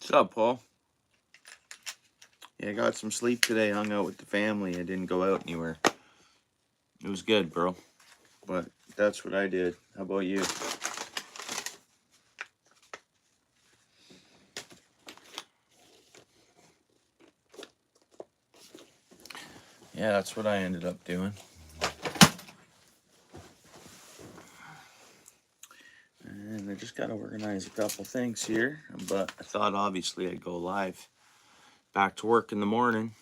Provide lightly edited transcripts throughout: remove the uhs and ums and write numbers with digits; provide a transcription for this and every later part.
What's up, Paul? Yeah, I got some sleep today. Hung out with the family. I didn't go out anywhere. It was good, bro. But that's what I did. How about you? Yeah, that's what I ended up doing. And I just got to organize a couple things here. But I thought obviously I'd go live. Back to work in the morning.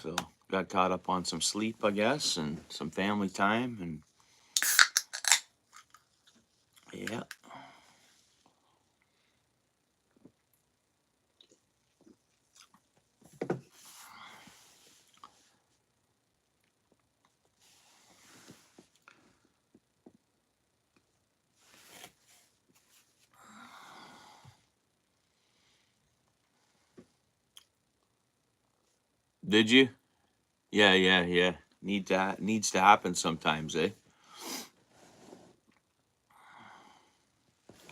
So got caught up on some sleep, I guess, and some family time. And yeah. Did you? Yeah. Needs to happen sometimes, eh?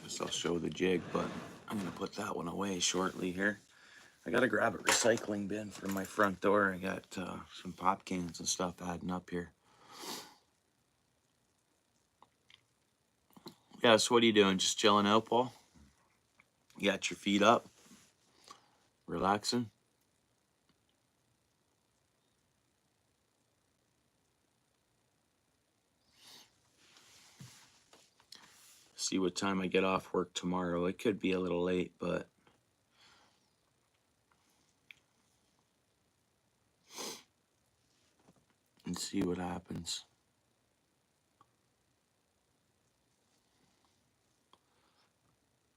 Guess I'll show the jig, but I'm gonna put that one away shortly here. I gotta grab a recycling bin for my front door. I got some pop cans and stuff adding up here. Yeah, so what are you doing? Just chilling out, Paul? You got your feet up? Relaxing? See what time I get off work tomorrow. It could be a little late, but and see what happens.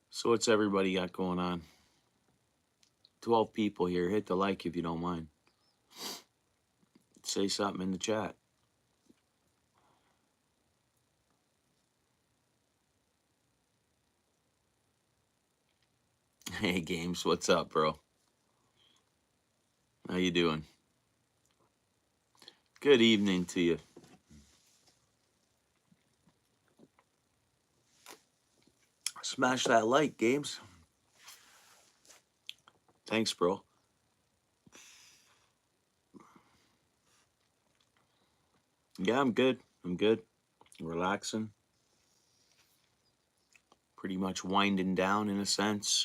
So what's everybody got going on? 12 people here. Hit the like if you don't mind. Say something in the chat. Hey, Games, what's up, bro? How you doing? Good evening to you. Smash that like, Games. Thanks, bro. Yeah, I'm good. Relaxing. Pretty much winding down in a sense.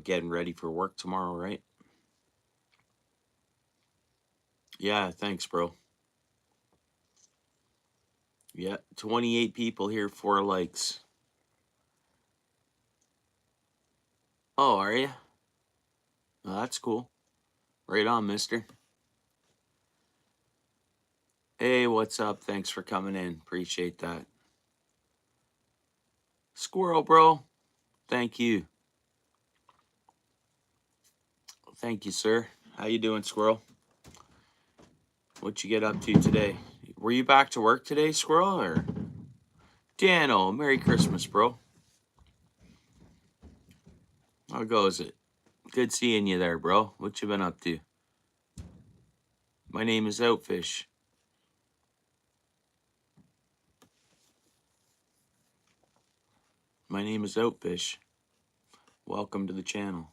Getting ready for work tomorrow, right? Yeah, thanks, bro. Yeah, 28 people here, 4 likes. Oh, are you? Oh, that's cool. Right on, mister. Hey, what's up? Thanks for coming in. Appreciate that. Squirrel, bro. Thank you. Thank you, sir. How you doing, Squirrel? What you get up to today? Were you back to work today, Squirrel, or? Dano, Merry Christmas, bro. How goes it? Good seeing you there, bro. What you been up to? My name is OUTFISH. My name is OUTFISH. Welcome to the channel.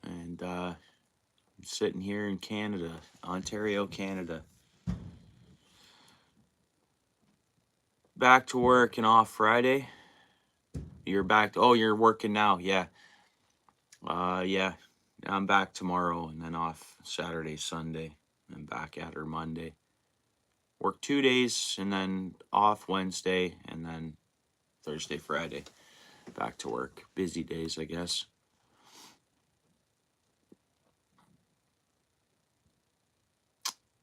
And I'm sitting here in Canada, Ontario, Canada. Back to work and off Friday. You're back. Oh, you're working now. Yeah. Yeah. I'm back tomorrow and then off Saturday, Sunday, and back at her Monday. Work 2 days and then off Wednesday and then Thursday, Friday. Back to work. Busy days, I guess.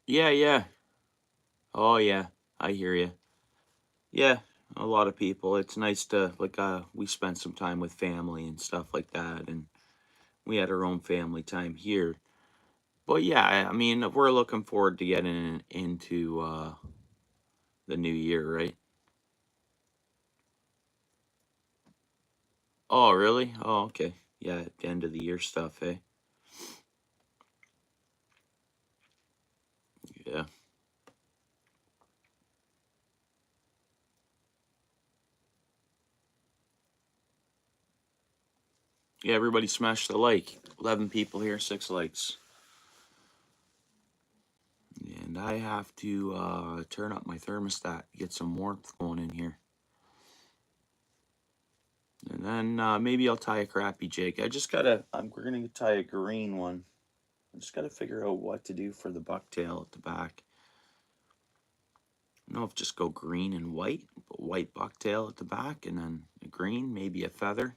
Yeah. Oh, yeah. I hear you. Yeah, a lot of people. It's nice to, like, we spent some time with family and stuff like that, and we had our own family time here. But yeah, I mean, we're looking forward to getting into the new year, right? Oh, really? Oh, okay. Yeah, at the end of the year stuff, eh? Yeah. Yeah, everybody smash the like. 11 people here, 6 likes. And I have to turn up my thermostat, get some warmth going in here. And then maybe I'll tie a crappy jig. We're gonna tie a green one. I just gotta figure out what to do for the bucktail at the back. I don't know if just go green and white, but white bucktail at the back, and then a green, maybe a feather,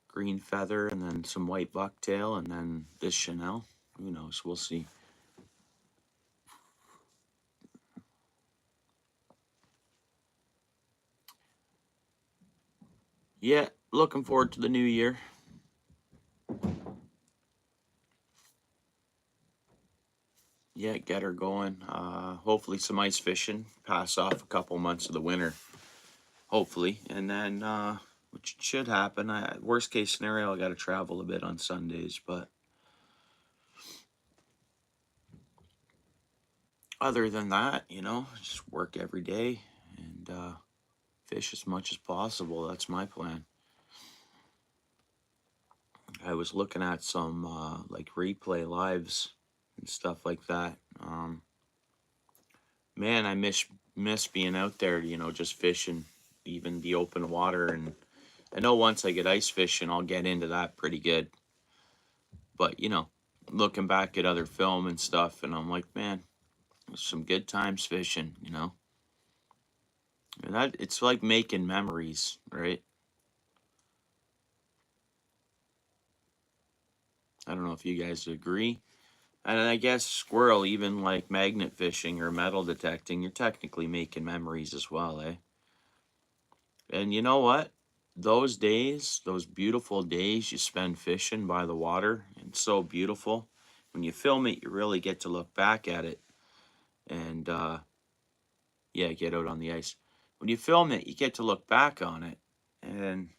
green feather, and then some white bucktail, and then this Chanel. Who knows? We'll see. Yeah, looking forward to the new year. Yeah, get her going. Hopefully some ice fishing. Pass off a couple months of the winter. Hopefully, and then which should happen. Worst case scenario, I got to travel a bit on Sundays, but other than that, just work every day and fish as much as possible. That's my plan. I was looking at some like replay lives and stuff like that. Man, I miss being out there, just fishing, even the open water. And I know once I get ice fishing, I'll get into that pretty good. But looking back at other film and stuff, and I'm like, man, there's some good times fishing. And that it's like making memories, right? I don't know if you guys agree. And I guess squirrel, even like magnet fishing or metal detecting, you're technically making memories as well, eh? And you know what? Those days, those beautiful days you spend fishing by the water, it's so beautiful. When you film it, you really get to look back at it and, yeah, get out on the ice. When you film it, you get to look back on it, and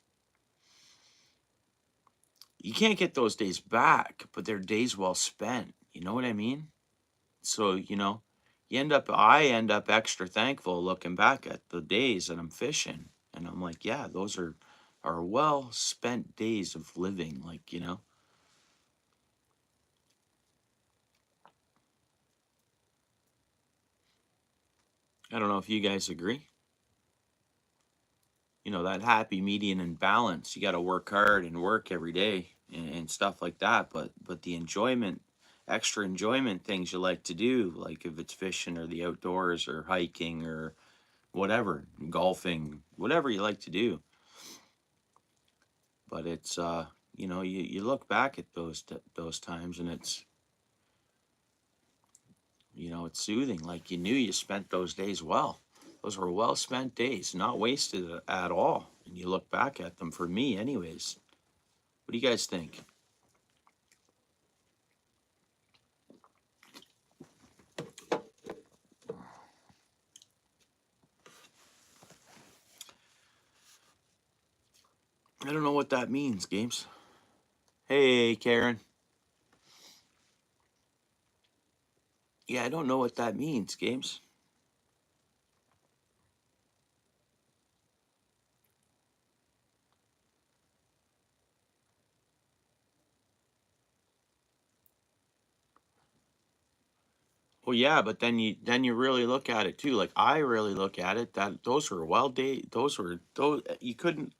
you can't get those days back, but they're days well spent. You know what I mean? So, I end up extra thankful looking back at the days that I'm fishing. And I'm like, yeah, those are well spent days of living. Like. I don't know if you guys agree. That happy median and balance. You got to work hard and work every day and stuff like that. But the enjoyment, extra enjoyment things you like to do, like if it's fishing or the outdoors or hiking or whatever, golfing, whatever you like to do. But it's you look back at those times, and it's soothing. Like you knew you spent those days well. Those were well spent days, not wasted at all. And you look back at them, for me anyways. What do you guys think? I don't know what that means, Games. Hey, Karen. Yeah, I don't know what that means, Games. Well, yeah, but then you really look at it too. Like I really look at it that those were wild day. Those you couldn't,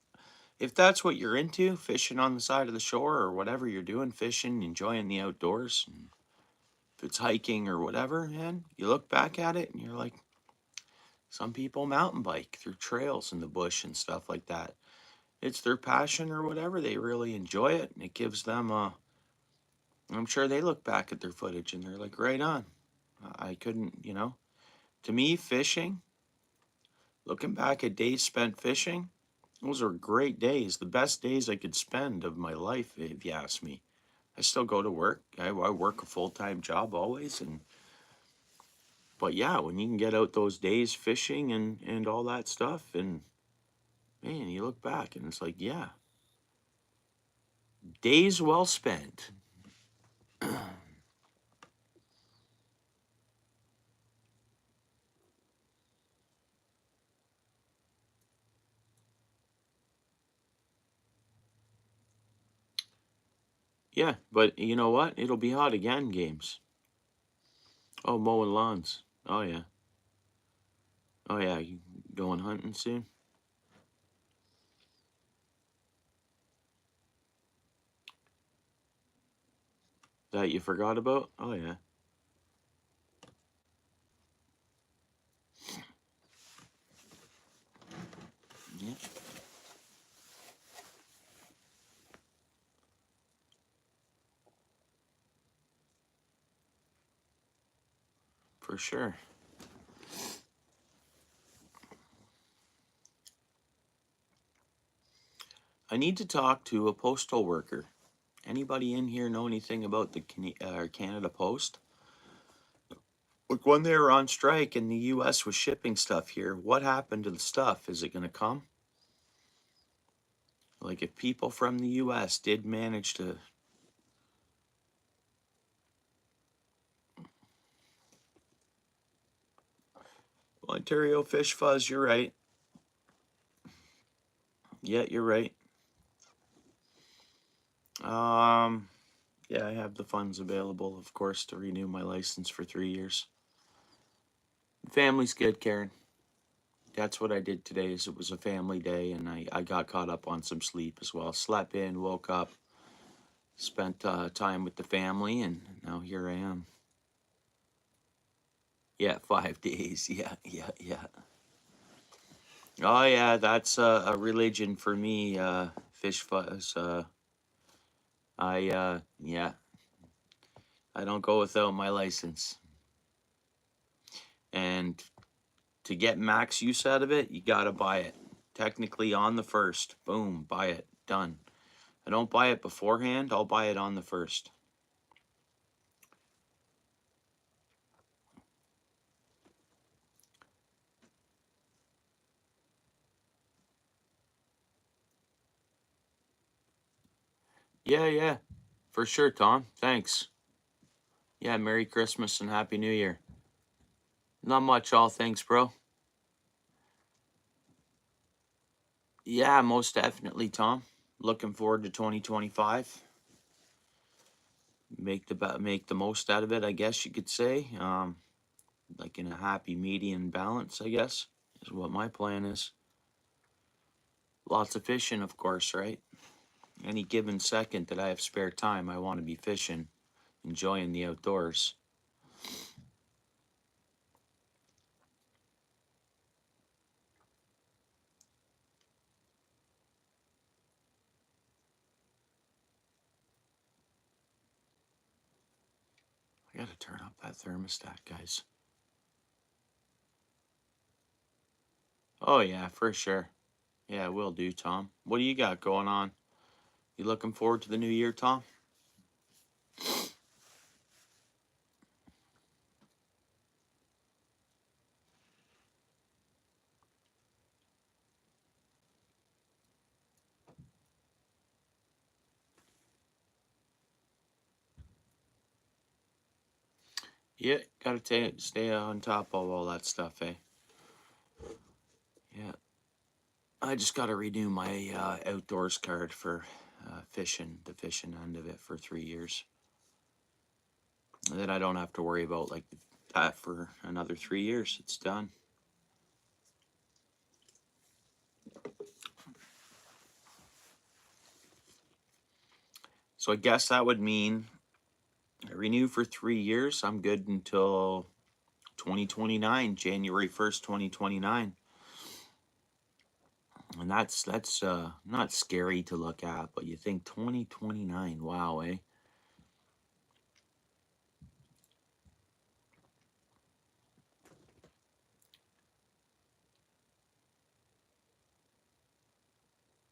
if that's what you're into, fishing on the side of the shore or whatever you're doing, fishing, enjoying the outdoors. And if it's hiking or whatever, man, you look back at it and you're like, some people mountain bike through trails in the bush and stuff like that. It's their passion or whatever. They really enjoy it, and it gives them I'm sure they look back at their footage and they're like, right on. I couldn't. To me, fishing, looking back at days spent fishing, those were great days. The best days I could spend of my life, if you ask me. I still go to work. I work a full-time job always, but yeah, when you can get out those days fishing and all that stuff, and man, you look back and it's like, yeah, days well spent. Yeah, but you know what? It'll be hot again, games. Oh, mowing lawns. Oh, yeah. Oh, yeah. You going hunting soon? That you forgot about? Oh, yeah. Yeah, for sure. I need to talk to a postal worker. Anybody in here know anything about the Canada Post? Look, when they were on strike and the U.S. was shipping stuff here, what happened to the stuff? Is it going to come? Like, if people from the U.S. did manage to. Ontario Fish Fuzz, you're right. Yeah, you're right. Yeah, I have the funds available, of course, to renew my license for 3 years. Family's good, Karen. That's what I did today. Is it was a family day, and I got caught up on some sleep as well. Slept in, woke up, spent time with the family, and now here I am. Yeah, 5 days. Yeah, yeah, yeah. Oh yeah, that's a religion for me. Fish fuzz. Yeah, I don't go without my license. And to get max use out of it, you gotta buy it. Technically on the first. Boom, buy it. Done. I don't buy it beforehand, I'll buy it on the first. Yeah, yeah. For sure, Tom. Thanks. Yeah, Merry Christmas and Happy New Year. Not much, all thanks, bro. Yeah, most definitely, Tom. Looking forward to 2025. Make the most out of it, I guess you could say. Like in a happy median balance, I guess, is what my plan is. Lots of fishing, of course, right? Any given second that I have spare time, I want to be fishing, enjoying the outdoors. I gotta turn up that thermostat, guys. Oh yeah, for sure. Yeah, will do, Tom. What do you got going on? You looking forward to the new year, Tom? Yeah, gotta stay on top of all that stuff, eh? Yeah. I just gotta renew my outdoors card for fishing, the fishing end of it for 3 years. And then I don't have to worry about like that for another 3 years. It's done. So I guess that would mean I renew for 3 years. I'm good until 2029, January 1st, 2029. And that's not scary to look at, but you think 2029, wow, eh?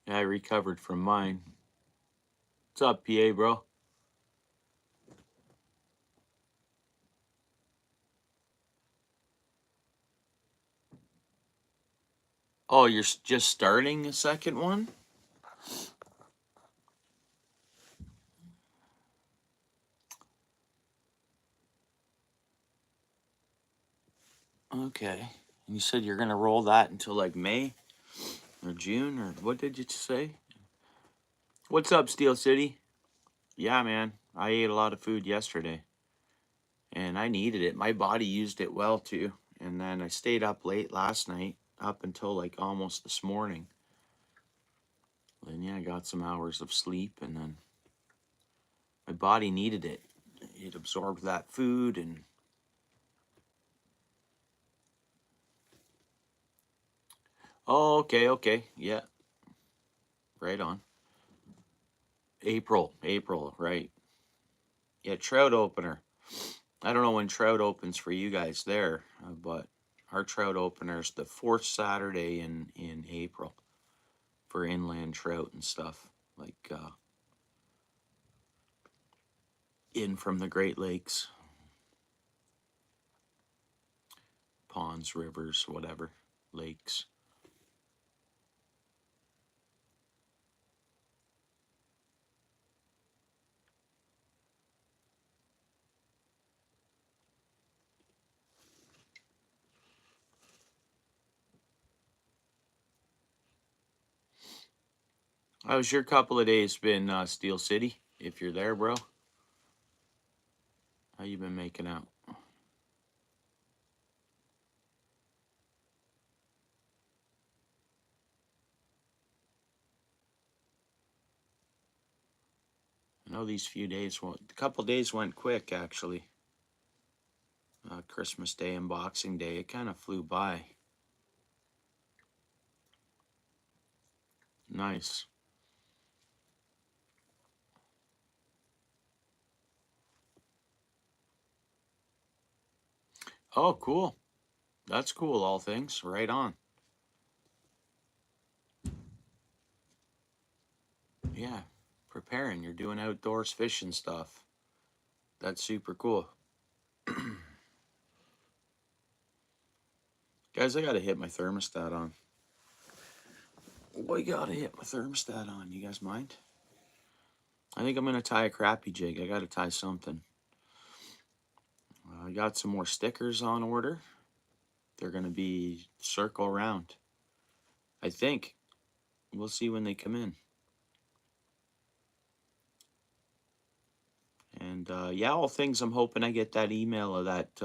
Yeah, I recovered from mine. What's up, PA, bro? Oh, you're just starting a second one? Okay. And you said you're gonna roll that until like May or June, or what did you say? What's up, Steel City? Yeah, man. I ate a lot of food yesterday and I needed it. My body used it well too. And then I stayed up late last night, up until like almost this morning. Then, yeah, I got some hours of sleep and then my body needed it. It absorbed that food and oh, okay, okay. Yeah, right on. April, right. Yeah, trout opener. I don't know when trout opens for you guys there, but our trout opener is the fourth Saturday in April for inland trout and stuff like in from the Great Lakes, ponds, rivers, whatever, lakes. How's your couple of days been, Steel City? If you're there, bro, how you been making out? I know these few days, a couple days went quick actually. Christmas Day and Boxing Day, it kind of flew by. Nice. Oh, cool. That's cool. All things right on. Yeah, preparing. You're doing outdoors fishing stuff. That's super cool. Guys, I gotta hit my thermostat on. I gotta hit my thermostat on. You guys mind? I think I'm gonna tie a crappie jig. I gotta tie something. I got some more stickers on order. They're gonna be circle round. I think. We'll see when they come in. And yeah, all things, I'm hoping I get that email of that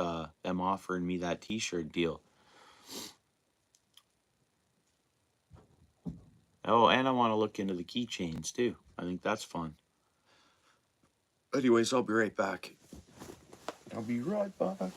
them offering me that T-shirt deal. Oh, and I want to look into the keychains too. I think that's fun. Anyways, I'll be right back. I'll be right back.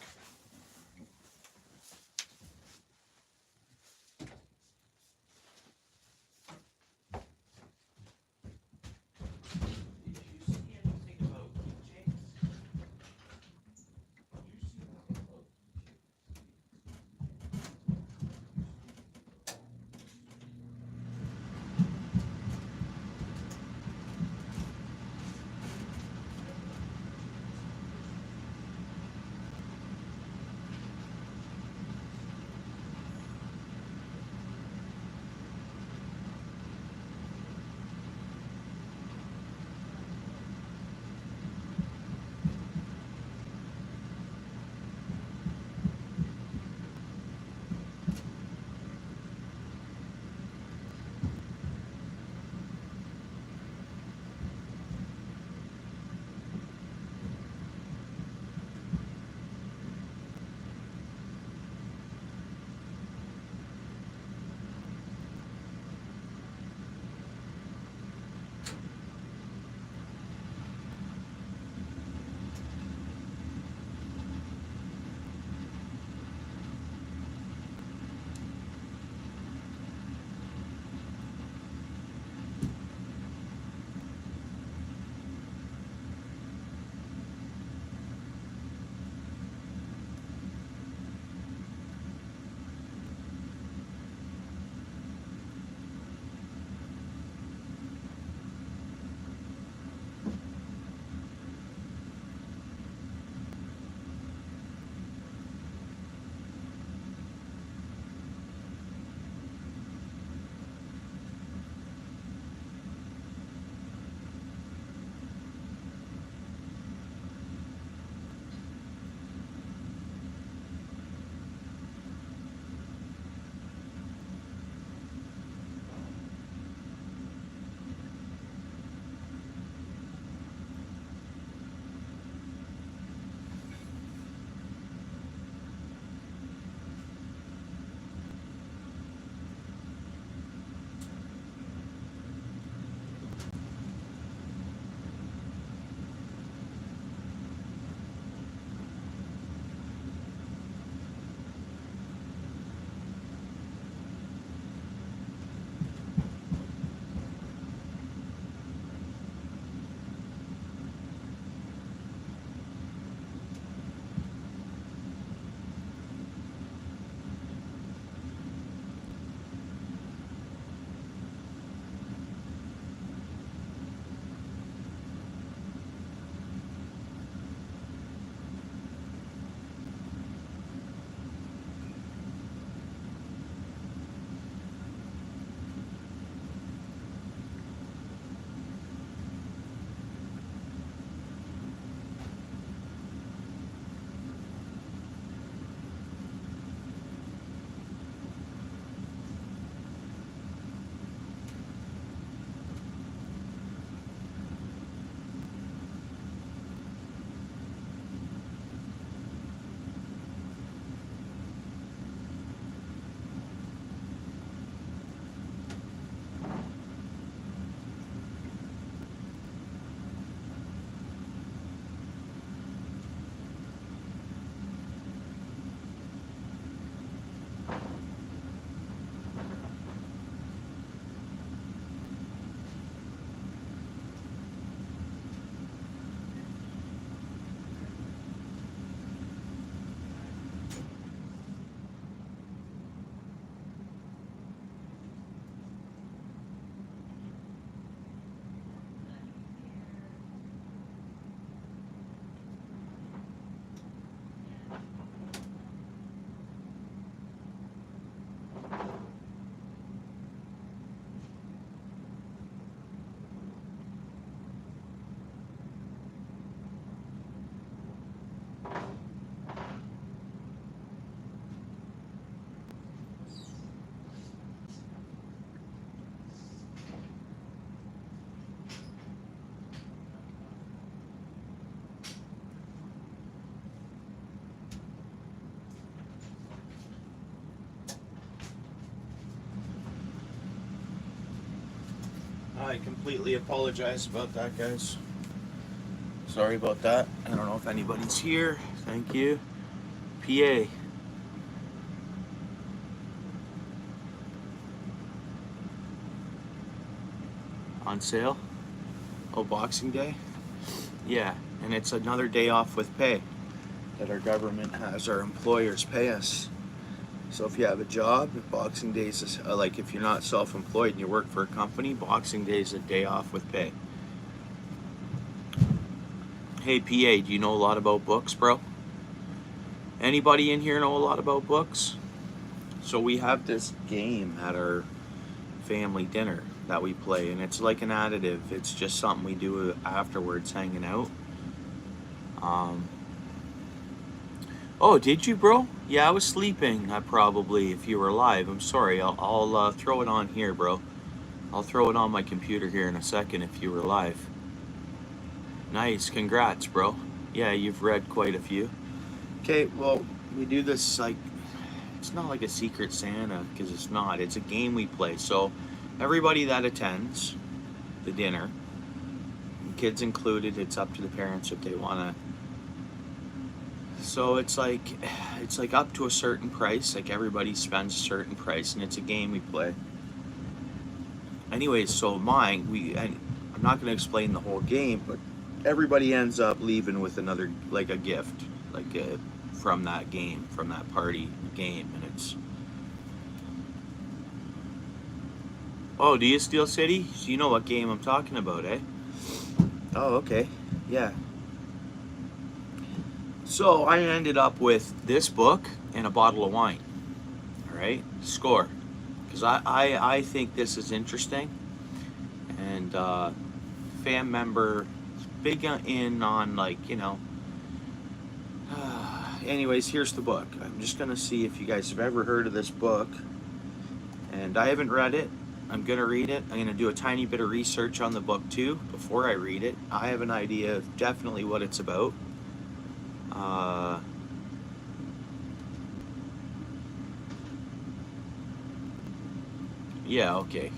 I completely apologize about that, guys. Sorry about that. I don't know if anybody's here. Thank you. PA. On sale? Oh, Boxing Day? Yeah, and it's another day off with pay that our government has, our employers pay us. So if you have a job, Boxing Day is like if you're not self-employed and you work for a company, Boxing Day is a day off with pay. Hey PA, do you know a lot about books, bro? Anybody in here know a lot about books? So we have this game at our family dinner that we play, and it's like an additive. It's just something we do afterwards, hanging out. Oh, did you, bro? Yeah, I was sleeping. Probably, if you were live. I'm sorry. I'll throw it on here, bro. I'll throw it on my computer here in a second if you were live. Nice, congrats, bro. Yeah, you've read quite a few. Okay, well, we do this like, it's not like a Secret Santa, because it's not. It's a game we play. So everybody that attends the dinner, kids included, it's up to the parents if they want to. So it's like up to a certain price. Like everybody spends a certain price, and it's a game we play. Anyways, so mine, I'm not going to explain the whole game, but everybody ends up leaving with another, like a gift, from that game, from that party game, and it's. Oh, do you Steel City? So you know what game I'm talking about, eh? Oh, okay, yeah. So I ended up with this book and a bottle of wine. All right, score, because I think this is interesting, and fan member big in on, like, you know. Anyways, here's the book. I'm just gonna see if you guys have ever heard of this book, and I haven't read it. I'm gonna read it. I'm gonna do a tiny bit of research on the book too before I read it. I have an idea of definitely what it's about. Yeah, okay.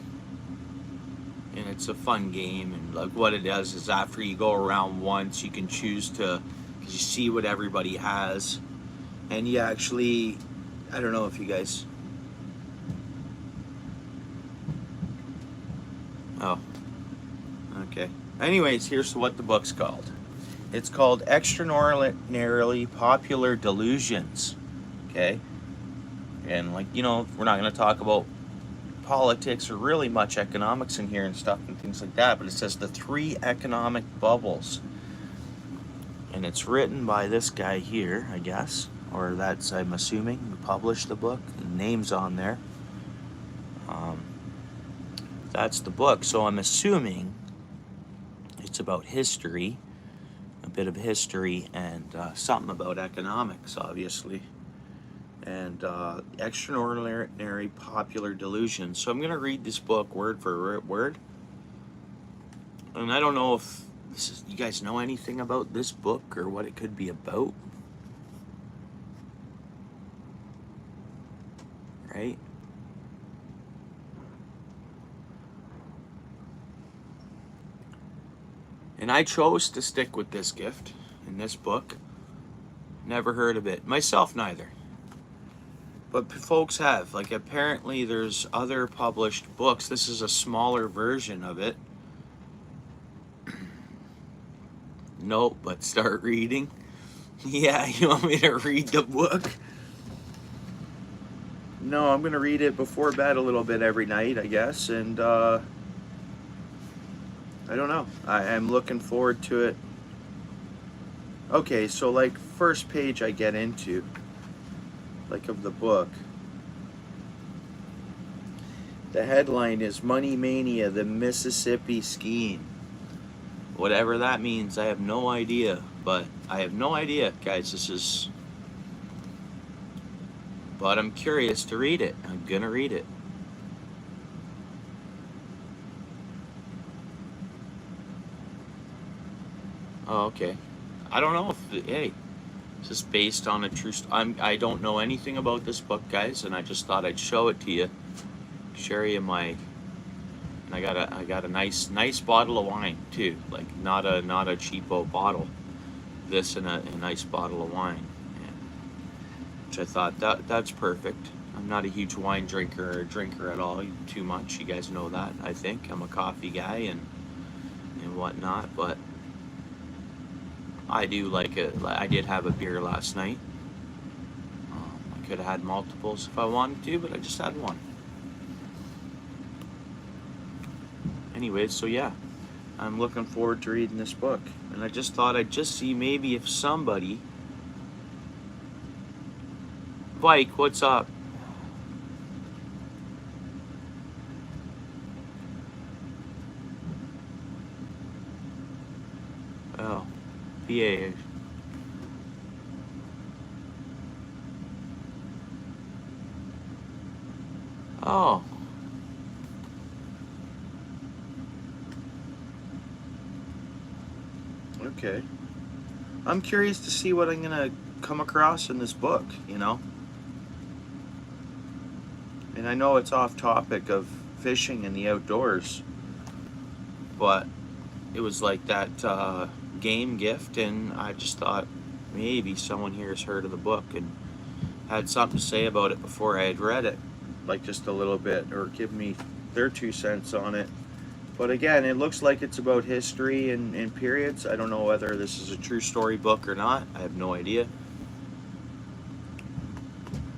And it's a fun game, and like what it does is after you go around once, you can choose to, because you see what everybody has, and you actually, I don't know if you guys. Oh, okay. Anyways, here's what the book's called. It's called Extraordinarily Popular Delusions. Okay? And, like, you know, we're not going to talk about politics or really much economics in here and stuff and things like that, but it says the 3 economic bubbles. And it's written by this guy here, I guess, or that's, I'm assuming, who published the book. The name's on there. That's the book. So I'm assuming it's about history, a bit of history, and something about economics, obviously. And Extraordinary Popular Delusions. So I'm going to read this book word for word. And I don't know if you guys know anything about this book or what it could be about. Right? And I chose to stick with this gift in this book. Never heard of it. Myself, neither. But folks have. Like, apparently there's other published books. This is a smaller version of it. Nope, but start reading. Yeah, you want me to read the book? No, I'm going to read it before bed a little bit every night, I guess. And I don't know. I'm looking forward to it. Okay, so like first page I get into, like of the book. The headline is Money Mania, the Mississippi Scheme. Whatever that means, I have no idea. But I have no idea, guys. This is... But I'm curious to read it. I'm gonna read it. Oh, okay. I don't know if... Hey, this is based on a true... I don't know anything about this book, guys, and I just thought I'd show it to you. Share you my And I got a nice bottle of wine too, like not a cheapo bottle. This and a nice bottle of wine, and, which I thought that's perfect. I'm not a huge wine drinker at all, too much. You guys know that. I think I'm a coffee guy and whatnot, but I do like it. I did have a beer last night. I could have had multiples if I wanted to, but I just had one. Anyways, so yeah, I'm looking forward to reading this book, and I just thought I'd just see maybe if somebody. Mike, what's up? Oh, PA. Oh, okay. I'm curious to see what I'm gonna come across in this book, you know? And I know it's off topic of fishing and the outdoors, but it was like that game gift, and I just thought maybe someone here has heard of the book and had something to say about it before I had read it, like just a little bit, or give me their 2 cents on it. But again, it looks like it's about history and periods. I don't know whether this is a true story book or not. I have no idea.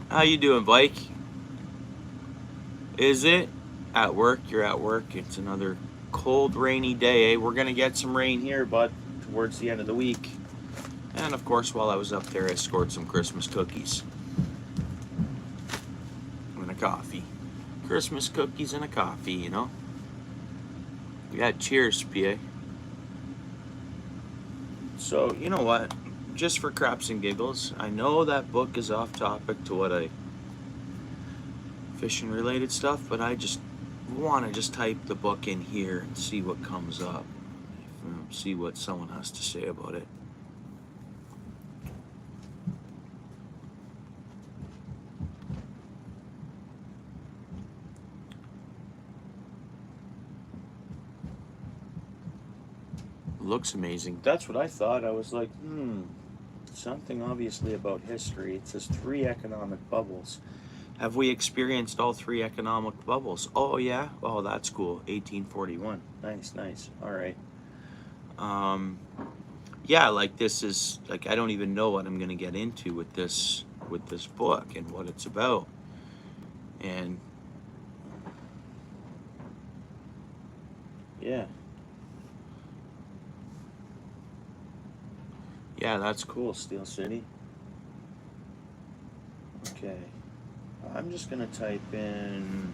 How you doing, Blake? Is it at work? You're at work. It's another cold, rainy day. Eh? We're gonna get some rain here, but towards the end of the week. And of course, while I was up there, I scored some Christmas cookies and a coffee. Christmas cookies and a coffee, you know. Yeah, cheers, PA. So, you know what? Just for craps and giggles, I know that book is off topic to what I fishing related stuff, but I just want to just type the book in here and see what comes up. See what someone has to say about it. Looks amazing. That's what I thought. I was like, something obviously about history. It says 3 economic bubbles. Have we experienced all 3 economic bubbles? Oh, yeah? Oh, that's cool. 1841. Nice. All right. Yeah, like this is, like, I don't even know what I'm going to get into with this book and what it's about. And, yeah. Yeah, that's cool, Steel City. Okay. I'm just going to type in...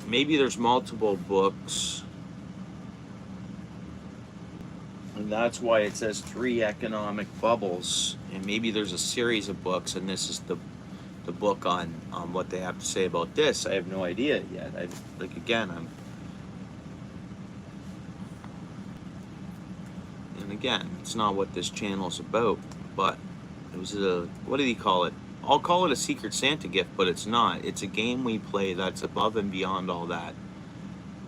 Maybe there's multiple books. And that's why it says 3 economic bubbles. And maybe there's a series of books, and this is the book on what they have to say about this. I have no idea yet. Again, it's not what this channel's about, but it was what did he call it? I'll call it a Secret Santa gift, but it's not. It's a game we play that's above and beyond all that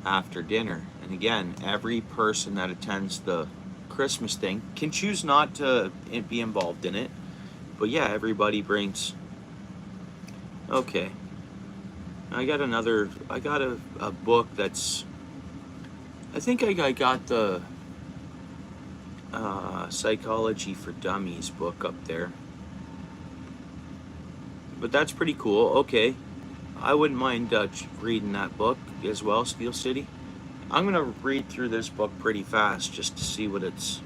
after dinner. And again, every person that attends the Christmas thing can choose not to be involved in it. But yeah, everybody brings... Okay. I got a book that's... I think I got the... Psychology for Dummies book up there, but that's pretty cool. Okay, I wouldn't mind reading that book as well, Steel City. I'm gonna read through this book pretty fast just to see what it's...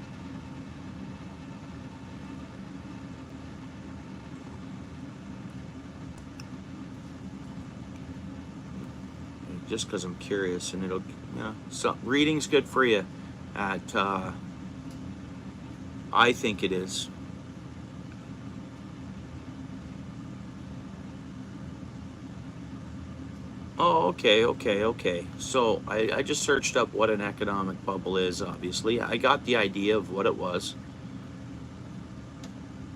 Just because I'm curious, and it'll, so reading's good for you at I think it is. Oh, okay. So I just searched up what an economic bubble is, obviously. I got the idea of what it was.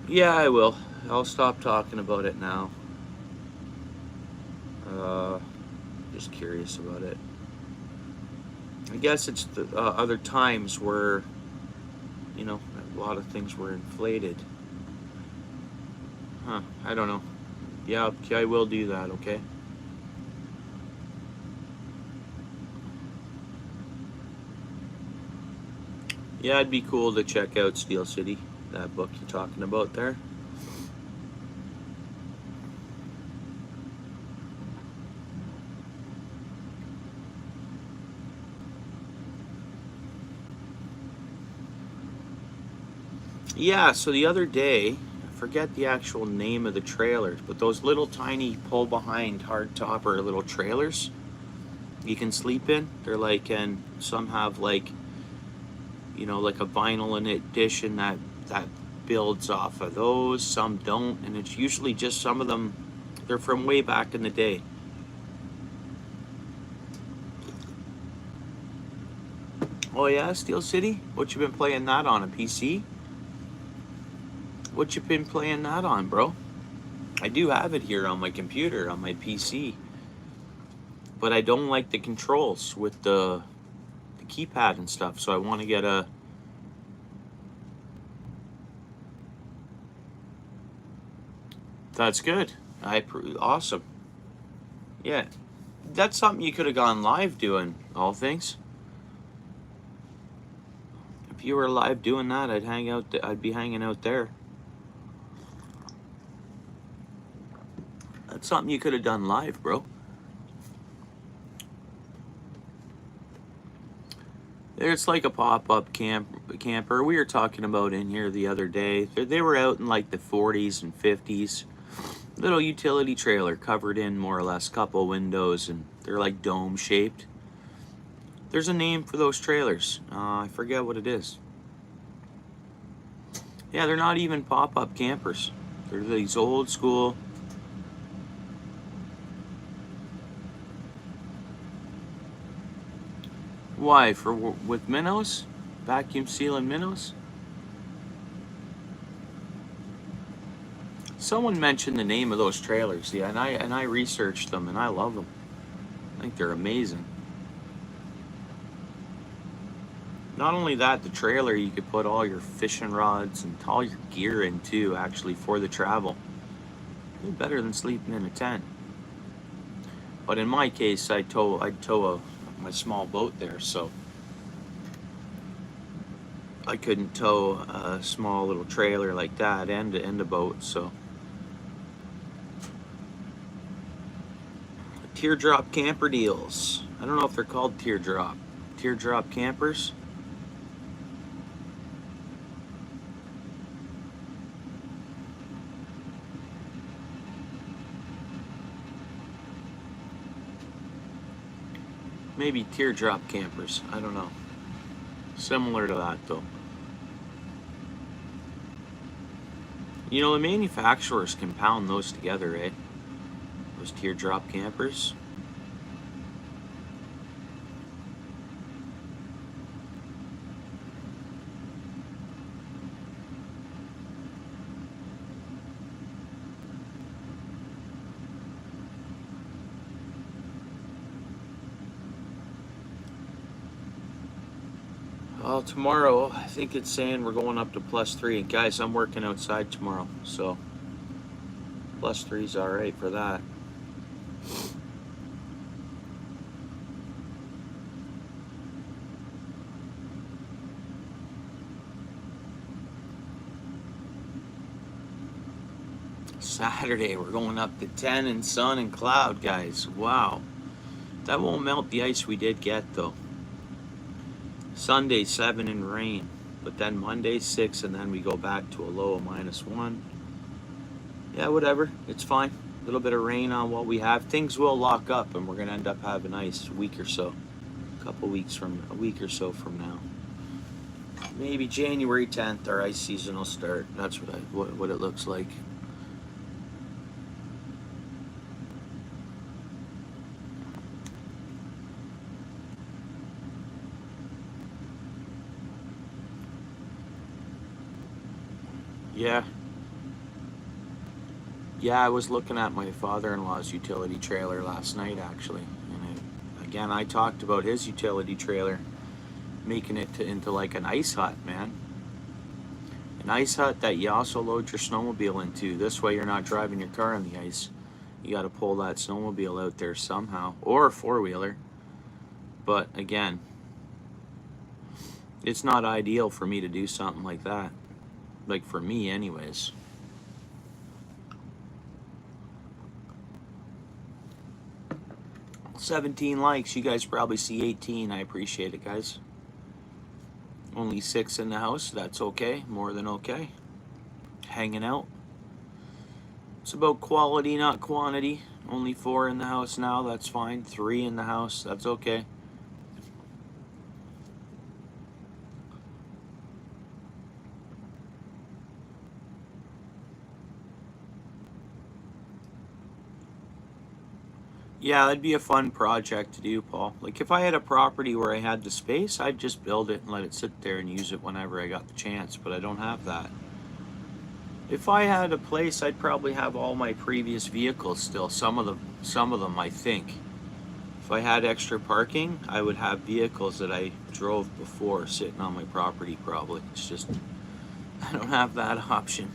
Yeah, I will. I'll stop talking about it now. Just curious about it. I guess it's the other times where, you know, a lot of things were inflated. Huh, I don't know. Yeah, okay, I will do that, okay? Yeah, it'd be cool to check out Steel City, that book you're talking about there. Yeah, so the other day, I forget the actual name of the trailers, but those little tiny pull behind hardtopper little trailers you can sleep in. They're like, and some have like, you know, like a vinyl in addition that builds off of those. Some don't, and it's usually just some of them. They're from way back in the day. Oh yeah, Steel City. What you been playing that on, a PC? What you been playing that on, bro? I do have it here on my computer, on my PC, but I don't like the controls with the keypad and stuff. So I want to get a. That's good. Awesome. Yeah, that's something you could have gone live doing. All things. If you were live doing that, I'd hang out. I'd be hanging out there. That's something you could have done live, bro. It's like a pop-up camper we were talking about in here the other day. They were out in like the 40s and 50s. Little utility trailer covered in more or less couple windows, and they're like dome shaped. There's a name for those trailers. I forget what it is. Yeah, they're not even pop-up campers. They're these old school. Why? With minnows? Vacuum sealing minnows? Someone mentioned the name of those trailers, yeah, and I researched them, and I love them. I think they're amazing. Not only that, the trailer you could put all your fishing rods and all your gear in too, actually, for the travel. Better than sleeping in a tent. But in my case, I'd tow my small boat there, so I couldn't tow a small little trailer like that and a boat. So teardrop camper deals. I don't know if they're called teardrop campers. Maybe teardrop campers. I don't know. Similar to that, though. You know, the manufacturers can pound those together, eh? Those teardrop campers. Well, tomorrow, I think it's saying we're going up to +3. And guys, I'm working outside tomorrow, so +3 is all right for that. Saturday, we're going up to 10 and sun and cloud, guys. Wow. That won't melt the ice we did get, though. Sunday, 7 and rain. But then Monday, 6, and then we go back to a low of -1. Yeah, whatever. It's fine. A little bit of rain on what we have. Things will lock up, and we're going to end up having ice a week or so. A week or so from now. Maybe January 10th, our ice season will start. That's what it looks like. Yeah. Yeah, I was looking at my father-in-law's utility trailer last night, actually. And again, I talked about his utility trailer, making it into like an ice hut, man. An ice hut that you also load your snowmobile into. This way you're not driving your car on the ice. You got to pull that snowmobile out there somehow, or a four-wheeler. But again, it's not ideal for me to do something like that. Like for me anyways. 17 likes. You guys probably see 18. I appreciate it, guys. Only 6 in the house. That's okay. More than okay. Hanging out. It's about quality, not quantity. Only 4 in the house now. That's fine. 3 in the house. That's okay. Yeah, that'd be a fun project to do, Paul. Like if I had a property where I had the space, I'd just build it and let it sit there and use it whenever I got the chance, but I don't have that. If I had a place, I'd probably have all my previous vehicles still. Some of them I think. If I had extra parking, I would have vehicles that I drove before sitting on my property probably. It's just I don't have that option.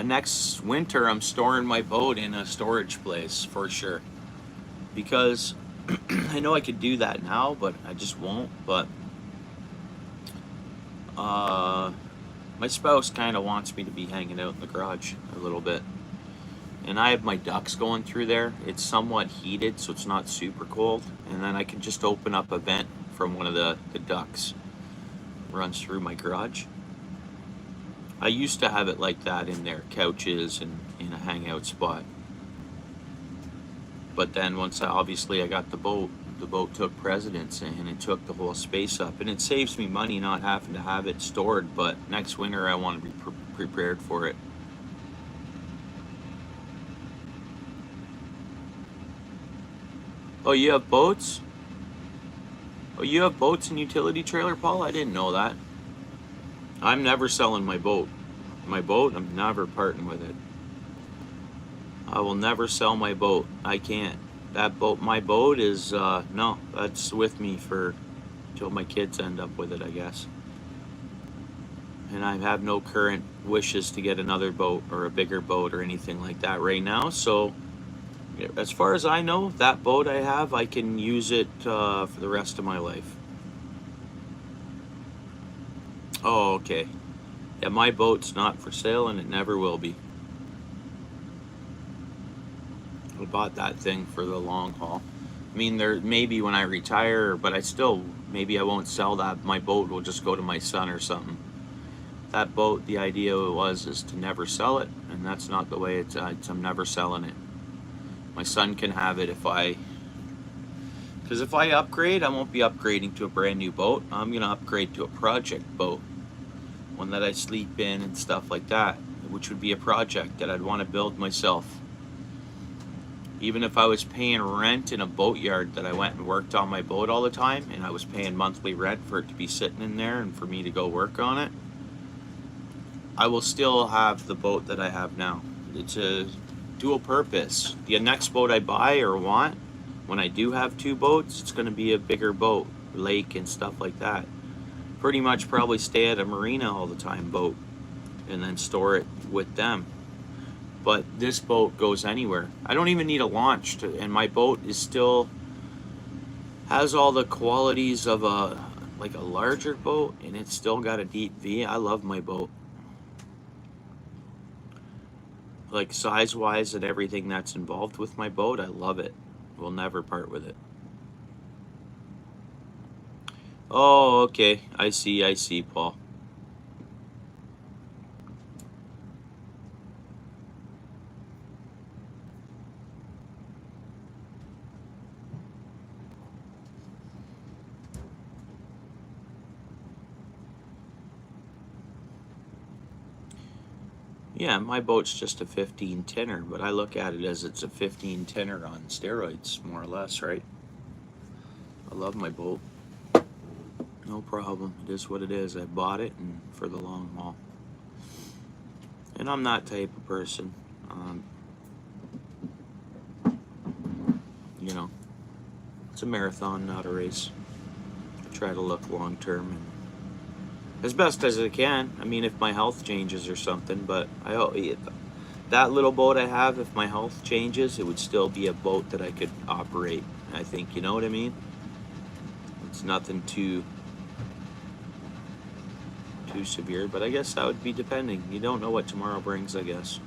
Next winter, I'm storing my boat in a storage place for sure. Because I know I could do that now, but I just won't. But my spouse kind of wants me to be hanging out in the garage a little bit. And I have my ducts going through there. It's somewhat heated, so it's not super cold. And then I can just open up a vent from one of the ducts. Runs through my garage. I used to have it like that in there, couches and in a hangout spot. But then once I got the boat took precedence and it took the whole space up. And it saves me money not having to have it stored, but next winter I want to be prepared for it. Oh, you have boats? Oh, you have boats and utility trailer, Paul? I didn't know that. I'm never selling my boat. My boat, I'm never parting with it. I will never sell my boat. I can't. My boat is, no, that's with me for till my kids end up with it, I guess. And I have no current wishes to get another boat or a bigger boat or anything like that right now. So, as far as I know, that boat I have, I can use it for the rest of my life. Oh, okay. Yeah, my boat's not for sale and it never will be. I bought that thing for the long haul. I mean, there maybe when I retire, but maybe I won't sell that. My boat will just go to my son or something. That boat, the idea is to never sell it, and that's not the way I'm never selling it. My son can have it because if I upgrade, I won't be upgrading to a brand new boat. I'm gonna upgrade to a project boat, one that I sleep in and stuff like that, which would be a project that I'd want to build myself. Even if I was paying rent in a boatyard that I went and worked on my boat all the time, and I was paying monthly rent for it to be sitting in there and for me to go work on it, I will still have the boat that I have now. It's a dual purpose. The next boat I buy or want, when I do have 2 boats, it's going to be a bigger boat, lake and stuff like that. Pretty much probably stay at a marina all the time boat and then store it with them. But this boat goes anywhere. I don't even need a launch and my boat is still has all the qualities of a larger boat, and it's still got a deep V. I love my boat. Like size wise and everything that's involved with my boat, I love it. We'll never part with it. Oh, okay. I see, Paul. Yeah, my boat's just a 15 tenner, but I look at it as it's a 15 tenner on steroids, more or less, right? I love my boat. No problem. It is what it is. I bought it and for the long haul. And I'm that type of person. Um, you know, it's a marathon, not a race. I try to look long term and as best as I can. I mean, if my health changes or something, but that little boat I have, if my health changes, it would still be a boat that I could operate. I think, you know what I mean? It's nothing too severe, but I guess that would be depending. You don't know what tomorrow brings, I guess.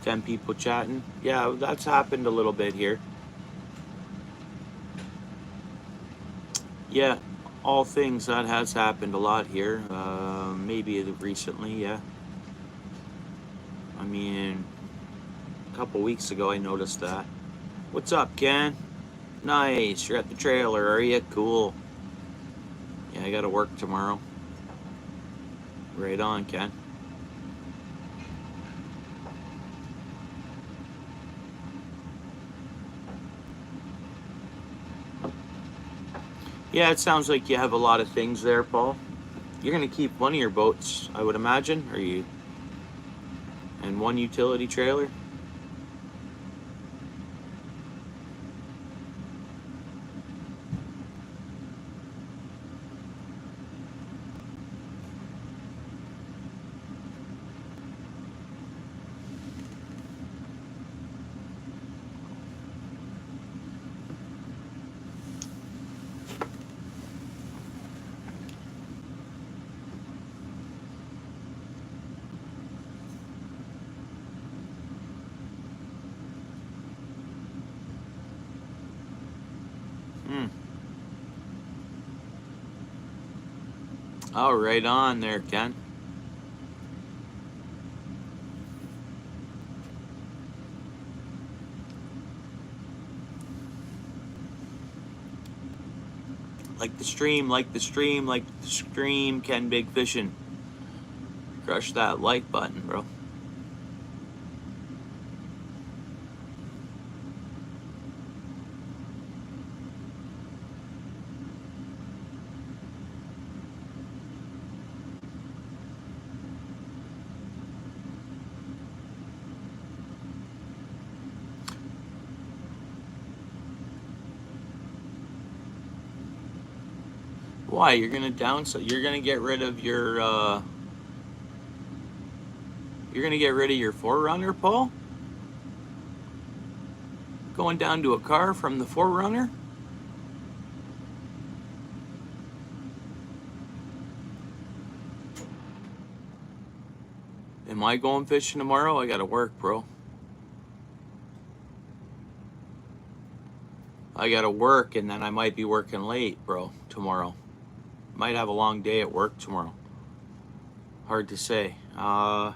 Ten people chatting. Yeah, that's happened a little bit here. Yeah, all things, that has happened a lot here. Maybe recently, yeah. I mean, a couple weeks ago I noticed that. What's up, Ken? Nice, you're at the trailer, are you? Cool. Yeah, I gotta work tomorrow. Right on, Ken. Yeah, it sounds like you have a lot of things there, Paul. You're gonna keep one of your boats, I would imagine, or you, and one utility trailer? Hmm. Oh, right on there, Ken. Like the stream, like the stream, like the stream, Ken Big Fishing. Crush that like button, bro. Why? You're gonna you're gonna get rid of your you're gonna get rid of your 4Runner, Paul? Going down to a car from the 4Runner? Am I going fishing tomorrow? I gotta work, bro. I gotta work, and then I might be working late, bro, tomorrow. Might have a long day at work tomorrow. Hard to say. Yeah,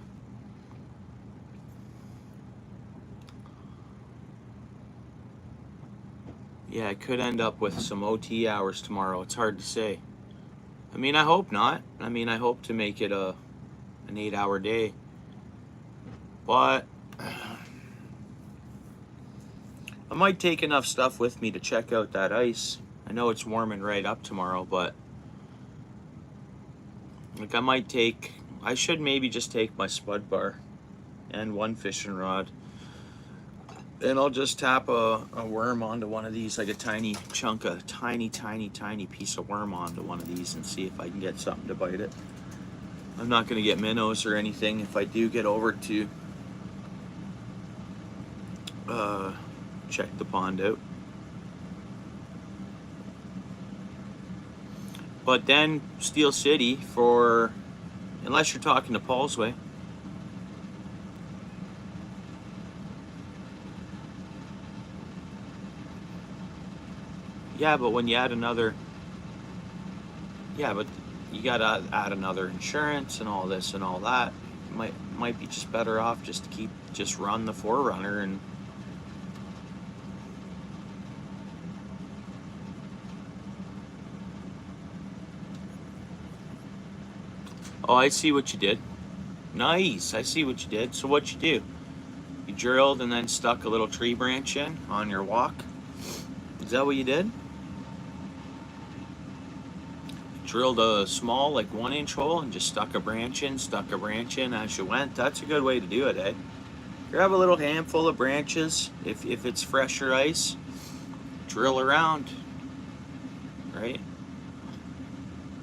I could end up with some OT hours tomorrow. It's hard to say. I mean, I hope not. I mean, I hope to make it an 8-hour day. But I might take enough stuff with me to check out that ice. I know it's warming right up tomorrow, but like I should maybe just take my spud bar and one fishing rod. And I'll just tap a worm onto one of these, like a tiny chunk, a tiny piece of worm onto one of these and see if I can get something to bite it. I'm not going to get minnows or anything if I do get over to check the pond out. But then Steel City unless you're talking to Paul's Way. Yeah, but when you add another, yeah, but you gotta add another insurance and all this and all that. Might be just better off just to just run the 4Runner and. Oh, I see what you did. Nice, I see what you did. So what you do? You drilled and then stuck a little tree branch in on your walk? Is that what you did? drilled a small, like 1-inch hole and just stuck a branch in as you went. That's a good way to do it, eh? Grab a little handful of branches, if it's fresher ice, drill around, right?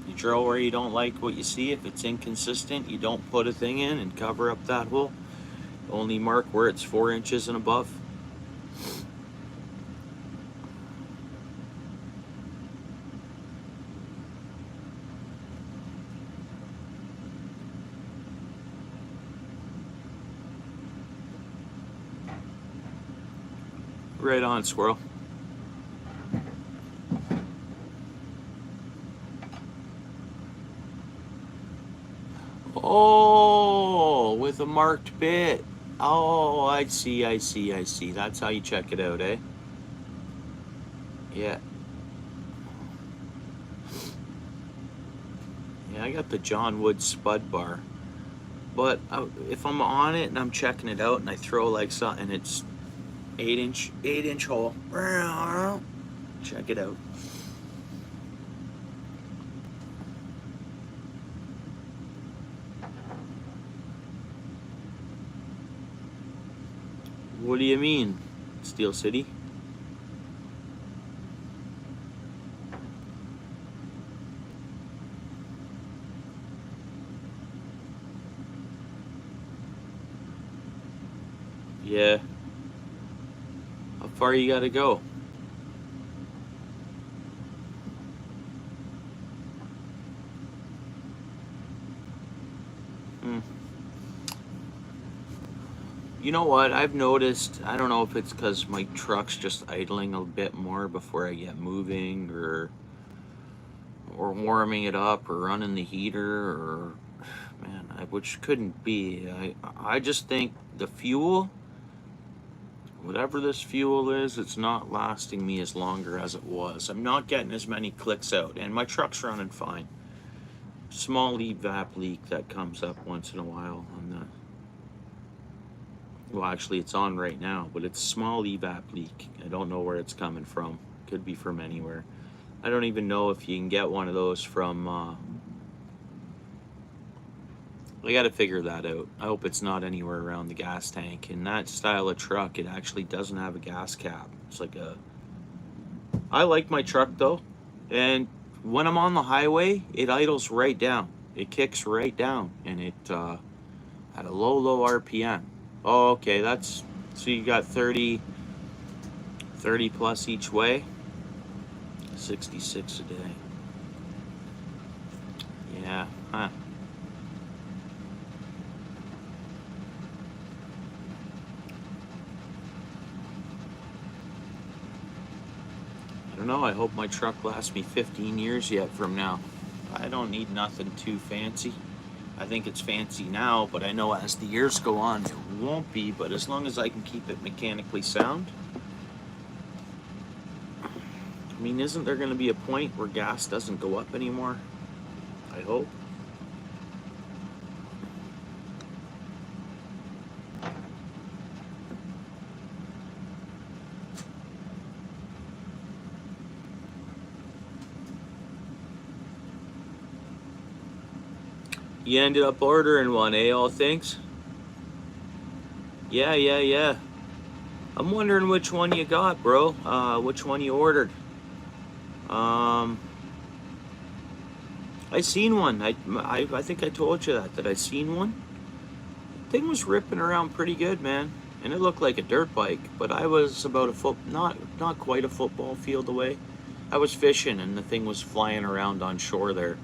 You drill where you don't like what you see. If it's inconsistent, you don't put a thing in and cover up that hole. Only mark where it's 4 inches and above. Right on, squirrel. Oh, with a marked bit. Oh, I see. That's how you check it out, eh? Yeah. Yeah, I got the John Wood spud bar. But if I'm on it and I'm checking it out and I throw like something, it's 8-inch hole. Check it out. What do you mean, Steel City? Yeah. How far you gotta go? You know what? I've noticed, I don't know if it's because my truck's just idling a bit more before I get moving or warming it up or running the heater or, man, which couldn't be. I just think the fuel, whatever this fuel is, it's not lasting me as longer as it was. I'm not getting as many clicks out, and my truck's running fine. Small evap leak that comes up once in a while on the, well, actually it's on right now, but it's small evap leak. I don't know where it's coming from. Could be from anywhere. I don't even know if you can get one of those from, I gotta figure that out. I hope it's not anywhere around the gas tank. In that style of truck, it actually doesn't have a gas cap. It's like a, I like my truck though, and when I'm on the highway, it idles right down. It kicks right down, and it at a low RPM. Oh, okay, that's, so you got 30 plus each way, 66 a day. Yeah, huh. I don't know, I hope my truck lasts me 15 years yet from now. I don't need nothing too fancy. I think it's fancy now, but I know as the years go on, it won't be, but as long as I can keep it mechanically sound. I mean, isn't there going to be a point where gas doesn't go up anymore? I hope. You ended up ordering one, eh? All thanks. Yeah. I'm wondering which one you got, bro. Which one you ordered. I seen one. I think I told you that I seen one. Thing was ripping around pretty good, man, and it looked like a dirt bike. But I was about not quite a football field away. I was fishing, and the thing was flying around on shore there.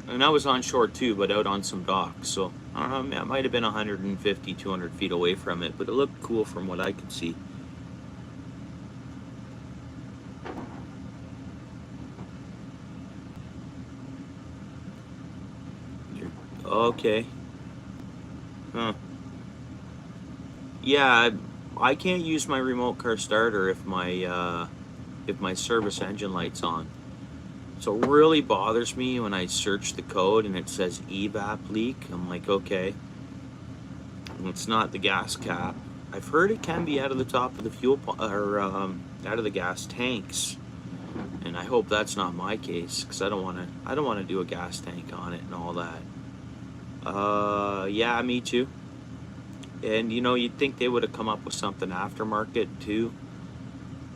And I was on shore too, but out on some docks. So it might have been 150, 200 feet away from it, but it looked cool from what I could see. Okay. Huh. Yeah, I can't use my remote car starter if my service engine light's on. So it really bothers me when I search the code and it says evap leak. I'm like, okay, it's not the gas cap. I've heard it can be out of the top of the fuel or out of the gas tanks. And I hope that's not my case, because I don't want to do a gas tank on it and all that. Yeah, me too. And you know, you'd think they would have come up with something aftermarket too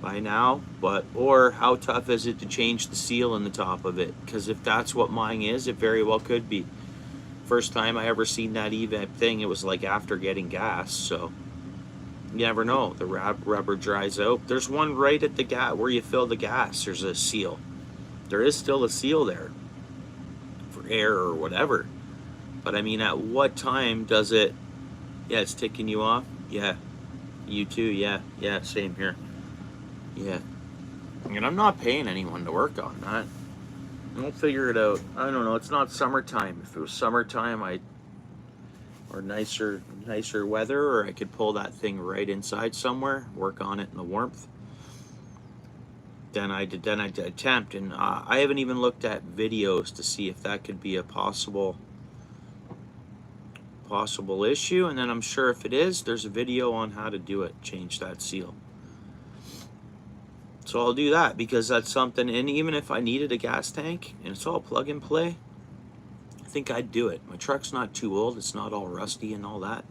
by now, but or how tough is it to change the seal in the top of it? Because if that's what mine is, it very well could be. First time I ever seen that evap thing, it was like after getting gas, so you never know. The rubber dries out. There's one right at the gas where you fill the gas. There's a seal. There is still a seal there for air or whatever. But I mean, at what time does it? Yeah, it's ticking you off. Yeah, you too. Yeah, yeah, same here. Yeah, and I'm not paying anyone to work on that. I'll figure it out. I don't know. It's not summertime. If it was summertime, or nicer weather, or I could pull that thing right inside somewhere, work on it in the warmth. Then I'd attempt, and I haven't even looked at videos to see if that could be a possible issue. And then I'm sure if it is, there's a video on how to do it, change that seal. So I'll do that, because that's something. And even if I needed a gas tank and it's all plug and play, I think I'd do it. My truck's not too old. It's not all rusty and all that.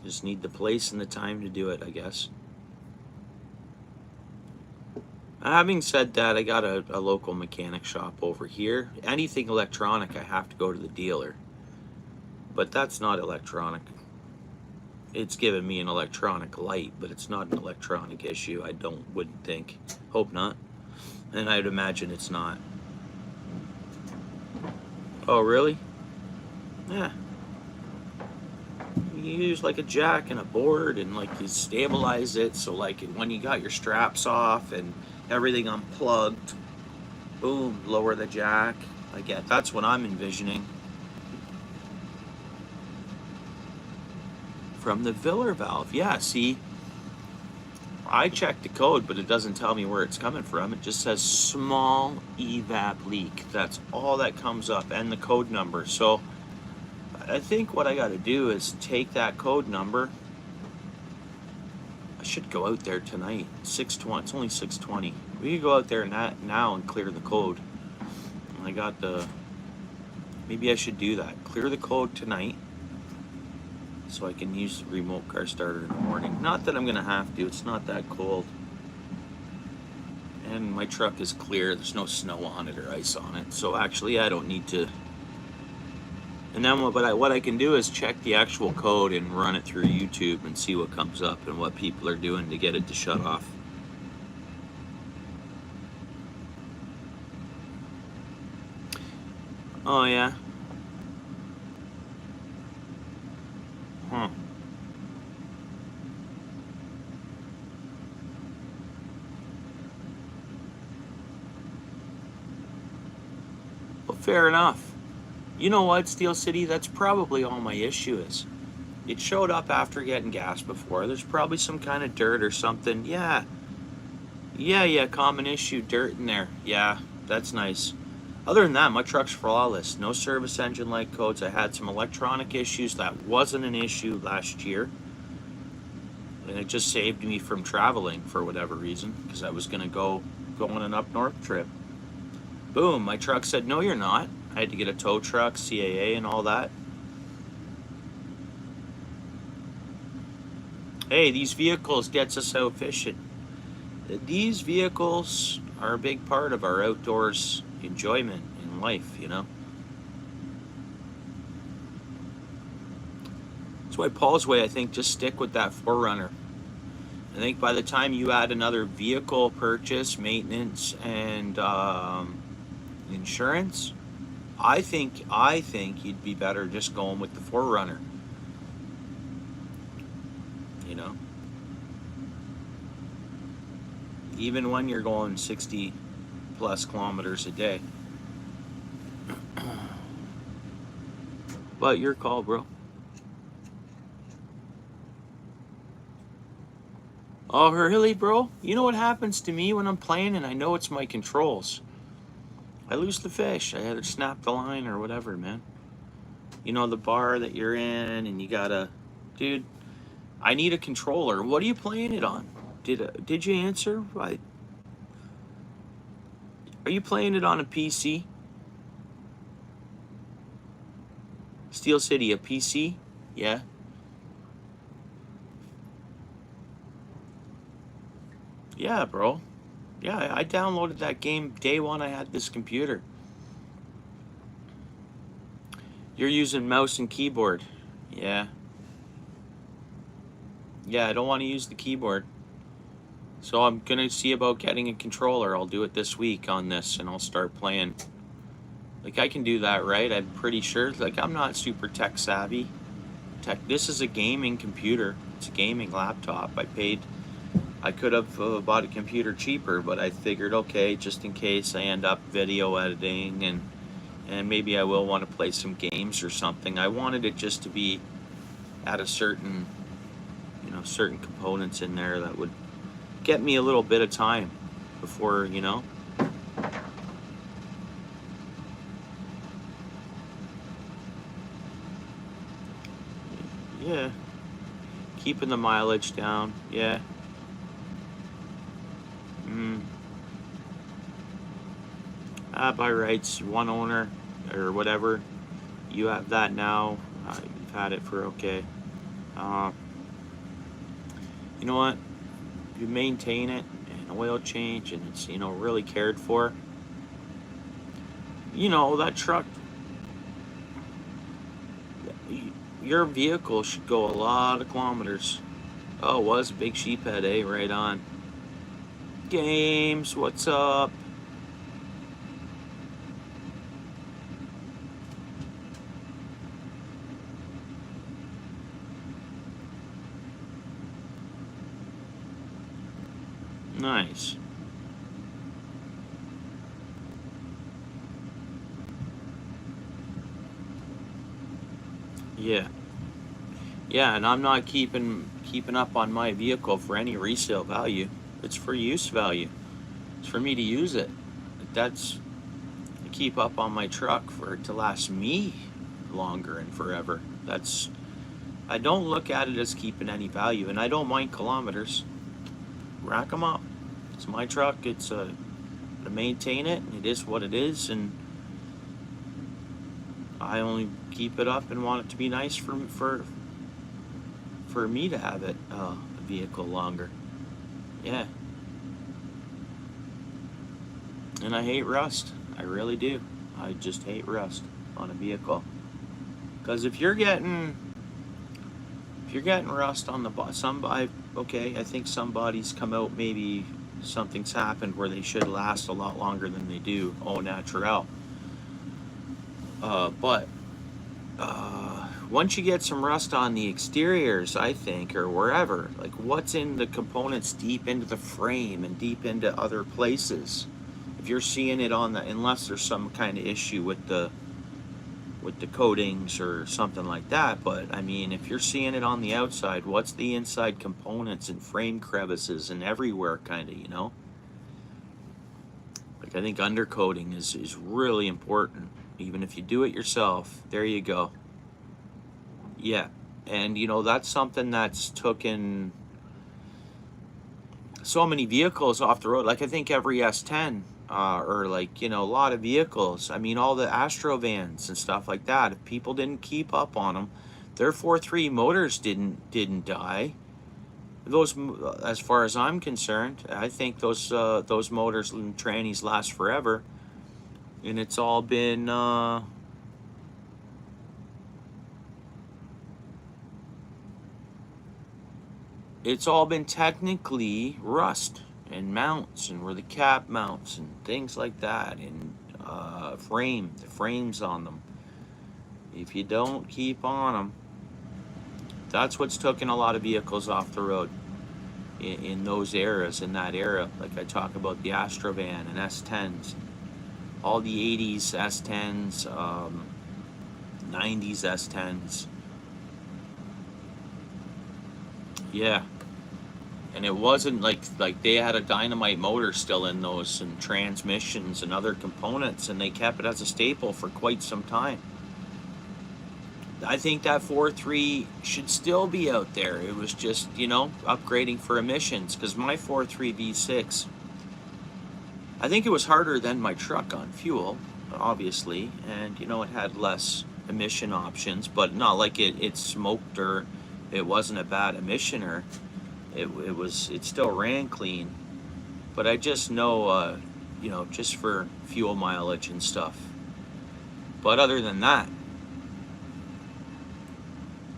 Just need the place and the time to do it, I guess. Having said that, I got a local mechanic shop over here. Anything electronic, I have to go to the dealer. But that's not electronic. It's given me an electronic light, but it's not an electronic issue. I wouldn't think. Hope not. And I'd imagine it's not. Oh, really? Yeah. You use like a jack and a board, and like you stabilize it, so like when you got your straps off and everything unplugged, boom, lower the jack. I get that's what I'm envisioning. From the filler valve. Yeah, see, I checked the code, but it doesn't tell me where it's coming from. It just says small evap leak. That's all that comes up, and the code number. So I think what I got to do is take that code number. I should go out there tonight. 6:20. It's only 6:20. We could go out there now and clear the code. I got the. Maybe I should do that. Clear the code tonight, so I can use the remote car starter in the morning. Not that I'm gonna have to. It's not that cold, and my truck is clear. There's no snow on it or ice on it, so actually I don't need to. And then what I can do is check the actual code and run it through YouTube and see what comes up and what people are doing to get it to shut off. Oh yeah. Huh. Well, fair enough. You know what, Steel City? That's probably all my issue is. It showed up after getting gas before. There's probably some kind of dirt or something. Yeah. Yeah, common issue, dirt in there. Yeah, that's nice. Other than that, my truck's flawless. No service engine light codes. I had some electronic issues. That wasn't an issue last year. And it just saved me from traveling for whatever reason, because I was going to go on an up north trip. Boom, my truck said, no, you're not. I had to get a tow truck, CAA, and all that. Hey, these vehicles gets us out fishing. These vehicles are a big part of our outdoors enjoyment in life, you know. That's why Paul's way, I think, just stick with that 4Runner. I think by the time you add another vehicle purchase, maintenance, and insurance, I think you'd be better just going with the 4Runner. You know, even when you're going 60 plus kilometers a day. But your call, bro. Oh, really, bro? You know what happens to me when I'm playing and I know it's my controls? I lose the fish. I either snap the line or whatever, man. You know, the bar that you're in, and you gotta... Dude, I need a controller. What are you playing it on? Did you answer? Are you playing it on a PC? Steel City, a PC? Yeah. Yeah, bro. Yeah, I downloaded that game day one I had this computer. You're using mouse and keyboard. Yeah. Yeah, I don't want to use the keyboard. So I'm going to see about getting a controller. I'll do it this week on this, and I'll start playing. Like, I can do that, right? I'm pretty sure. Like, I'm not super tech savvy. This is a gaming computer. It's a gaming laptop. I could have bought a computer cheaper, but I figured, okay, just in case I end up video editing and maybe I will want to play some games or something. I wanted it just to be at a certain, certain components in there that would get me a little bit of time before, Yeah. Keeping the mileage down. Yeah. By rights, one owner or whatever. You have that now. You've had it for okay. You know what? You maintain it, and oil change, and it's really cared for. That truck. Your vehicle should go a lot of kilometers. Oh, it was a big sheephead, eh? Right on. Games, what's up? Nice. Yeah. Yeah, and I'm not keeping up on my vehicle for any resale value. It's for use value. It's for me to use it. That's I keep up on my truck for it to last me longer and forever. I don't look at it as keeping any value, and I don't mind kilometers. Rack them up. It's my truck. It's to maintain it. It is what it is, and I only keep it up and want it to be nice for me to have it a vehicle longer. Yeah. And I hate rust. I really do. I just hate rust on a vehicle. Because if you're getting rust on the I think some bodies come out, maybe something's happened where they should last a lot longer than they do, au naturel. But once you get some rust on the exteriors, I think, or wherever, like what's in the components deep into the frame and deep into other places, if you're seeing it unless there's some kind of issue with the coatings or something like that, but I mean, if you're seeing it on the outside, what's the inside components and frame crevices and everywhere, kind of, Like, I think undercoating is really important, even if you do it yourself. There you go. Yeah, and that's something that's taken so many vehicles off the road. Like, I think every S10, or like, a lot of vehicles. I mean, all the Astro vans and stuff like that. If people didn't keep up on them, their 4.3 motors didn't die. Those, as far as I'm concerned, I think those motors and trannies last forever, and it's all been technically rust and mounts and where the cap mounts and things like that, and the frames on them. If you don't keep on them, that's what's taken a lot of vehicles off the road in those eras, in that era. Like I talk about the Astrovan and S10s, all the 80s S10s, 90s S10s. Yeah. And it wasn't like they had a dynamite motor still in those, and transmissions and other components, and they kept it as a staple for quite some time. I think that 4.3 should still be out there. It was just, upgrading for emissions, because my 4.3 V6, I think it was harder than my truck on fuel, obviously, and you know, it had less emission options, but not like it smoked or it wasn't a bad emissioner. It still ran clean, but I just know, you know, just for fuel mileage and stuff. But other than that,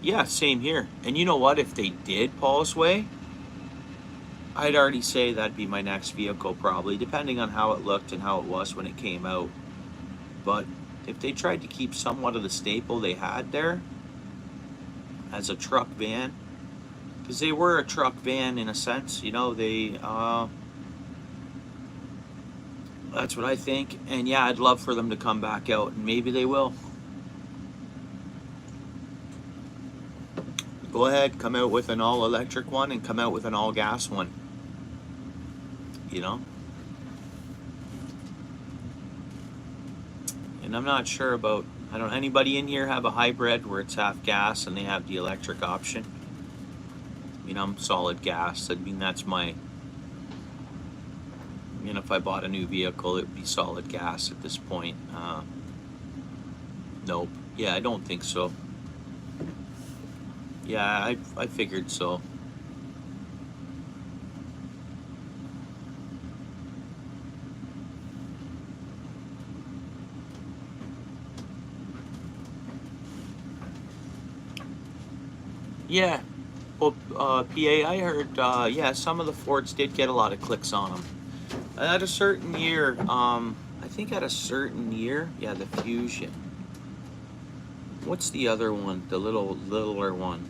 yeah, same here. And you know what? If they did Paul's Way, I'd already say that'd be my next vehicle probably, depending on how it looked and how it was when it came out. But if they tried to keep somewhat of the staple they had there as a truck van, because they were a truck van in a sense, you know, that's what I think. And yeah, I'd love for them to come back out, and maybe they will. Go ahead, come out with an all-electric one and come out with an all-gas one, you know? And I'm not sure about, I don't, anybody in here have a hybrid where it's half gas and they have the electric option? I mean, I'm solid gas. I mean, that's my, you know, if I bought a new vehicle, it would be solid gas at this point. Nope. Yeah, I don't think so. Yeah, I figured so. Yeah. Well, PA, I heard, yeah, some of the Fords did get a lot of clicks on them. At a certain year, I think at a certain year, yeah, the Fusion. What's the other one? The littler one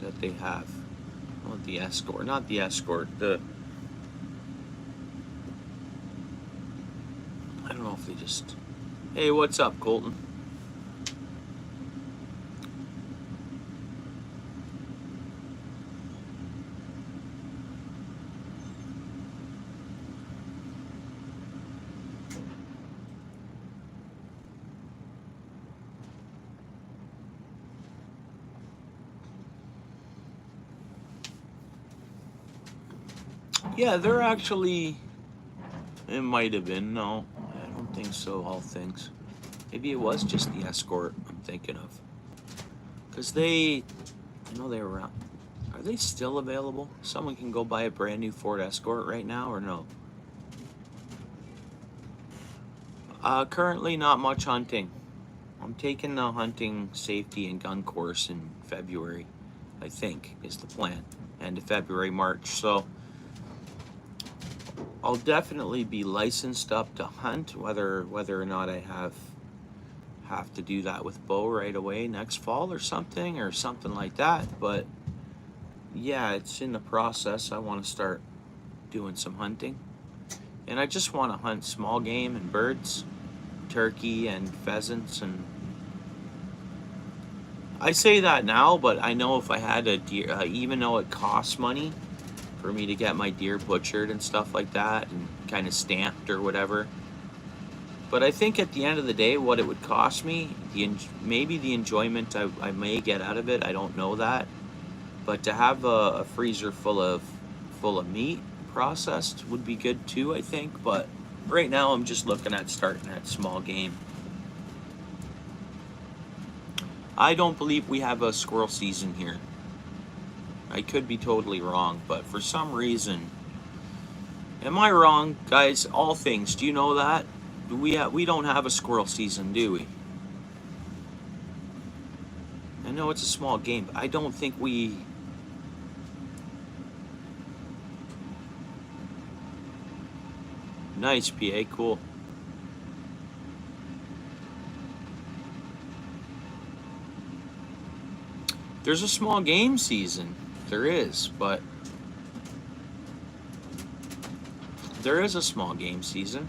that they have? Oh, the Escort, not the Escort. I don't know if they just. Hey, what's up, Colton? Yeah, they're actually. It might have been. No, I don't think so. All things. Maybe it was just the Escort I'm thinking of. Because I know they were around. Are they still available? Someone can go buy a brand new Ford Escort right now, or no? Currently not much hunting. I'm taking the hunting safety and gun course in February, I think, is the plan. End of February, March. So I'll definitely be licensed up to hunt, whether or not I have to do that with bow right away next fall or something like that. But yeah, it's in the process. I want to start doing some hunting. And I just want to hunt small game and birds, turkey and pheasants. And I say that now, but I know if I had a deer, even though it costs money for me to get my deer butchered and stuff like that and kind of stamped or whatever, but I think at the end of the day, what it would cost me, maybe the enjoyment I may get out of it, I don't know that. But to have a freezer full of meat processed would be good too, I think. But right now I'm just looking at starting at small game. I don't believe we have a squirrel season here. I could be totally wrong, but for some reason, am I wrong, guys? All things, do you know that? We don't have a squirrel season, do we? I know it's a small game, but I don't think we. Nice, PA, cool. There's a small game season. There is, but there is a small game season.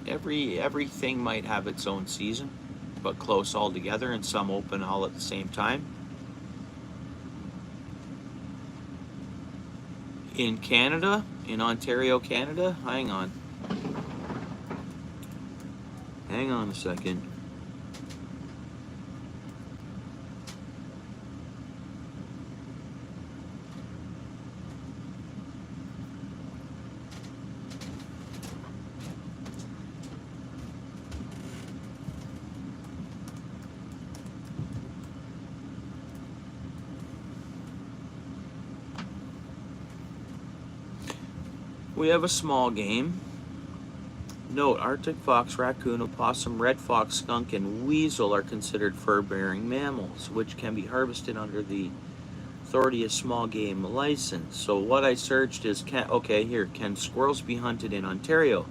Everything might have its own season, but close all together, and some open all at the same time. In Canada, in Ontario, Canada, hang on a second. We have a small game. Note, Arctic fox, raccoon, opossum, red fox, skunk, and weasel are considered fur-bearing mammals, which can be harvested under the authority of small game license. So what I searched is, can squirrels be hunted in Ontario?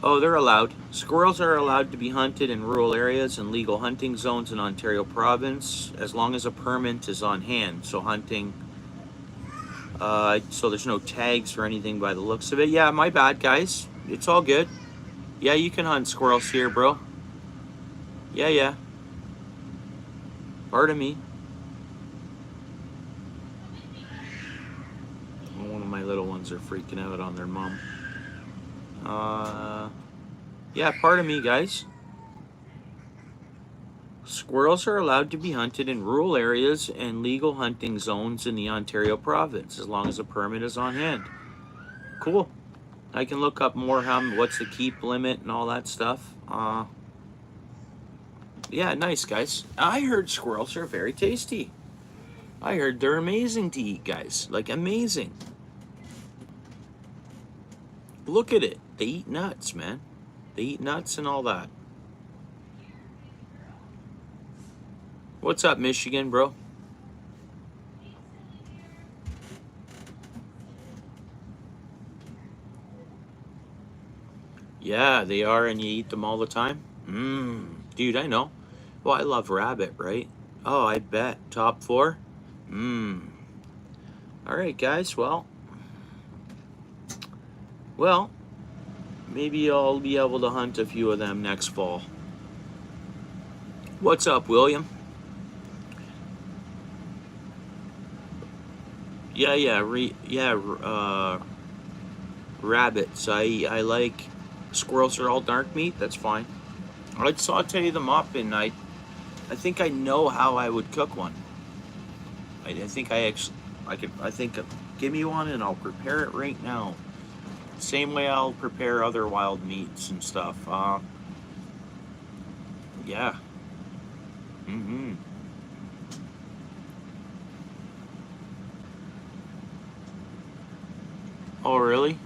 Oh, they're allowed. Squirrels are allowed to be hunted in rural areas and legal hunting zones in Ontario province as long as a permit is on hand. So hunting, so there's no tags or anything by the looks of it. Yeah, my bad, guys. It's all good. Yeah, you can hunt squirrels here, bro. Yeah. Pardon me. One of my little ones are freaking out on their mom. Yeah, pardon me, guys. Squirrels are allowed to be hunted in rural areas and legal hunting zones in the Ontario province as long as a permit is on hand. Cool. I can look up more what's the keep limit and all that stuff. Yeah, nice, guys. I heard squirrels are very tasty. I heard they're amazing to eat, guys. Like, amazing. Look at it. They eat nuts, man. They eat nuts and all that. What's up, Michigan, bro? Yeah, they are, and you eat them all the time? Dude, I know. Well, I love rabbit, right? Oh, I bet. Top 4? All right, guys. Well, maybe I'll be able to hunt a few of them next fall. What's up, William? Rabbits. I like squirrels are all dark meat. That's fine. I'd saute them up, and I think I know how I would cook one. I think give me one and I'll prepare it right now. Same way I'll prepare other wild meats and stuff. Yeah. Oh, really?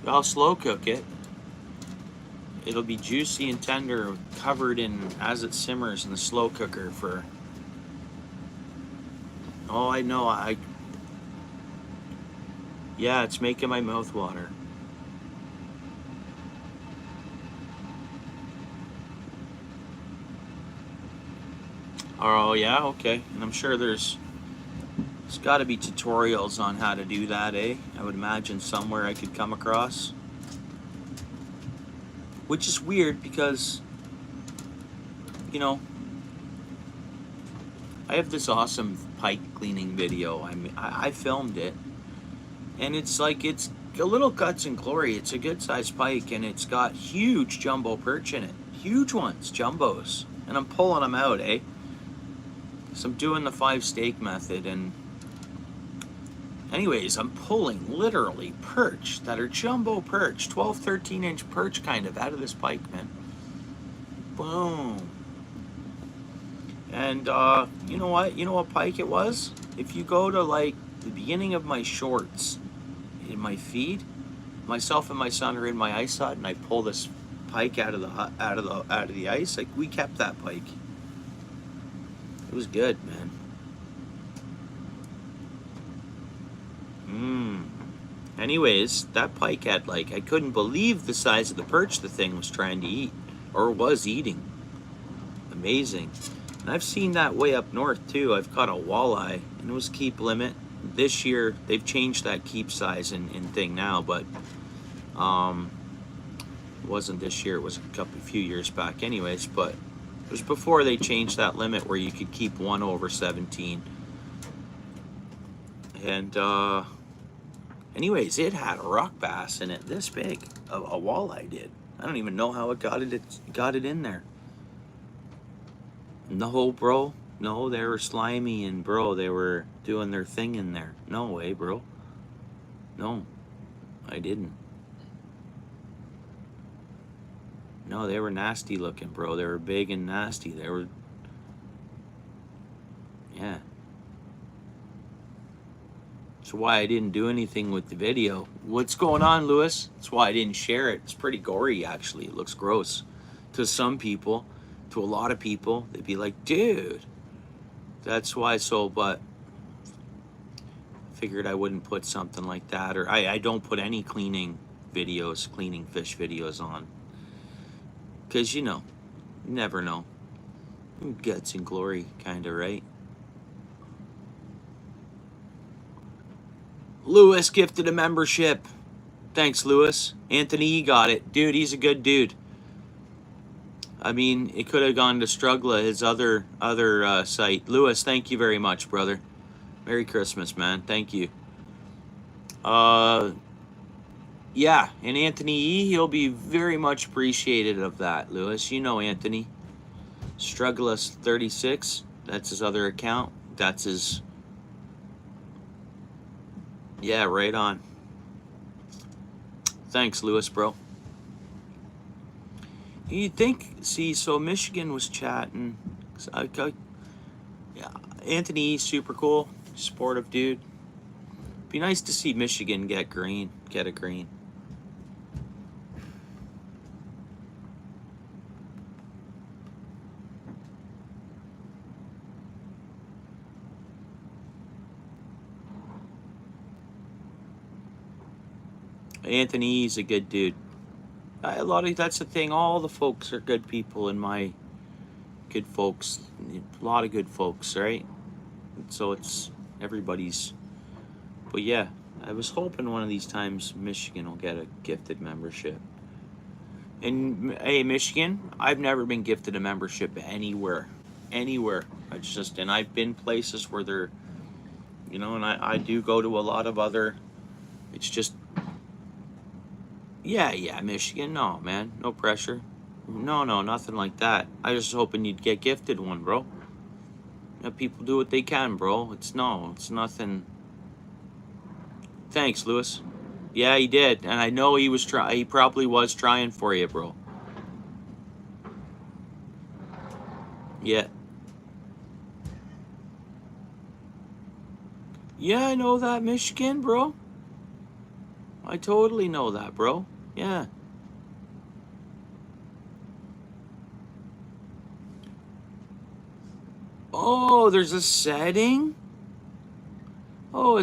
I'll slow cook it. It'll be juicy and tender, covered in as it simmers in the slow cooker for. Oh, I know. Yeah, it's making my mouth water. Oh, yeah, okay. And I'm sure there's got to be tutorials on how to do that, eh? I would imagine somewhere I could come across. Which is weird because, you know, I have this awesome pike cleaning video. I filmed it, and it's a little guts and glory. It's a good sized pike, and it's got huge jumbo perch in it. Huge ones, jumbos. And I'm pulling them out, eh? So I'm doing the 5 steak method, and anyways, I'm pulling literally perch that are jumbo perch, 12, 13-inch perch kind of out of this pike, man. Boom. And you know what? You know what pike it was? If you go to like the beginning of my shorts in my feed, myself and my son are in my ice hut, and I pull this pike out of the ice. Like, we kept that pike. It was good, man. Anyways, that pike had I couldn't believe the size of the perch the thing was trying to eat, or was eating. Amazing. And I've seen that way up north too. I've caught a walleye, and it was keep limit. This year they've changed that keep size in thing now, but it wasn't this year. It was a few years back, anyways. But it was before they changed that limit where you could keep 1 over 17. And anyways, it had a rock bass in it this big. A walleye did. I don't even know how it got it in there. No, bro. No, they were slimy, and bro, they were doing their thing in there. No way, bro. No, I didn't. No, they were nasty looking, bro. They were big and nasty. They were, yeah. It's That's why I didn't do anything with the video. What's going on, Lewis? That's why I didn't share it. It's pretty gory, actually. It looks gross to some people. To a lot of people, they'd be like, dude. That's why. So, but figured I wouldn't put something like that, or I don't put any cleaning videos, cleaning fish videos on, because you never know. Guts and glory, kind of, right? Lewis gifted a membership. Thanks, Lewis. Anthony E got it. Dude, he's a good dude. I mean, it could have gone to Strugla, his other site. Lewis, thank you very much, brother. Merry Christmas, man. Thank you. Yeah, and Anthony E, he'll be very much appreciated of that, Lewis. You know Anthony. Strugglus36, that's his other account. That's his... Yeah, right on. Thanks, Lewis, bro. You'd think, see, so Michigan was chatting. Yeah, Anthony, super cool, supportive dude. Be nice to see Michigan get a green. Anthony's a good dude. That's the thing. All the folks are good people in my good folks. A lot of good folks, right? So it's everybody's. But yeah, I was hoping one of these times Michigan will get a gifted membership. And hey, Michigan, I've never been gifted a membership anywhere. And I've been places where they're, and I do go to a lot of other. It's just, yeah, Michigan. No, man, no pressure. No, nothing like that. I was just hoping you'd get gifted one, bro. People do what they can, bro. It's nothing. Thanks, Lewis. Yeah, he did, and I know he probably was trying for you, bro. Yeah. Yeah, I know that, Michigan, bro. I totally know that, bro. Yeah. Oh, there's a setting? Oh,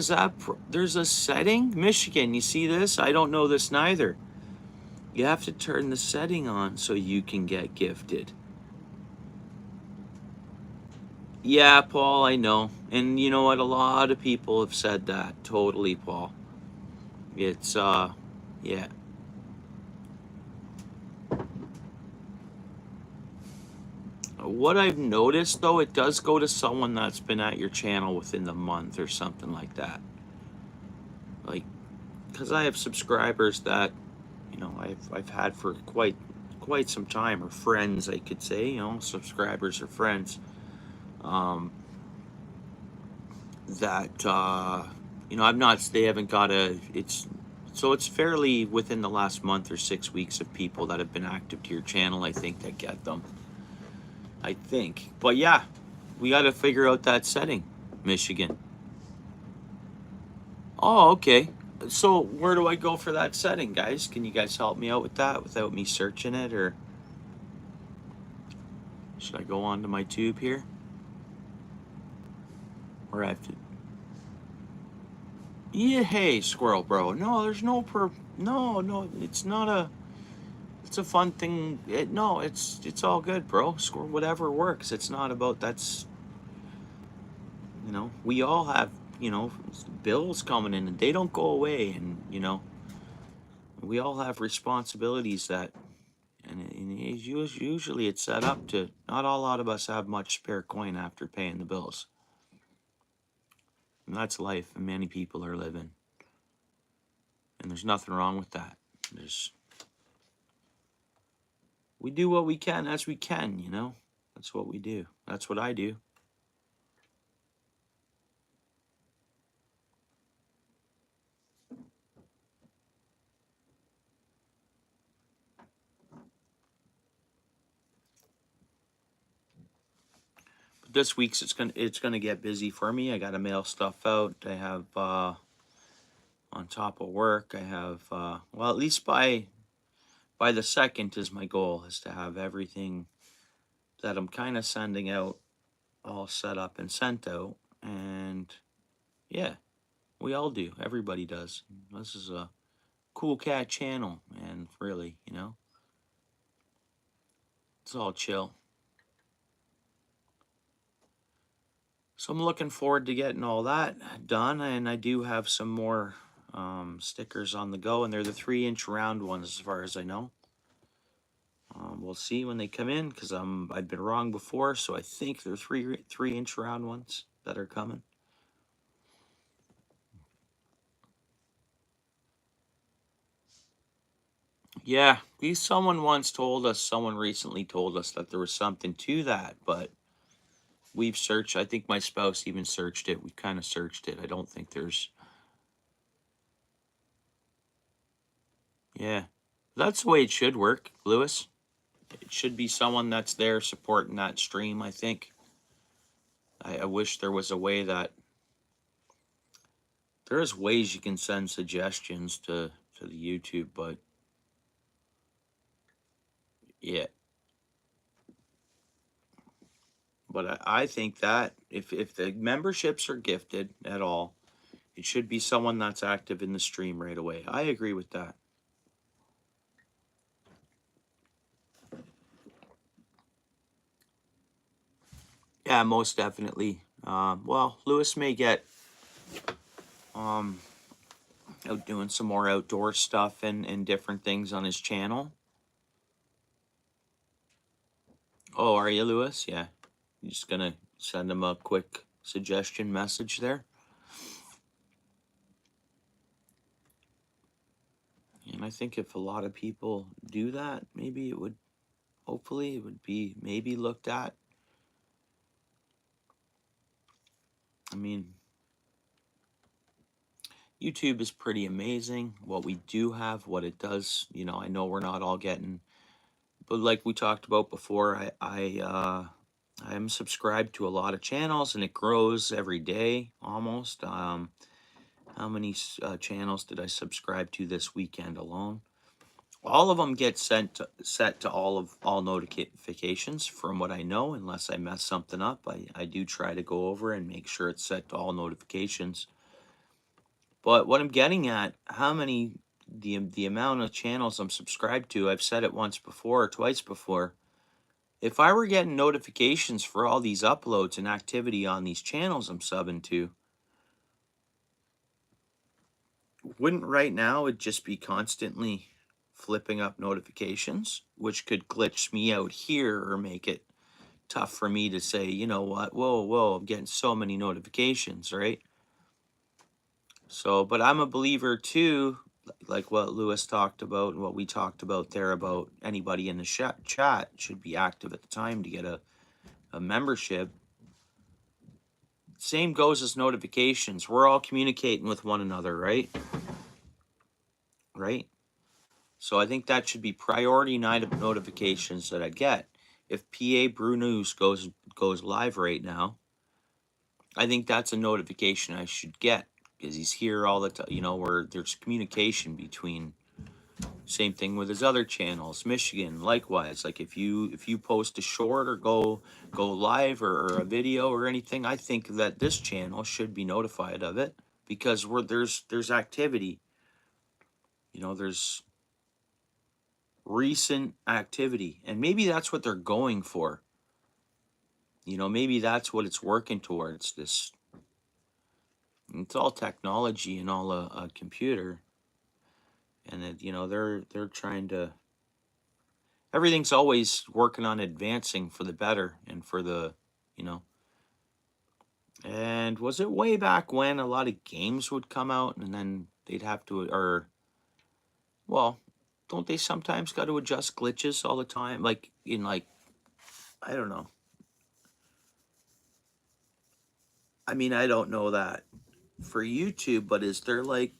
there's a setting? Michigan, you see this? I don't know this neither. You have to turn the setting on so you can get gifted. Yeah, Paul, I know. And you know what? A lot of people have said that. Totally, Paul. It's, yeah. What I've noticed, though, it does go to someone that's been at your channel within the month or something like that. Like, because I have subscribers that, I've had for quite some time, or friends, I could say, subscribers or friends, that, they haven't got so it's fairly within the last month or 6 weeks of people that have been active to your channel, I think, that get them. I think. But yeah, we got to figure out that setting, Michigan. Oh, okay. So where do I go for that setting, guys? Can you guys help me out with that without me searching it, or should I go onto my tube here? Or I have to... Yeah, hey, squirrel bro. No, there's no no, it's not a... It's a fun thing. It's all good, bro. Squirrel, whatever works. It's not about... That's... we all have, bills coming in, and they don't go away, and, we all have responsibilities that... And usually it's set up to... Not a lot of us have much spare coin after paying the bills. And that's life, and many people are living. And there's nothing wrong with that. We do what we can as we can, That's what we do. That's what I do. But this week's it's gonna get busy for me. I gotta mail stuff out. I have on top of work. I have, well, at least by the second is my goal, is to have everything that I'm kind of sending out all set up and sent out. And yeah, we all do. Everybody does. This is a cool cat channel, and really, it's all chill. So I'm looking forward to getting all that done, and I do have some more stickers on the go, and they're the 3-inch round ones as far as I know. We'll see when they come in, because I've been wrong before, so I think they're 3-inch round ones that are coming. Yeah, someone recently told us that there was something to that, but we've searched. I think my spouse even searched it. We kind of searched it. I don't think there's. Yeah, that's the way it should work, Lewis. It should be someone that's there supporting that stream, I think. I wish there was a way that. There's ways you can send suggestions to the YouTube, but yeah. But I think that if the memberships are gifted at all, it should be someone that's active in the stream right away. I agree with that. Yeah, most definitely. Well, Lewis may get out doing some more outdoor stuff and different things on his channel. Oh, are you, Lewis? Yeah. You just gonna send him a quick suggestion message there. And I think if a lot of people do that, maybe it would, hopefully, it would be maybe looked at. I mean, YouTube is pretty amazing. What we do have, what it does, I know we're not all getting, but like we talked about before, I am subscribed to a lot of channels, and it grows every day almost. How many channels did I subscribe to this weekend alone? All of them get set to all notifications, from what I know, unless I mess something up. I do try to go over and make sure it's set to all notifications. But what I'm getting at, how many, the amount of channels I'm subscribed to, I've said it once before or twice before. If I were getting notifications for all these uploads and activity on these channels I'm subbing to, wouldn't right now it just be constantly flipping up notifications, which could glitch me out here or make it tough for me to say, you know what, whoa, I'm getting so many notifications, right? So, but I'm a believer too, like what Lewis talked about and what we talked about there, about anybody in the chat should be active at the time to get a membership. Same goes as notifications. We're all communicating with one another, right? Right? So I think that should be priority notifications that I get. If PA Brew News goes live right now, I think that's a notification I should get, because he's here all the time, where there's communication between. Same thing with his other channels. Michigan, likewise. Like if you post a short or go live or a video or anything, I think that this channel should be notified of it, because there's activity. There's recent activity, and maybe that's what they're going for. Maybe that's what it's working towards. It's all technology and all a computer, and they're trying to. Everything's always working on advancing for the better and for the, you know. And was it way back when a lot of games would come out and then they'd have to, or, well, don't they sometimes got to adjust glitches all the time? Like, I don't know. I mean, I don't know that for YouTube, but is there like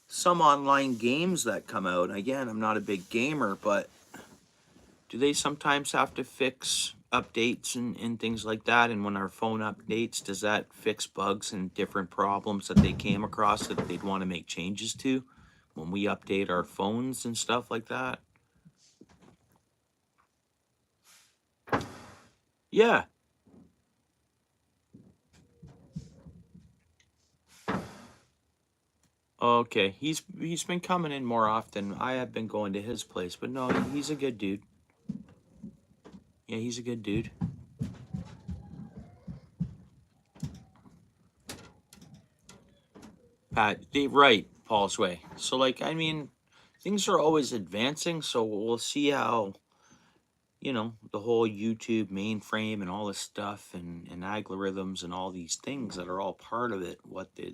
some online games that come out? Again, I'm not a big gamer, but do they sometimes have to fix updates and things like that? And when our phone updates, does that fix bugs and different problems that they came across that they'd want to make changes to when we update our phones and stuff like that? Yeah. Okay. He's been coming in more often. I have been going to his place, but no, he's a good dude. Yeah, he's a good dude. Pat, right, Paul's way. So, like, I mean, things are always advancing. So we'll see how, the whole YouTube mainframe and all this stuff and algorithms and all these things that are all part of it,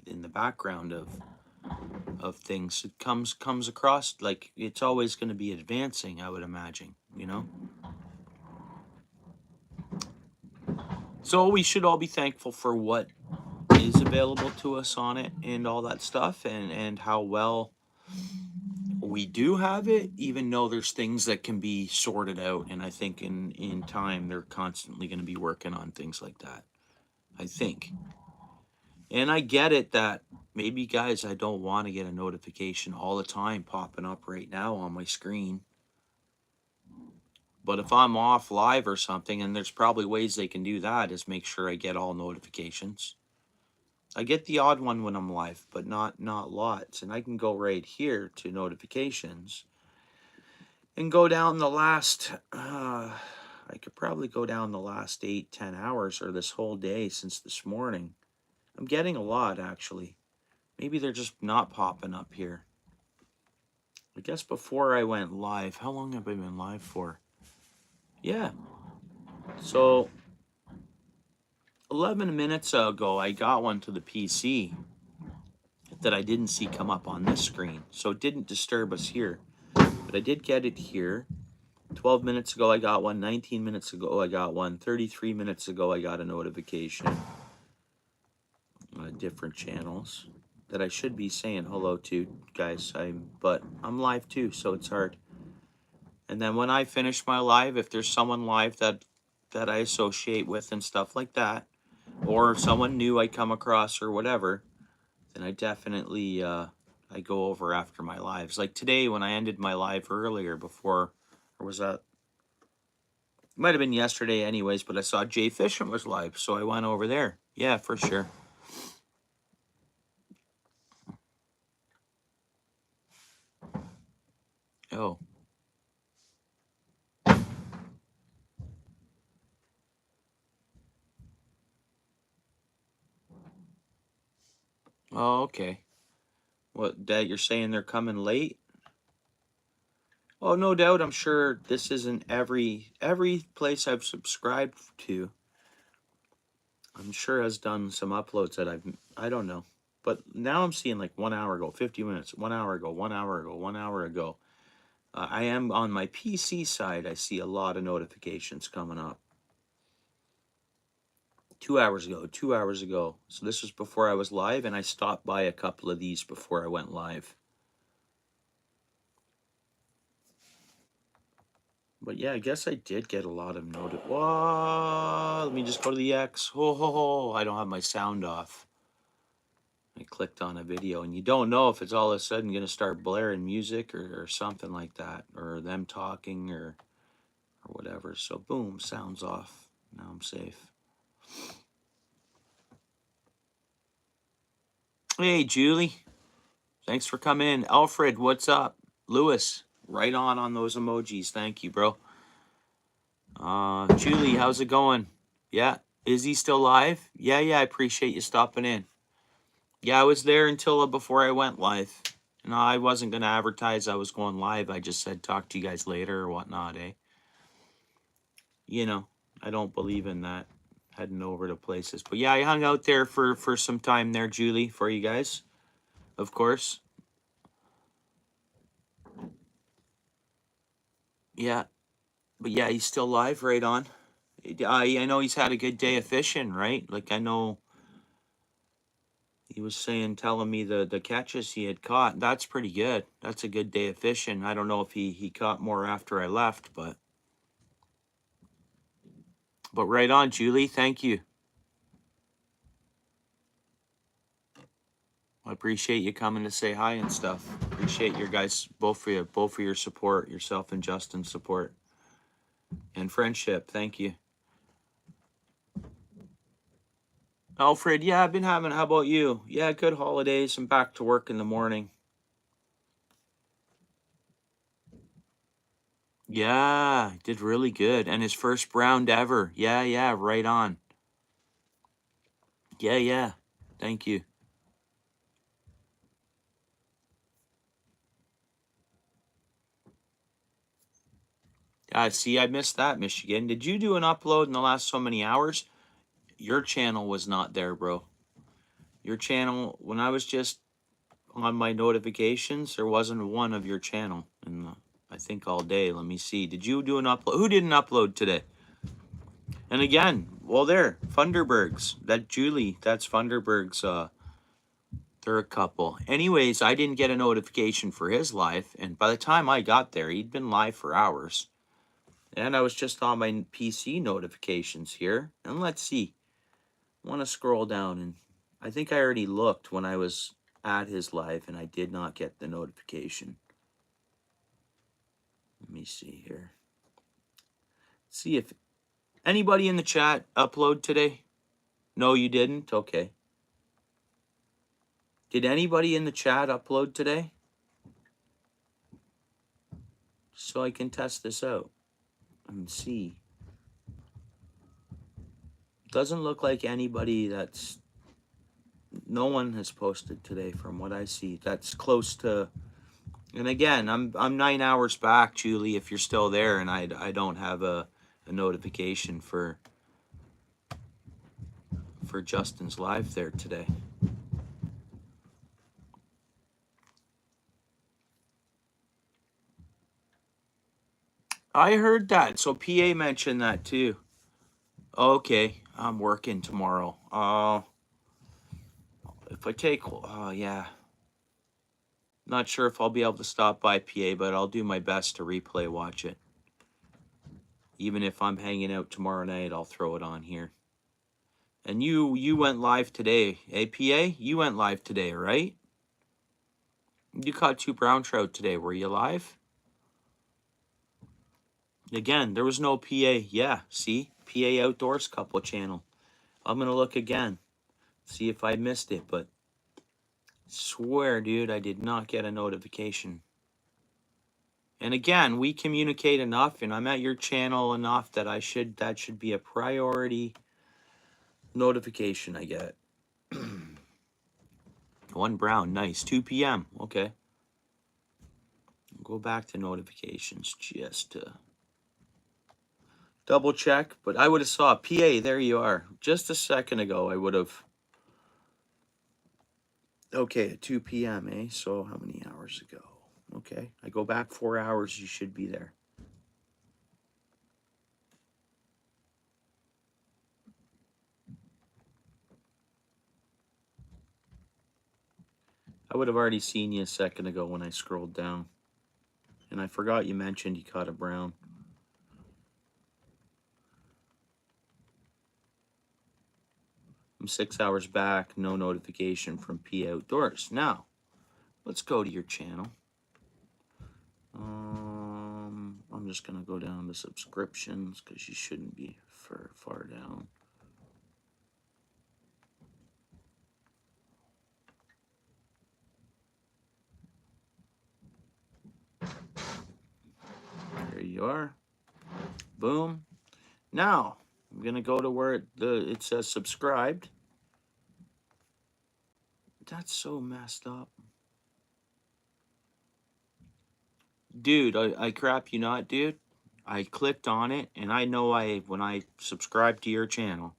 in the background of things, it comes across like it's always going to be advancing, I would imagine. So we should all be thankful for what is available to us on it and all that stuff, and how well we do have it, even though there's things that can be sorted out. And I think in time they're constantly going to be working on things like that, I think. And I get it that maybe, guys, I don't want to get a notification all the time popping up right now on my screen. But if I'm off live or something, and there's probably ways they can do that, is make sure I get all notifications. I get the odd one when I'm live, but not lots. And I can go right here to notifications and go down the last, I could probably go down the last 8-10 hours or this whole day since this morning. I'm getting a lot, actually. Maybe they're just not popping up here. I guess before I went live, how long have I been live for? Yeah. So 11 minutes ago, I got one to the PC that I didn't see come up on this screen. So it didn't disturb us here. But I did get it here. 12 minutes ago, I got one. 19 minutes ago, I got one. 33 minutes ago, I got a notification. Different channels that I should be saying hello to, guys. But I'm live too, so it's hard. And then when I finish my live, if there's someone live that I associate with and stuff like that, or someone new I come across or whatever, then I definitely I go over after my lives. Like today when I ended my live earlier before, or was that? It might have been yesterday anyways, but I saw Jay Fishman was live, so I went over there. Yeah, for sure. Oh. Oh, okay. What, that you're saying they're coming late? Oh, no doubt. I'm sure this isn't every place I've subscribed to. I'm sure has done some uploads that I don't know. But now I'm seeing like 1 hour ago, 50 minutes, 1 hour ago, 1 hour ago, 1 hour ago. I am on my PC side. I see a lot of notifications coming up. 2 hours ago, 2 hours ago. So this was before I was live, and I stopped by a couple of these before I went live. But yeah, I guess I did get a lot of Whoa, let me just go to the X. Oh, I don't have my sound off. I clicked on a video, and you don't know if it's all of a sudden going to start blaring music or something like that, or them talking or whatever. So boom, sound's off. Now I'm safe. Hey, Julie. Thanks for coming in. Alfred, what's up? Lewis, right on those emojis. Thank you, bro. Julie, how's it going? Yeah. Is he still live? Yeah, I appreciate you stopping in. Yeah, I was there until before I went live. No, I wasn't going to advertise I was going live. I just said talk to you guys later or whatnot, eh? I don't believe in that, heading over to places. But yeah, I hung out there for some time there, Julie, for you guys, of course. Yeah. But yeah, he's still live, right on. I know he's had a good day of fishing, right? Like I know he was telling me the catches he had caught. That's pretty good. That's a good day of fishing. I don't know if he caught more after I left, but But right on, Julie. Thank you. I appreciate you coming to say hi and stuff. Appreciate your guys, both for your support, yourself and Justin's support and friendship. Thank you. Alfred, yeah, I've been having, how about you? Yeah, good holidays. I'm back to work in the morning. Yeah, did really good. And his first round ever. Yeah, right on. Yeah. Thank you. See, I missed that, Michigan. Did you do an upload in the last so many hours? Your channel was not there, bro. Your channel, when I was just on my notifications, there wasn't one of your channel in the, I think all day. Let me see. Did you do an upload? Who didn't upload today? And again, well, there, Funderburg's. That Julie, that's Funderburg's. They're a couple. Anyways, I didn't get a notification for his live, and by the time I got there, he'd been live for hours. And I was just on my PC notifications here. And let's see. I want to scroll down, and I think I already looked when I was at his live, and I did not get the notification. Let me see here. See if anybody in the chat upload today. No, you didn't? Okay. Did anybody in the chat upload today? So I can test this out and see. Doesn't look like anybody that's... No one has posted today from what I see. That's close to... And again, I'm 9 hours back, Julie, if you're still there, and I don't have a notification for Justin's live there today. I heard that. So PA mentioned that too. Okay, I'm working tomorrow. If I take, yeah. Not sure if I'll be able to stop by PA, but I'll do my best to replay watch it. Even if I'm hanging out tomorrow night, I'll throw it on here. And you went live today, PA? You went live today, right? You caught 2 brown trout today. Were you live? Again, there was no PA. Yeah, see? PA Outdoors Couple channel. I'm going to look again. See if I missed it, but swear, dude, I did not get a notification. And again, we communicate enough, and I'm at your channel enough that that should be a priority notification I get. 1 brown, nice. 2 p.m. Okay. Go back to notifications just to double check, but I would have saw PA. There you are. Just a second ago, I would have. Okay, at 2 p.m., eh? So how many hours ago? Okay, I go back 4 hours. You should be there. I would have already seen you a second ago when I scrolled down. And I forgot you mentioned you caught a brown. I'm 6 hours back. No notification from P Outdoors. Now, let's go to your channel. I'm just going to go down to subscriptions because you shouldn't be far down. There you are. Boom. Now, I'm going to go to where it says subscribed. That's so messed up. Dude, I crap you not, dude. I clicked on it, and I know when I subscribed to your channel,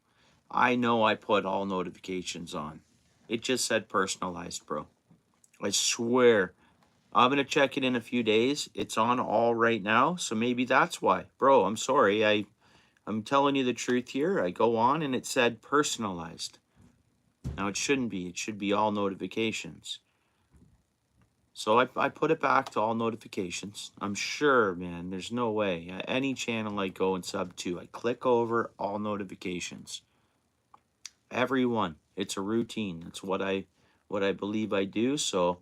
I know I put all notifications on. It just said personalized, bro. I swear. I'm going to check it in a few days. It's on all right now, so maybe that's why. Bro, I'm sorry. I'm telling you the truth here. I go on, and it said personalized. Now, it shouldn't be. It should be all notifications. So I put it back to all notifications. I'm sure, man, there's no way. Any channel I go and sub to, I click over all notifications. Everyone. It's a routine. It's what I believe I do. So,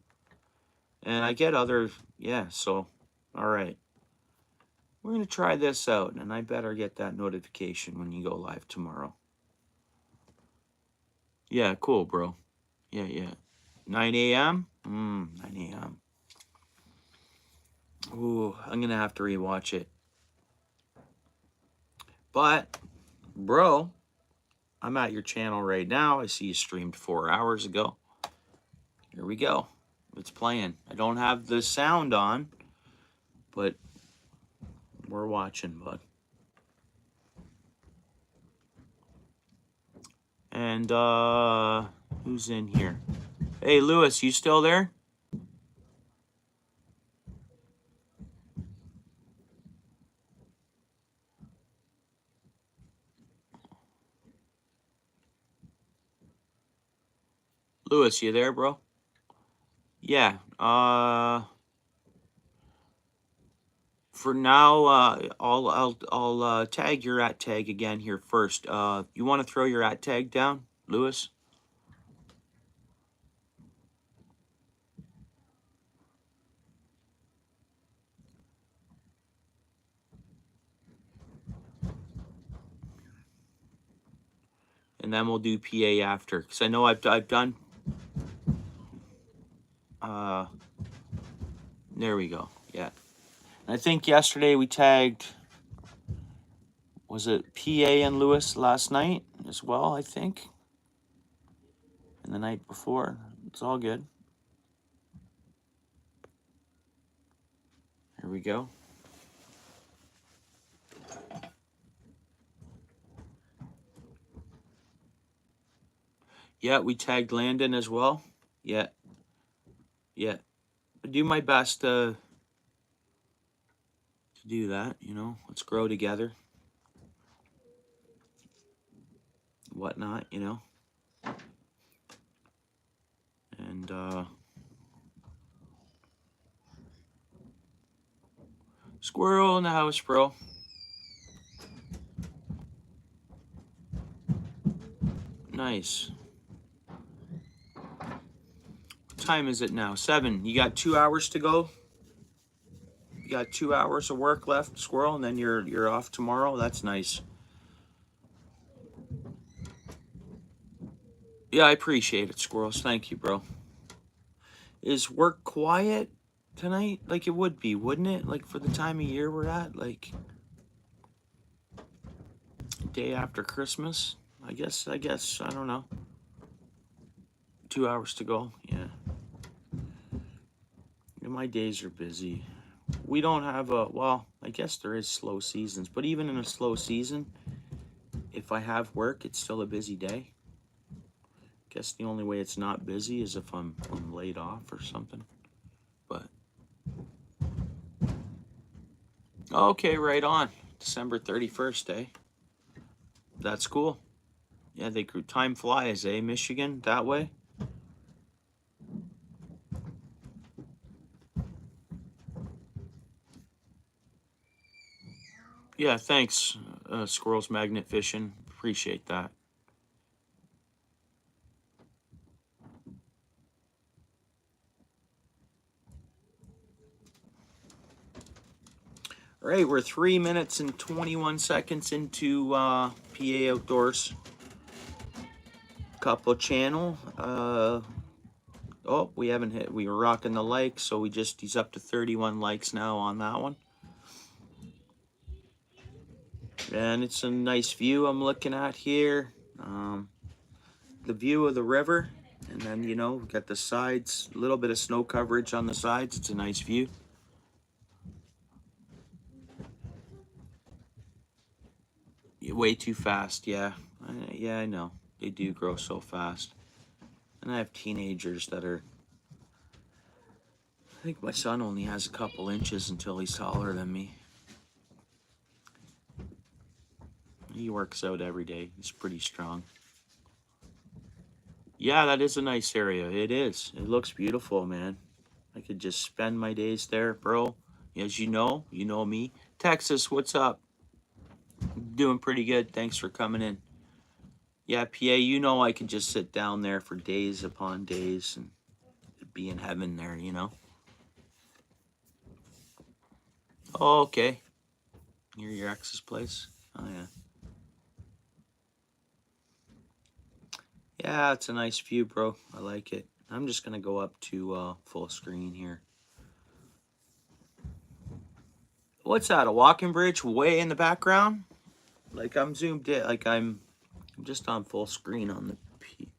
and I get other, yeah, so all right. We're going to try this out, and I better get that notification when you go live tomorrow. Yeah, cool, bro. Yeah, yeah. 9 a.m.? 9 a.m. Ooh, I'm going to have to rewatch it. But, bro, I'm at your channel right now. I see you streamed 4 hours ago. Here we go. It's playing. I don't have the sound on, but we're watching, bud. And, who's in here? Hey, Lewis, you still there? Lewis, you there, bro? Yeah. For now, I'll tag your at tag again here first. You want to throw your at tag down, Lewis? And then we'll do PA after, because I know I've done. There we go. Yeah. And I think yesterday we tagged. Was it PA and Lewis last night as well? I think. And the night before. It's all good. Here we go. Yeah, we tagged Landon as well. Yeah. Yeah. I do my best to do that, you know. Let's grow together. Whatnot, you know. And squirrel in the house, bro. Nice. What time is it now? 7. You got 2 hours to go? You got 2 hours of work left, squirrel, and then you're off tomorrow? That's nice. Yeah, I appreciate it, squirrels. Thank you, bro. Is work quiet tonight? Like it would be, wouldn't it? Like for the time of year we're at, like day after Christmas. I guess, I don't know. 2 hours to go, yeah. My days are busy. We don't have well, I guess there is slow seasons, but even in a slow season, if I have work, it's still a busy day. Guess the only way it's not busy is if I'm laid off or something. But okay, right on. December 31st, eh? That's cool. Yeah, they grew. Time flies, eh? Michigan, that way. Yeah, thanks, Squirrels Magnet Fishing. Appreciate that. All right, we're 3 minutes and 21 seconds into PA Outdoors couple channel. Oh, we haven't hit. We were rocking the likes, so he's up to 31 likes now on that one. And it's a nice view I'm looking at here. The view of the river, and then we've got the sides, a little bit of snow coverage on the sides. It's a nice view. Way too fast, yeah. Yeah, I know. They do grow so fast. And I have teenagers that are. I think my son only has a couple inches until he's taller than me. He works out every day. He's pretty strong. Yeah, that is a nice area. It is. It looks beautiful, man. I could just spend my days there, bro. As you know me. Texas, what's up? Doing pretty good. Thanks for coming in. Yeah, PA, you know I could just sit down there for days upon days and be in heaven there, you know? Oh, okay. Near your ex's place? Oh, yeah. Yeah, it's a nice view, bro. I like it. I'm just going to go up to full screen here. What's that, a walking bridge way in the background? Like I'm zoomed in, like I'm just on full screen on the P.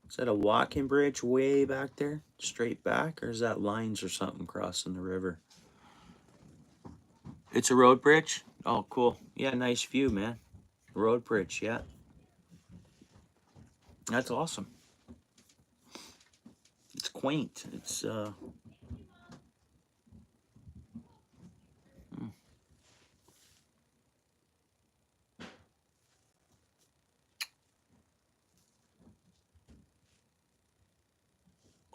Is that a walking bridge way back there? Straight back? Or is that lines or something crossing the river? It's a road bridge? Oh, cool. Yeah, nice view, man. Road bridge, yeah. That's awesome. It's quaint. It's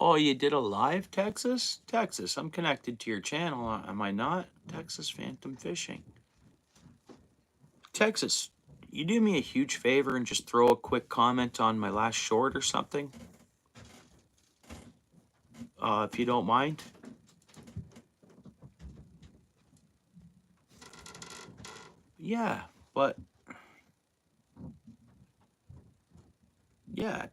Oh, you did a live, Texas? Texas, I'm connected to your channel, am I not? Texas Phantom Fishing. Texas, you do me a huge favor and just throw a quick comment on my last short or something? If you don't mind. Yeah, but yeah.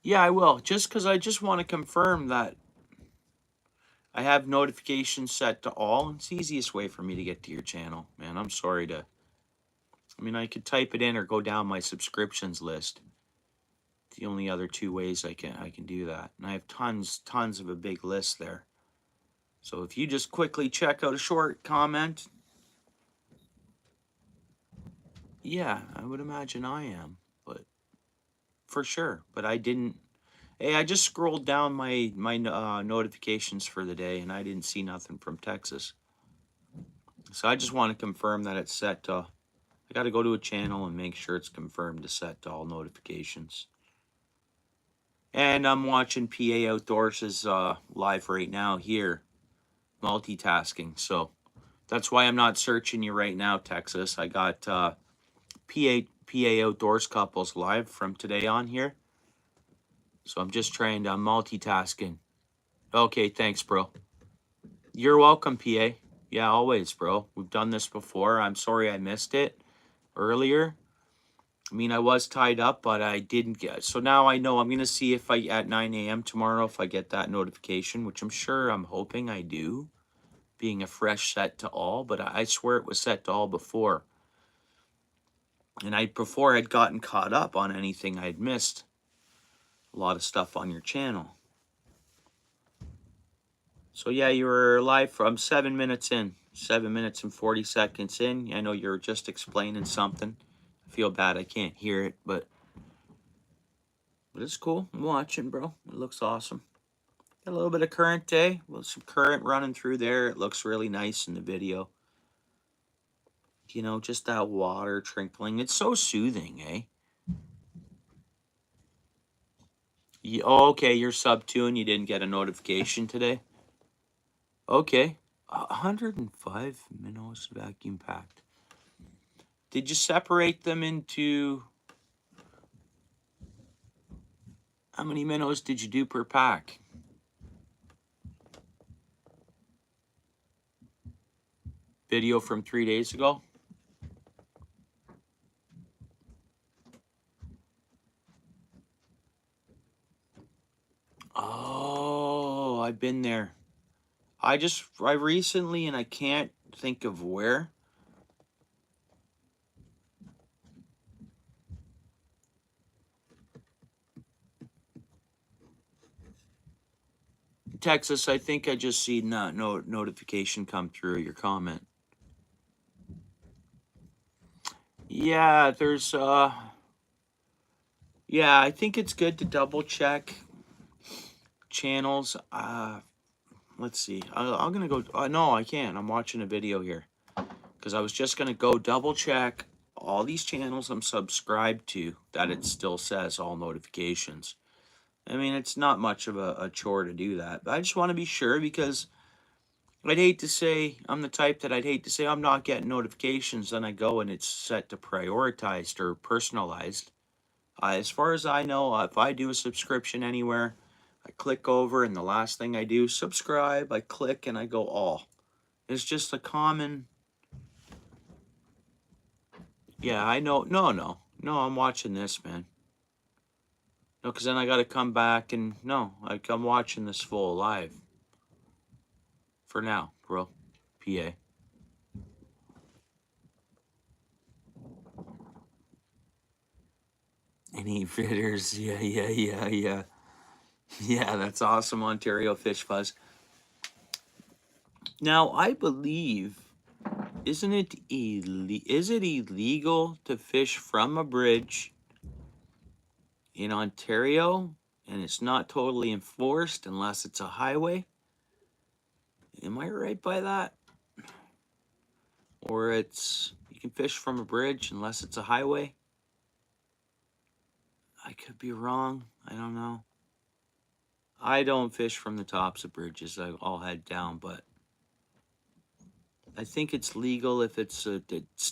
Yeah, I will. Just because I just want to confirm that I have notifications set to all. It's the easiest way for me to get to your channel, man. I'm sorry to. I mean, I could type it in or go down my subscriptions list. It's the only other two ways I can do that. And I have tons of a big list there. So if you just quickly check out a short comment, yeah, I would imagine I am, but for sure. But I didn't. Hey, I just scrolled down my notifications for the day, and I didn't see nothing from Texas. So I just want to confirm that it's set to. I got to go to a channel and make sure it's confirmed to set to all notifications. And I'm watching PA Outdoors' live right now here, multitasking. So that's why I'm not searching you right now, Texas. I got PA Outdoors couples live from today on here. So I'm just trying to multitasking. Okay, thanks, bro. You're welcome, PA. Yeah, always, bro. We've done this before. I'm sorry I missed it earlier. I mean, I was tied up, but I didn't get. So now I know I'm going to see if I, at 9 a.m. tomorrow, if I get that notification, which I'm hoping I do, being a fresh set to all, but I swear it was set to all before. And before I'd gotten caught up on anything I'd missed. A lot of stuff on your channel. So yeah, you were live from 7 minutes in. 7 minutes and 40 seconds in. I know you're just explaining something. I feel bad I can't hear it, but it's cool. I'm watching, bro. It looks awesome. Got a little bit of current day. Well, some current running through there. It looks really nice in the video. You know, just that water trickling. It's so soothing, eh? Oh, okay, you're sub 2 and you didn't get a notification today? Okay. 105 minnows vacuum packed. Did you separate them into... How many minnows did you do per pack? Video from 3 days ago? Oh, I've been there. I recently, and I can't think of where. Texas, I think I just see no notification come through your comment. Yeah, there's yeah, I think it's good to double check channels. Let's see. I'm gonna go. No, I can't. I'm watching a video here because I was just gonna go double check all these channels I'm subscribed to that it still says all notifications. I mean, it's not much of a chore to do that, but I just want to be sure because I'd hate to say, I'm the type that I'd hate to say I'm not getting notifications, then I go and it's set to prioritized or personalized. As far as I know, if I do a subscription anywhere, I click over and the last thing I do, subscribe, I click and I go all. It's just a common, yeah, I know, no, I'm watching this, man. No, because then I got to come back and, no, I'm watching this full live. For now, bro. PA. Any fitters, yeah. Yeah, that's awesome, Ontario Fish Fuzz. Now, I believe, is it illegal to fish from a bridge in Ontario, and it's not totally enforced unless it's a highway? Am I right by that? Or it's, you can fish from a bridge unless it's a highway? I could be wrong. I don't know. I don't fish from the tops of bridges. I'll head down, but I think it's legal if it's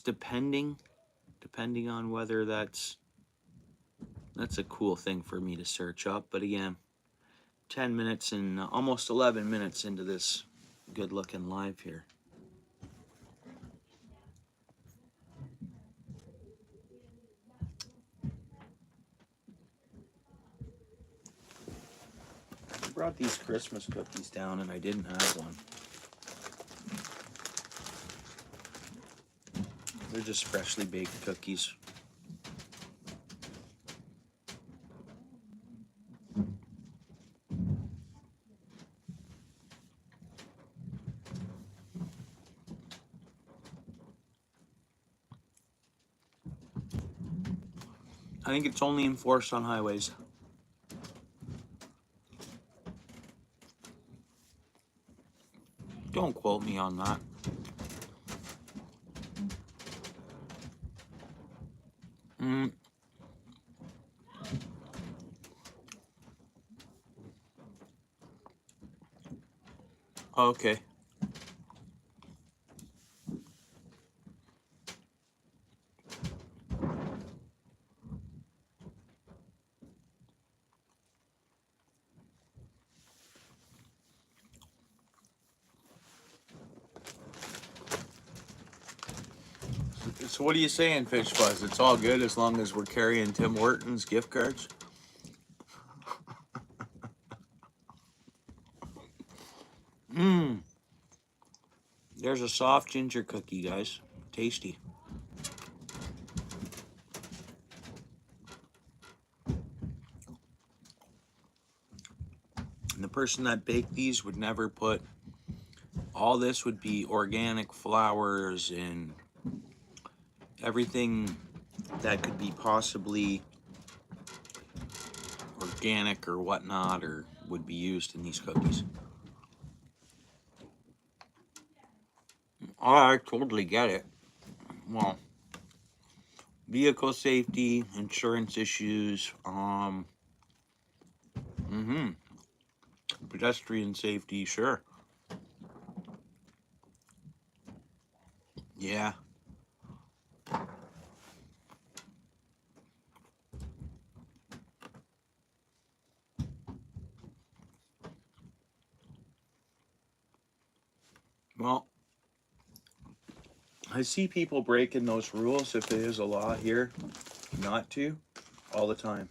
depending on whether that's a cool thing for me to search up. But again, 10 minutes and almost 11 minutes into this good looking live here. I brought these Christmas cookies down and I didn't have one. They're just freshly baked cookies. I think it's only enforced on highways. Don't quote me on that. Okay. So what are you saying, Fish Fuzz? It's all good as long as we're carrying Tim Hortons gift cards? There's a soft ginger cookie, guys. Tasty. And the person that baked these would never put, all this would be organic flowers and everything that could be possibly organic or whatnot or would be used in these cookies. Oh, I totally get it. Well, vehicle safety, insurance issues, pedestrian safety, sure. Yeah. Well, I see people breaking those rules if there is a law here not to all the time.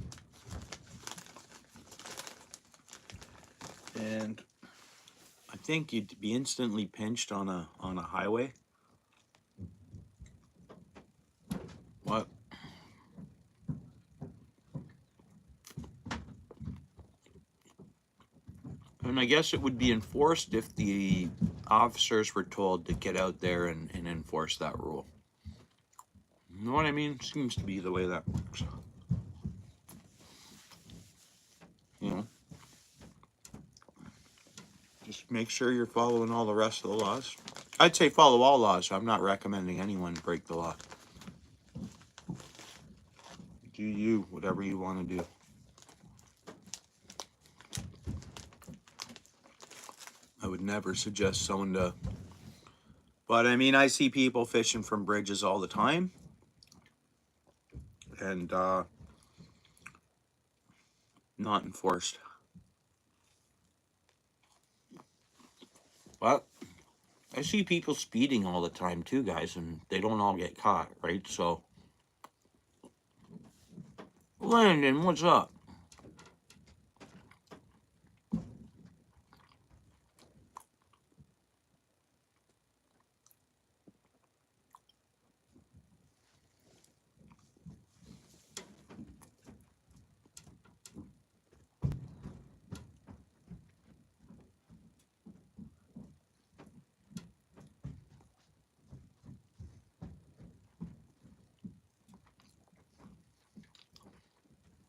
And I think you'd be instantly pinched on a highway. What? And I guess it would be enforced if the officers were told to get out there and enforce that rule. You know what I mean? Seems to be the way that works. You know? Just make sure you're following all the rest of the laws. I'd say follow all laws. I'm not recommending anyone break the law. do you, whatever you want to do. I would never suggest someone to, but I mean, I see people fishing from bridges all the time, and not enforced. But I see people speeding all the time too, guys, and they don't all get caught, right? So, Landon, what's up?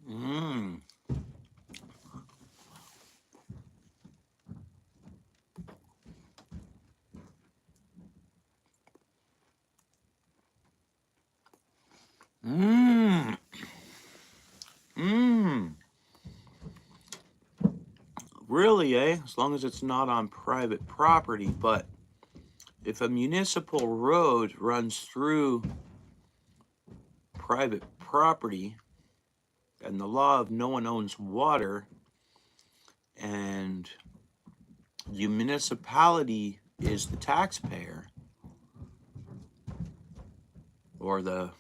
Mmm. Mmm. Mmm. Really, eh? As long as it's not on private property. But if a municipal road runs through private property and the law of no one owns water and the municipality is the taxpayer, or the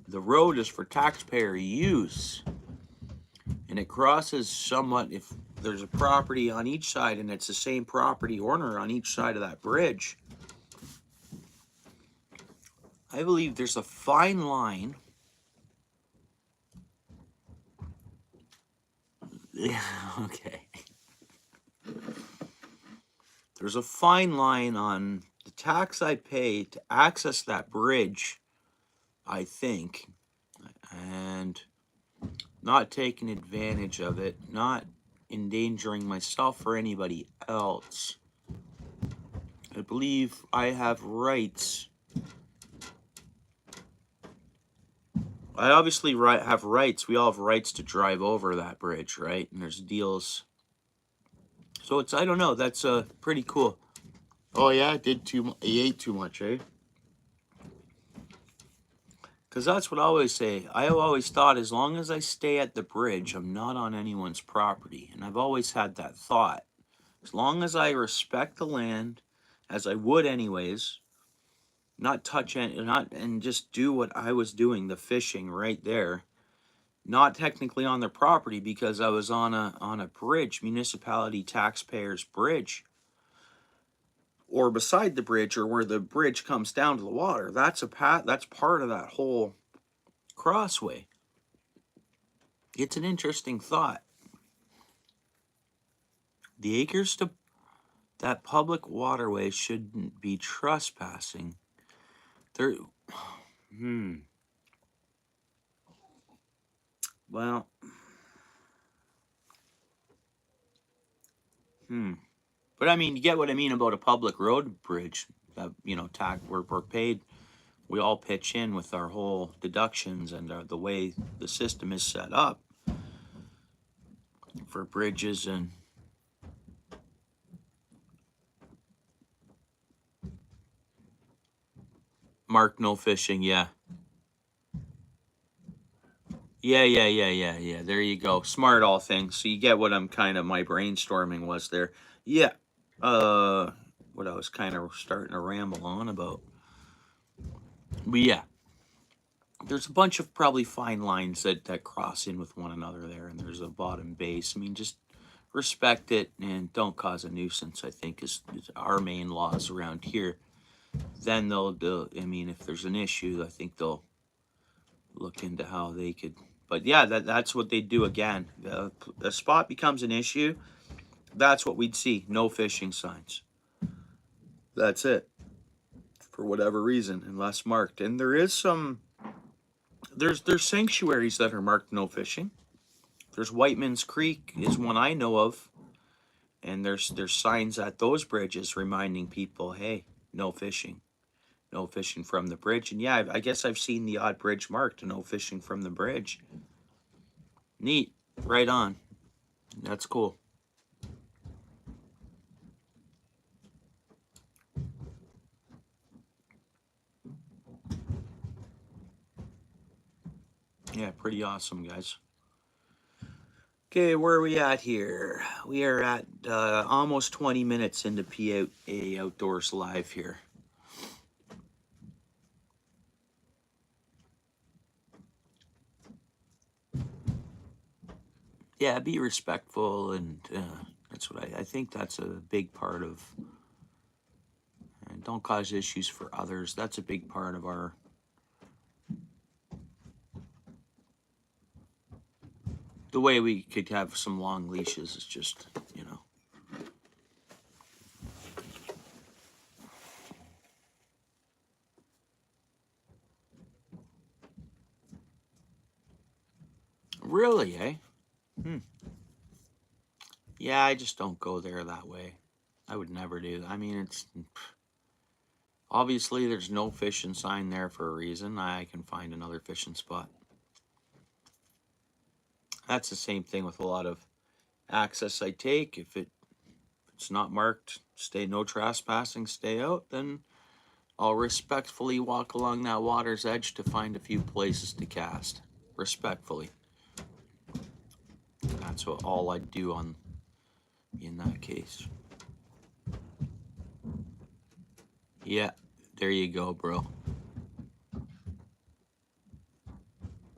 road is for taxpayer use, and it crosses somewhat, if there's a property on each side and it's the same property owner on each side of that bridge, I believe there's a fine line. Okay. There's a fine line on the tax I pay to access that bridge, I think, and not taking advantage of it, not endangering myself or anybody else. I believe I have rights. I obviously have rights. We all have rights to drive over that bridge, right? And there's deals. So it's, I don't know, that's pretty cool. Oh yeah, he ate too much, eh? Because that's what I always say. I have always thought, as long as I stay at the bridge, I'm not on anyone's property. And I've always had that thought. As long as I respect the land, as I would anyways, not touch it, and just do what I was doing, the fishing right there. Not technically on their property, because I was on a bridge, municipality taxpayers bridge, or beside the bridge, or where the bridge comes down to the water. That's that's part of that whole crossway. It's an interesting thought. The acres to that public waterway shouldn't be trespassing. There, well, but I mean, you get what I mean about a public road bridge. That, you know, we're paid. We all pitch in with our whole deductions and the way the system is set up for bridges. And Mark, no fishing. Yeah. Yeah. There you go. Smart all things. So you get what I'm kind of, my brainstorming was there. Yeah. What I was kind of starting to ramble on about. But yeah, there's a bunch of probably fine lines that cross in with one another there, and there's a bottom base. I mean, just respect it and don't cause a nuisance, I think, is our main laws around here. Then I mean, if there's an issue, I think they'll look into how they could. But yeah, that's what they do again. A spot becomes an issue. That's what we'd see. No fishing signs. That's it. For whatever reason, unless marked. And there is there's sanctuaries that are marked no fishing. There's Whiteman's Creek is one I know of, and there's signs at those bridges reminding people, hey, no fishing. No fishing from the bridge. And yeah, I guess I've seen the odd bridge marked, no fishing from the bridge. Neat. Right on. That's cool. Yeah, pretty awesome, guys. Okay, where are we at here? We are at almost 20 minutes into PA Outdoors Live here. Yeah, be respectful, and that's what I think that's a big part of. And don't cause issues for others. That's a big part of our. The way we could have some long leashes is just, you know. Really, eh? Yeah, I just don't go there that way. I would never do that. I mean, it's obviously there's no fishing sign there for a reason. I can find another fishing spot. That's the same thing with a lot of access I take. If it's not marked, stay no trespassing, stay out, then I'll respectfully walk along that water's edge to find a few places to cast. Respectfully. That's what all I'd do in that case. Yeah, there you go, bro.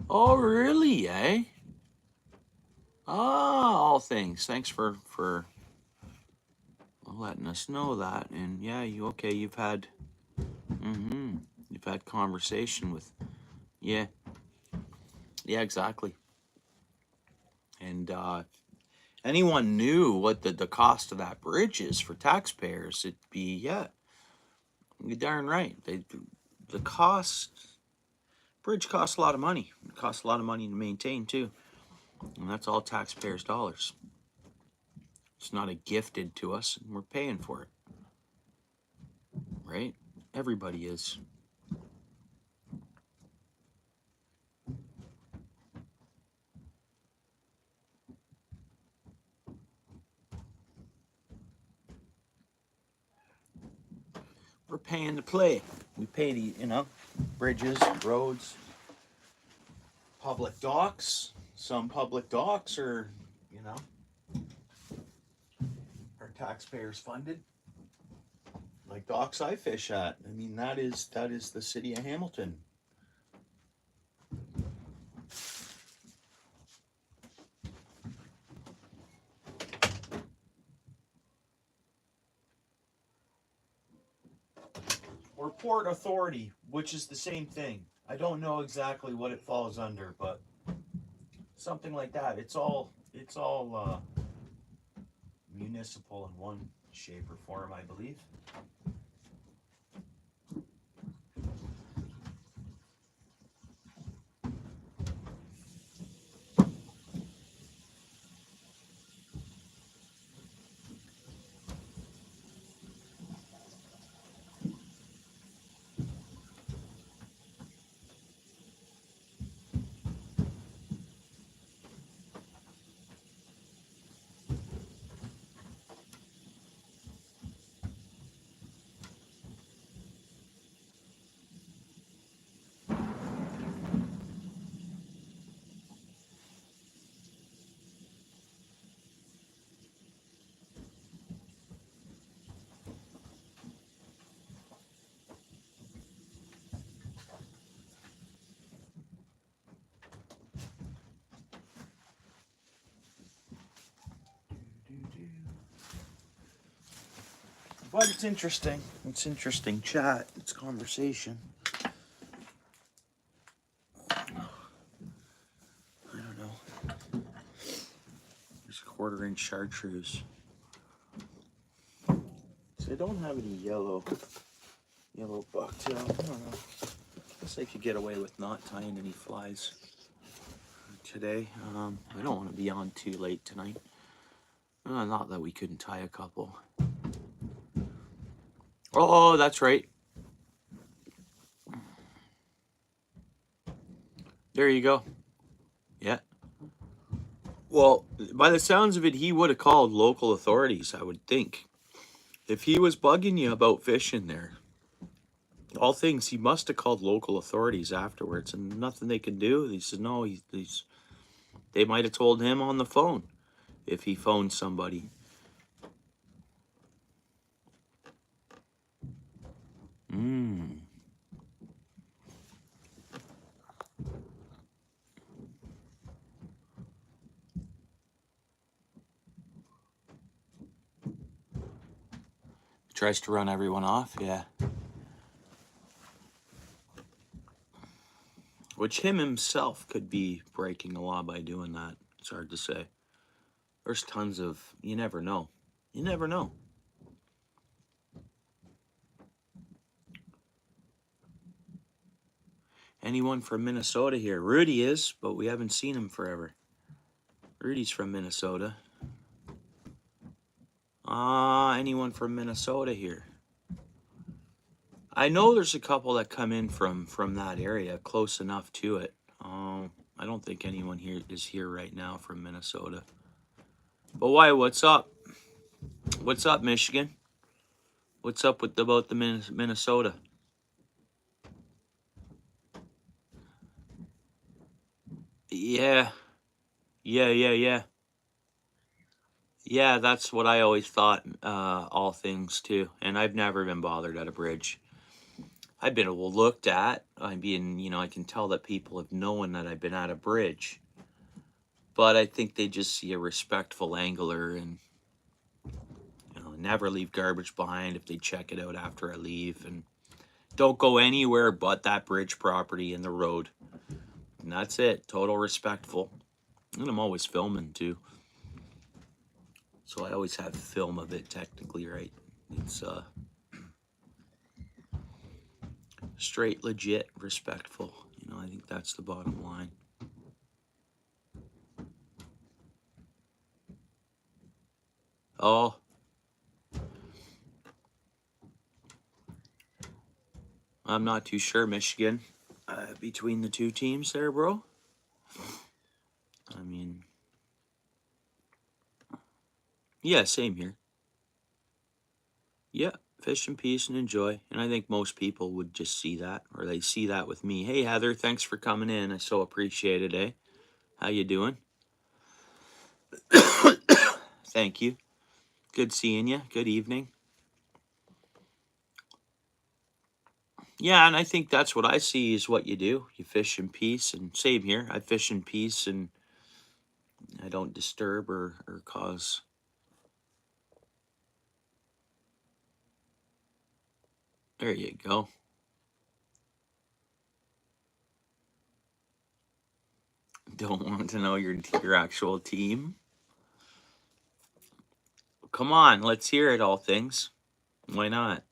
Oh, really, eh? Ah, all things. Thanks for letting us know that. And yeah, you've had you've had conversation with yeah. Yeah, exactly. And anyone knew what the cost of that bridge is for taxpayers, it'd be yeah, you're darn right. The cost bridge costs a lot of money. It costs a lot of money to maintain too. And that's all taxpayers' dollars. It's not a gifted to us, and we're paying for it. Right? Everybody is. We're paying to play. We pay to, bridges, roads, public docks. Some public docks are taxpayers funded. Like docks I fish at. I mean, that is the city of Hamilton. Or Port Authority, which is the same thing. I don't know exactly what it falls under, but something like that. It's all municipal in one shape or form, I believe. But it's interesting. It's interesting chat. It's conversation. I don't know. There's a 1/4 inch chartreuse. So I don't have any yellow bucktail. I don't know. Guess I could get away with not tying any flies today. I don't want to be on too late tonight. Not that we couldn't tie a couple. Oh, that's right. There you go. Yeah. Well, by the sounds of it, he would have called local authorities, I would think. If he was bugging you about fishing there, all things, he must have called local authorities afterwards, and nothing they could do. He said, no, they might have told him on the phone if he phoned somebody. Tries to run everyone off, yeah. Which him himself could be breaking the law by doing that. It's hard to say. There's tons of, you never know. You never know. Anyone from Minnesota here? Rudy is, but we haven't seen him forever. Rudy's from Minnesota. Anyone from Minnesota here? I know there's a couple that come in from that area, close enough to it. I don't think anyone here is here right now from Minnesota. But why? What's up? What's up, Michigan? What's up with about the Minnesota? Yeah, yeah. Yeah, that's what I always thought. All things too, and I've never been bothered at a bridge. I've been looked at. I mean, I can tell that people have known that I've been at a bridge, but I think they just see a respectful angler and never leave garbage behind if they check it out after I leave, and don't go anywhere but that bridge property and the road. And that's it. Total respectful. And I'm always filming too. So I always have film of it technically, right? It's straight, legit, respectful. I think that's the bottom line. Oh, I'm not too sure, Michigan. Between the two teams there, bro. I mean, yeah, same here. Yeah, fish in peace and enjoy. And I think most people would just see that, or they see that with me. Hey, Heather, thanks for coming in. I so appreciate it, eh? How you doing? Thank you. Good seeing you. Good evening. Yeah, and I think that's what I see is what you do. You fish in peace, and same here. I fish in peace, and I don't disturb or cause. There you go. Don't want to know your actual team. Come on, let's hear it, all things. Why not?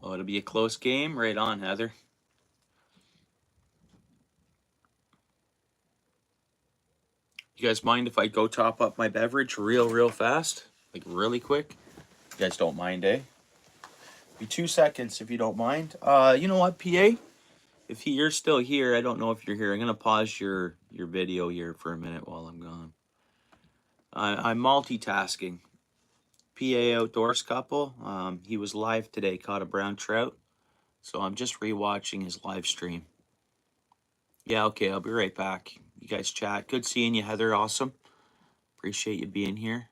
Oh, it'll be a close game. Right on, Heather. You guys mind if I go top up my beverage real fast? Like really quick? You guys don't mind, eh? Be 2 seconds if you don't mind. You know what, PA? If you're still here, I don't know if you're here. I'm gonna pause your video here for a minute while I'm gone. I'm multitasking. PA Outdoors couple. He was live today, caught a brown trout. So I'm just rewatching his live stream. Yeah, okay, I'll be right back. You guys chat. Good seeing you, Heather. Awesome. Appreciate you being here.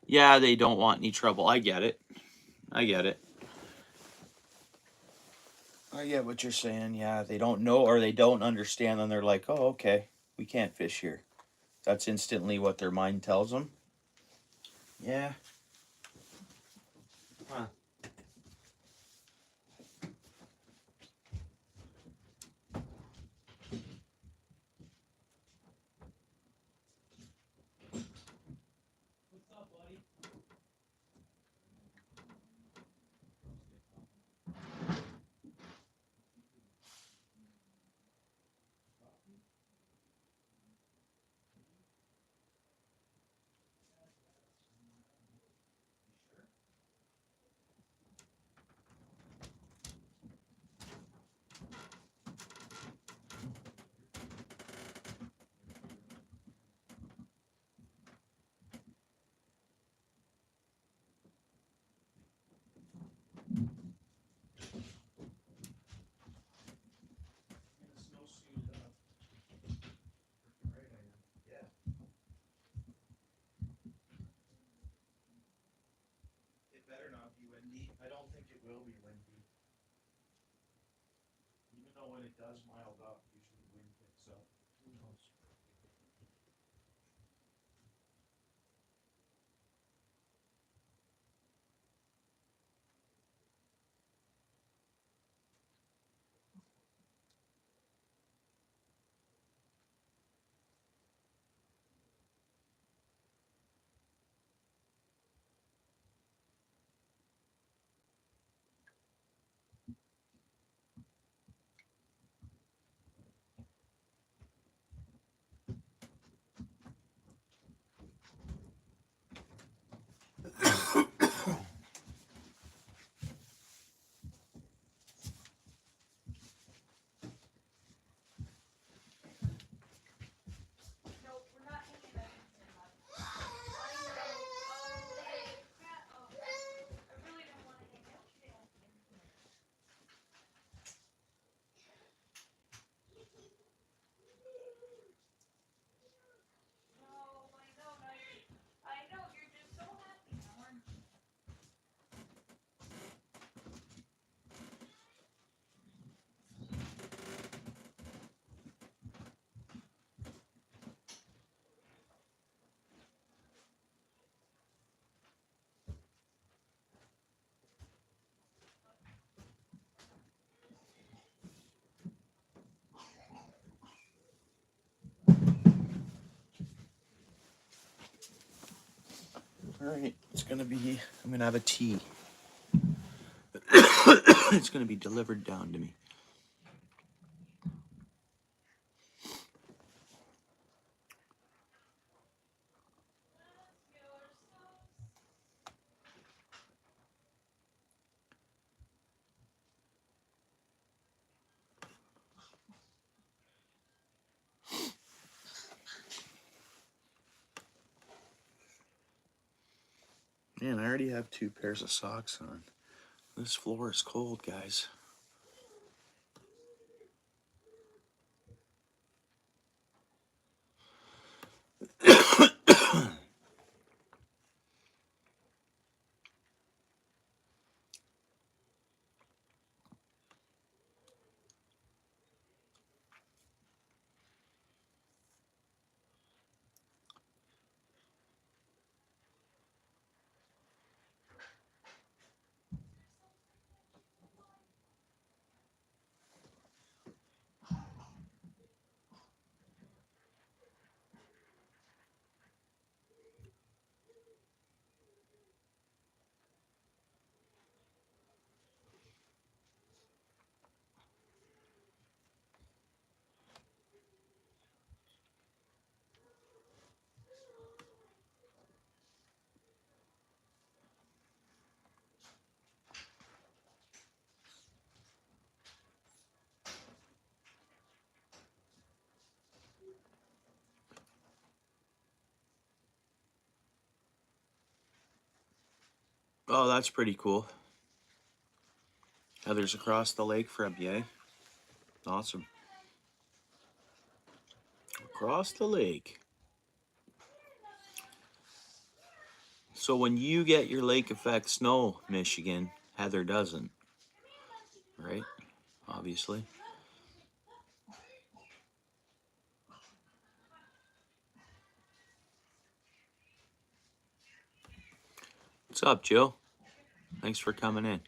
Yeah, they don't want any trouble. I get it. I get it. I get what you're saying. Yeah, they don't know or they don't understand, and they're like, oh, okay, we can't fish here. That's instantly what their mind tells them. Yeah. Huh. will be windy. Even though when it does mild up, usually the wind picks up. Who knows? All right, I'm gonna have a tea. It's gonna be delivered down to me. Man, I already have 2 pairs of socks on. This floor is cold, guys. Oh, that's pretty cool. Heather's across the lake from you, eh? Awesome. Across the lake. So when you get your lake effect snow, Michigan, Heather doesn't, right? Obviously. What's up, Joe? Thanks for coming in.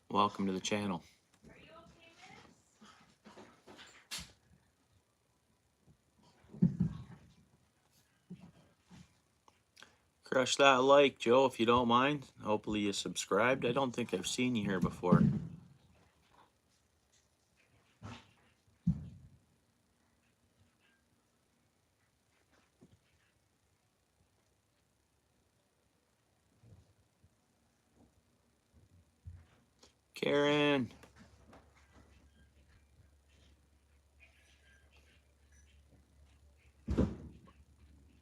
Welcome to the channel. Crush that like, Joe, if you don't mind. Hopefully you subscribed. I don't think I've seen you here before. Karen.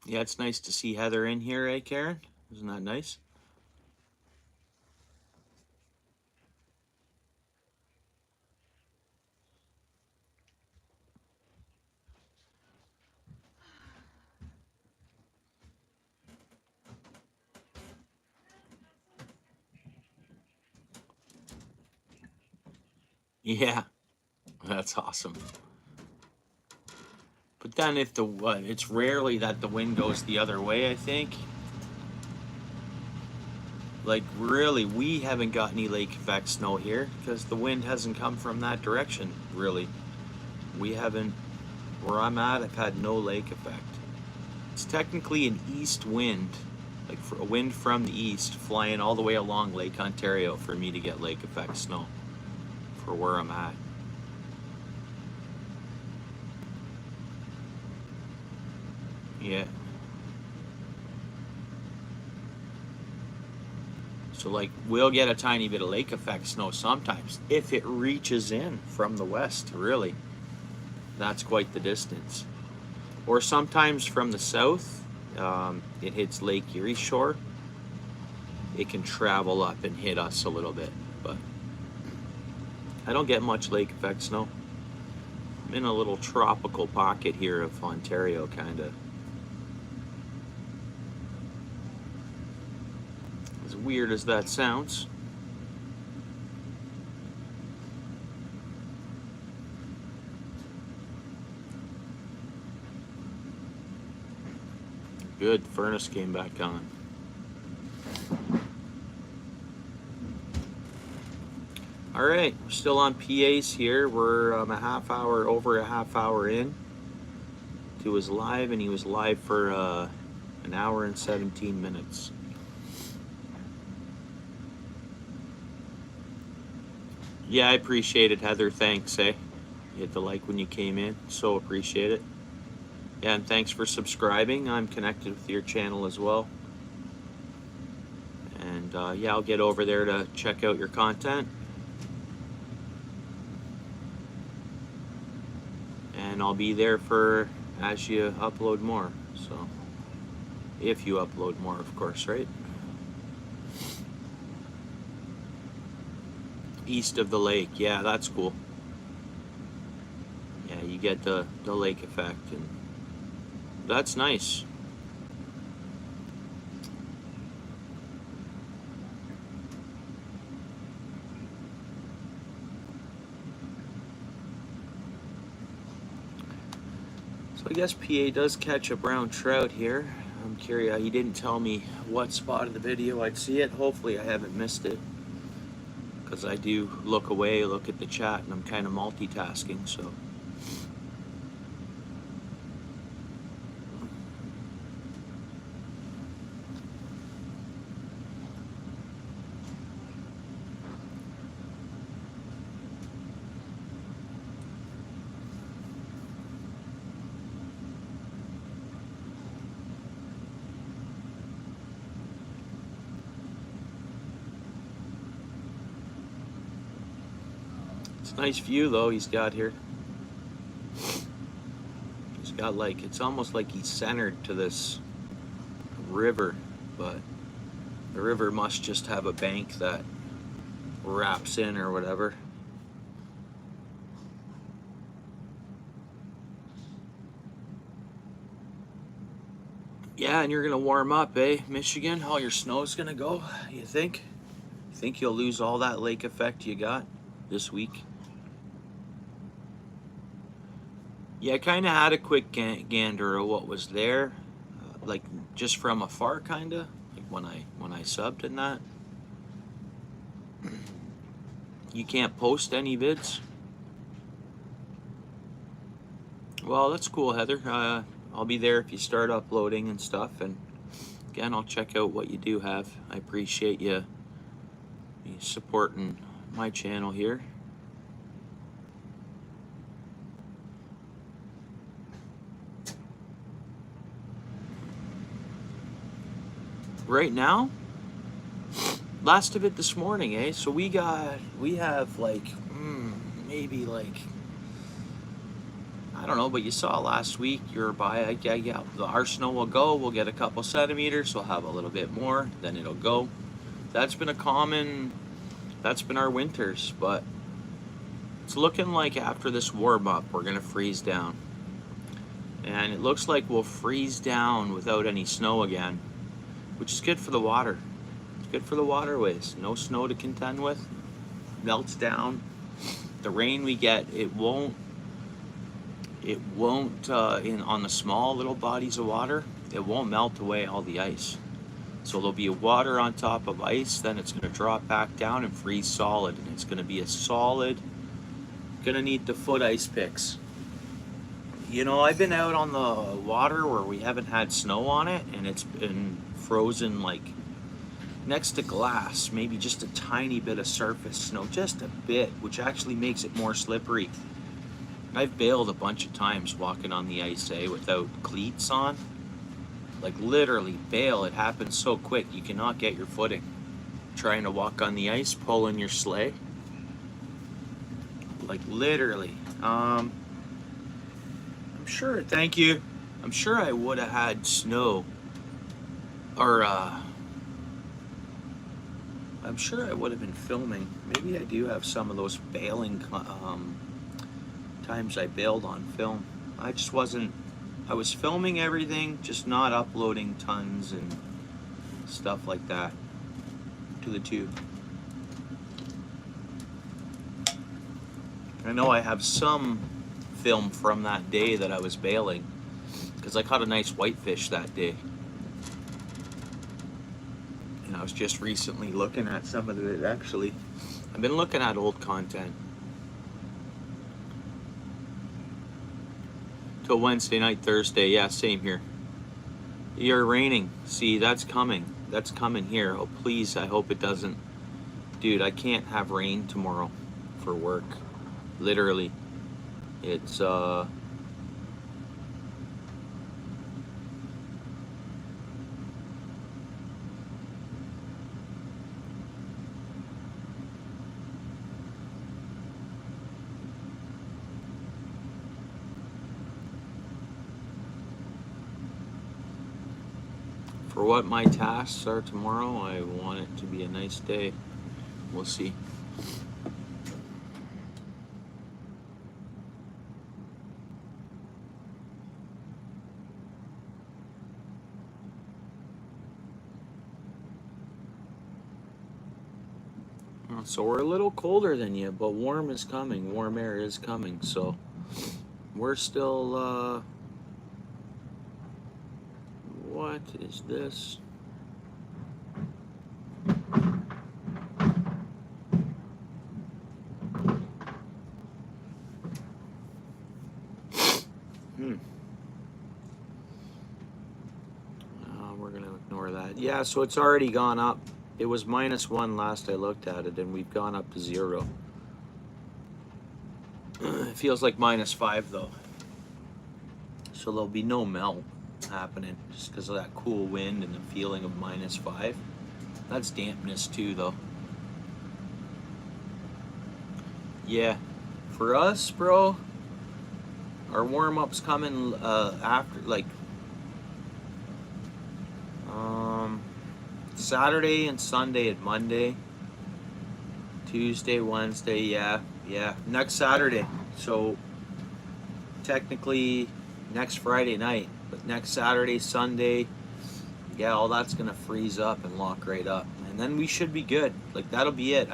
Yeah, it's nice to see Heather in here, eh, Karen? Isn't that nice? Yeah, that's awesome. But then if it's rarely that the wind goes the other way, I think. Like, really, we haven't got any lake effect snow here because the wind hasn't come from that direction, really. We haven't, where I'm at, I've had no lake effect. It's technically an east wind, like for a wind from the east flying all the way along Lake Ontario for me to get lake effect snow for where I'm at. Yeah. So like we'll get a tiny bit of lake effect snow sometimes if it reaches in from the west, really. That's quite the distance. Or sometimes from the south, it hits Lake Erie shore. It can travel up and hit us a little bit, but I don't get much lake effect snow. I'm in a little tropical pocket here of Ontario, kind of. As weird as that sounds. Good, furnace came back on. All right, we're still on PAs here. We're over a half hour in to his live, and he was live for an hour and 17 minutes. Yeah, I appreciate it, Heather. Thanks, eh? You hit the like when you came in. So appreciate it. Yeah, and thanks for subscribing. I'm connected with your channel as well. And yeah, I'll get over there to check out your content. And I'll be there for as you upload more. So, if you upload more, of course, right? East of the lake, yeah, that's cool. Yeah, you get the lake effect, and that's nice. So I guess PA does catch a brown trout here. I'm curious, he didn't tell me what spot of the video I'd see it. Hopefully I haven't missed it, because I do look away, look at the chat, and I'm kind of multitasking, so. It's a nice view though he's got here. He's got like, it's almost like he's centered to this river, but the river must just have a bank that wraps in or whatever. Yeah, and you're gonna warm up, eh, Michigan? All your snow's gonna go, you think? Think you'll lose all that lake effect you got this week? Yeah, I kind of had a quick gander of what was there, like just from afar, kind of, like when I subbed and that. You can't post any vids. Well, that's cool, Heather. I'll be there if you start uploading and stuff, and again, I'll check out what you do have. I appreciate you supporting my channel here. Right now, last of it this morning, eh? So we have like maybe like, I don't know, but you saw last week you were by, yeah, our snow will go, we'll get a couple centimeters, we'll have a little bit more, then it'll go. That's been our winters, but it's looking like after this warm up we're gonna freeze down, and it looks like we'll freeze down without any snow again, which is good for the water. It's good for the waterways. No snow to contend with, melts down, The rain we get, on the small little bodies of water, it won't melt away all the ice. So there'll be water on top of ice, then it's going to drop back down and freeze solid, and it's going to be a solid, going to need the foot ice picks. You know, I've been out on the water where we haven't had snow on it, and it's been frozen like next to glass, maybe just a tiny bit of surface snow, just a bit, which actually makes it more slippery. I've bailed a bunch of times walking on the ice, without cleats on. Like literally bail, it happens so quick, you cannot get your footing. Trying to walk on the ice, pulling your sleigh. Like literally. I'm sure, thank you. I'm sure I would have had snow, or I'm sure I would have been filming. Maybe I do have some of those bailing times I bailed on film. I just wasn't, I was filming everything, just not uploading tons and stuff like that to the tube. I know I have some film from that day that I was bailing, because I caught a nice whitefish that day. And I was just recently looking at some of it, actually. I've been looking at old content. Till Wednesday night, Thursday, yeah, same here. You're raining. See, that's coming. That's coming here. Oh, please, I hope it doesn't. Dude, I can't have rain tomorrow for work. Literally. It's, For what my tasks are tomorrow, I want it to be a nice day. We'll see. So we're a little colder than you, but warm is coming. Warm air is coming. So we're still, what is this? We're going to ignore that. Yeah, so it's already gone up. It was -1 last I looked at it, and we've gone up to 0. It feels like -5 though. So there'll be no melt happening just because of that cool wind and the feeling of -5. That's dampness too though. Yeah, for us, bro, our warm-up's coming after, like, Saturday and Sunday and Monday, Tuesday, Wednesday, yeah, next Saturday. So technically next Friday night, but next Saturday, Sunday, yeah, all that's gonna freeze up and lock right up, and then we should be good. Like, that'll be it.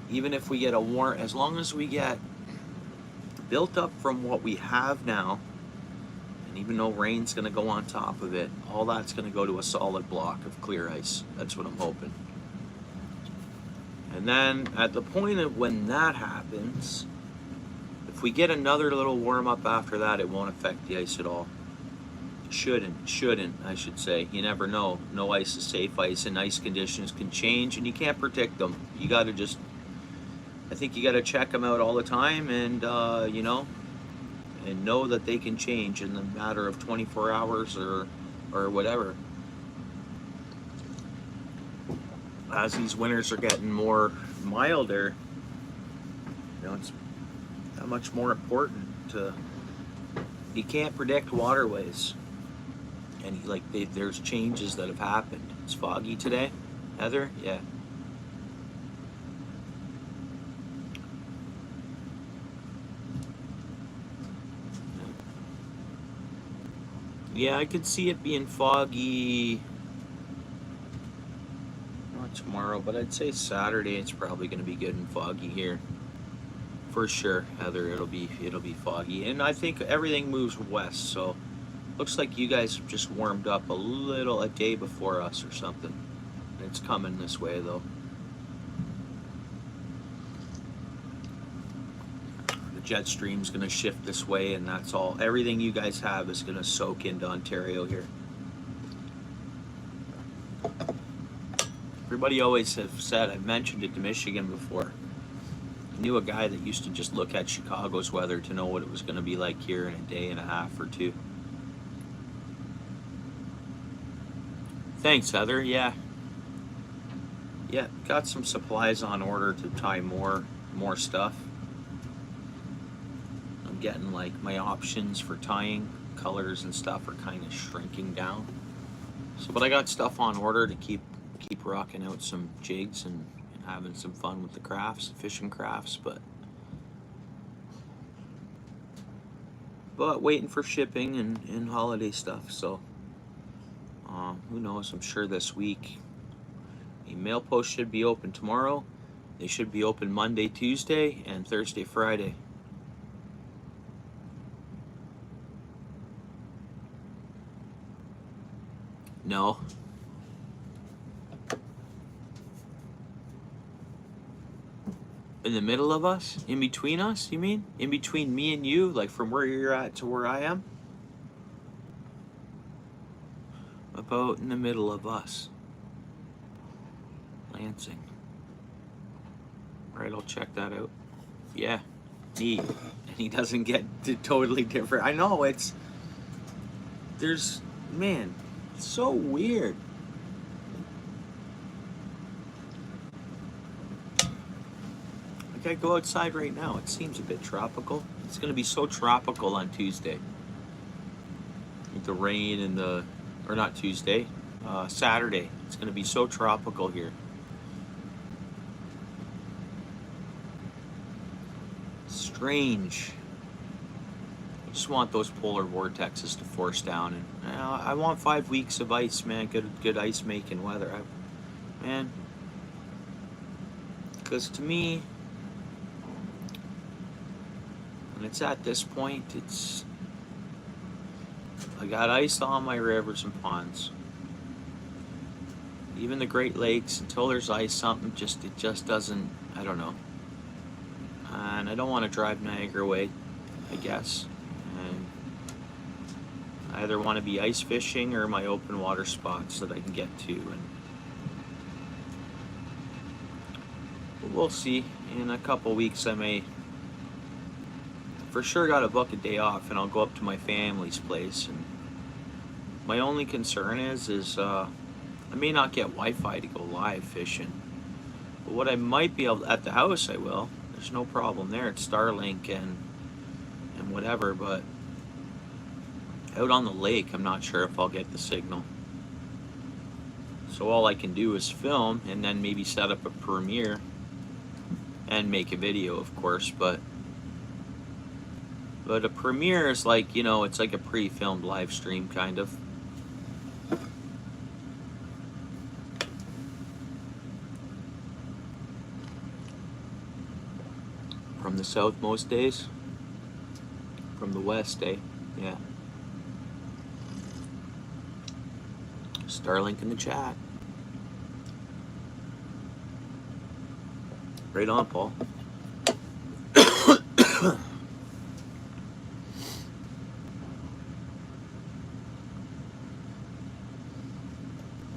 Even if we get a warm, as long as we get built up from what we have now, and even though rain's gonna go on top of it, all that's gonna go to a solid block of clear ice. That's what I'm hoping. And then at the point of when that happens, if we get another little warm up after that, it won't affect the ice at all. Shouldn't, I should say. You never know. No ice is safe ice, and ice conditions can change, and you can't predict them. You gotta just, I think you gotta check them out all the time, and you know, and know that they can change in the matter of 24 hours or whatever. As these winters are getting more milder, you know, it's that much more important to, you can't predict waterways. And like, there's changes that have happened. It's foggy today, Heather? Yeah. Yeah, I could see it being foggy, not tomorrow, but I'd say Saturday it's probably going to be good and foggy here. For sure, Heather, it'll be foggy, and I think everything moves west. So looks like you guys have just warmed up a day before us or something. It's coming this way though. The jet stream's gonna shift this way, and that's all. Everything you guys have is gonna soak into Ontario here. Everybody always have said, I've mentioned it to Michigan before. I knew a guy that used to just look at Chicago's weather to know what it was going to be like here in a day and a half or two. Thanks, Heather. Yeah, got some supplies on order to tie more stuff. I'm getting like my options for tying colors and stuff are kind of shrinking down. So, but I got stuff on order to keep rocking out some jigs and having some fun with the crafts, fishing crafts, but waiting for shipping and holiday stuff. So who knows? I'm sure this week a mail post should be open tomorrow. They should be open Monday, Tuesday, and Thursday, Friday. No. In the middle of us? In between us, you mean? In between me and you? Like from where you're at to where I am? About in the middle of us. Lansing. Alright, I'll check that out. Yeah. Neat. And he doesn't get totally different. I know, man, it's so weird. I go outside right now. It seems a bit tropical. It's going to be so tropical on Tuesday. With the rain and or not Tuesday, Saturday. It's going to be so tropical here. Strange. I just want those polar vortexes to force down, and I want 5 weeks of ice, man. Good ice making weather, man. Because to me, when it's at this point, I got ice on my rivers and ponds. Even the Great Lakes, until there's ice, it just doesn't, I don't know. And I don't want to drive Niagara away, I guess. And I either want to be ice fishing or my open water spots that I can get to. But we'll see. In a couple weeks, I may. For sure, got to book a day off, and I'll go up to my family's place. And my only concern is I may not get Wi-Fi to go live fishing. But what I might be able at the house, I will. There's no problem there. It's Starlink and whatever. But out on the lake, I'm not sure if I'll get the signal. So all I can do is film and then maybe set up a premiere and make a video, of course. But a premiere is like, it's like a pre-filmed live stream, kind of. From the south most days. From the west, eh? Yeah. Starlink in the chat. Right on, Paul.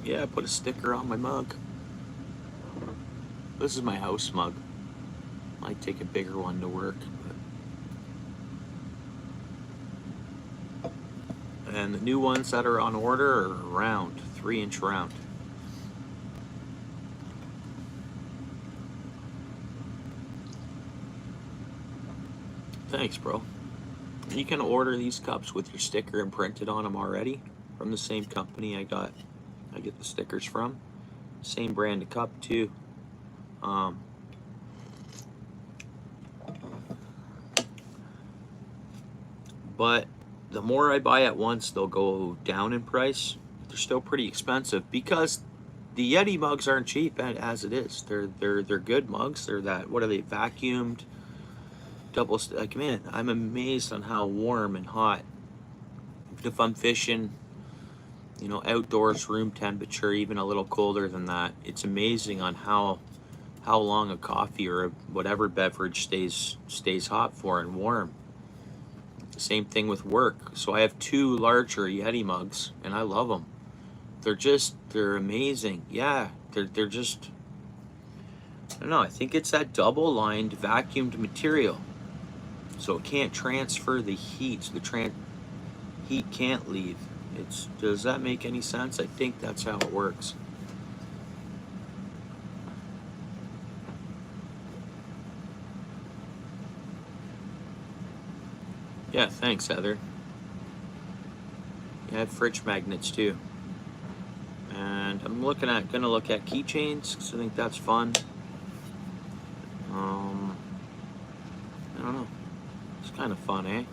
Yeah, I put a sticker on my mug. This is my house mug. Might take a bigger one to work. And the new ones that are on order are round, 3-inch round. Thanks, bro. You can order these cups with your sticker imprinted on them already from the same company I get the stickers from. Same brand of cup too. But the more I buy at once, they'll go down in price. They're still pretty expensive because the Yeti mugs aren't cheap as it is. They're good mugs. They're what are they, vacuumed like, man, I'm amazed on how warm and hot. If I'm fishing, you know, outdoors, room temperature, even a little colder than that, it's amazing on how long a coffee or whatever beverage stays hot for and warm. Same thing with work. So I have 2 larger Yeti mugs, and I love them. They're amazing. Yeah, they're just, I don't know, I think it's that double-lined vacuumed material. So it can't transfer the heat. The heat can't leave. Does that make any sense? I think that's how it works. Yeah, thanks, Heather. Yeah, I have fridge magnets too. And I'm gonna look at keychains because I think that's fun. I don't know. It's kind of fun, eh?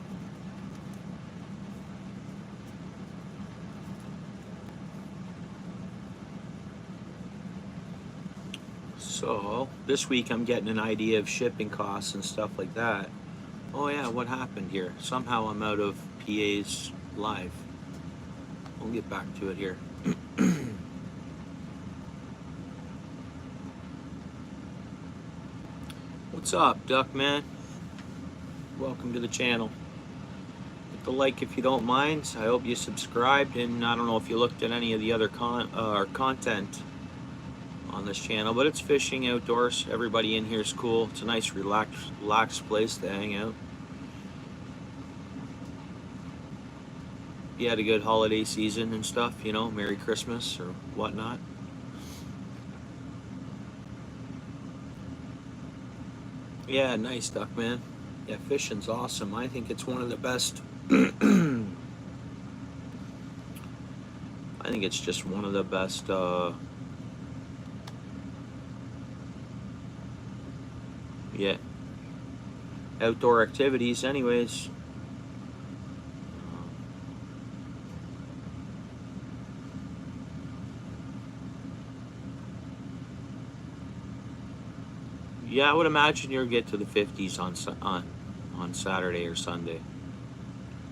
So this week I'm getting an idea of shipping costs and stuff like that. Oh yeah, what happened here? Somehow I'm out of PA's live. We'll get back to it here. What's up, Duckman? Welcome to the channel. Hit the like if you don't mind. I hope you subscribed, and I don't know if you looked at any of the other content on this channel, but it's fishing outdoors. Everybody in here is cool. It's a nice relaxed place to hang out. You had a good holiday season and stuff, you know, Merry Christmas or whatnot. Yeah, nice, Duckman. Yeah, fishing's awesome. I think it's one of the best. I think it's just one of the best yeah, outdoor activities anyways. Yeah, I would imagine you'll get to the 50s on Saturday or Sunday.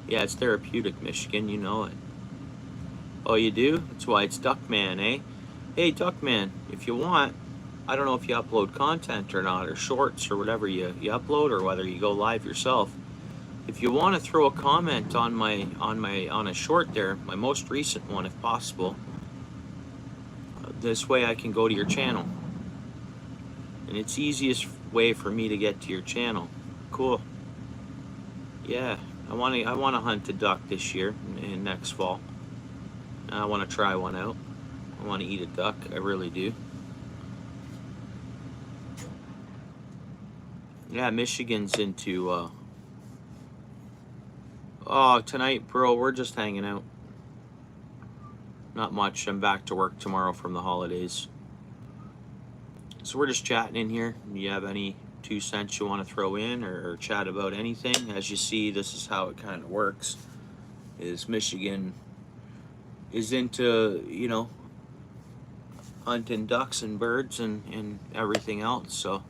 Yeah, it's therapeutic, Michigan. You know it. Oh, you do? That's why it's Duckman, eh? Hey, Duckman, if you want, I don't know if you upload content or not, or shorts or whatever you upload, or whether you go live yourself. If you want to throw a comment on a short there, my most recent one, if possible, this way I can go to your channel. And it's the easiest way for me to get to your channel. Cool. Yeah, I want to hunt a duck this year and next fall. I want to try one out. I want to eat a duck. I really do. Yeah, Michigan's into. Oh, tonight, bro, we're just hanging out. Not much. I'm back to work tomorrow from the holidays. So we're just chatting in here. Do you have any 2 cents you want to throw in or chat about anything? As you see, this is how it kind of works. Is Michigan is into, you know, hunting ducks and birds and everything else. So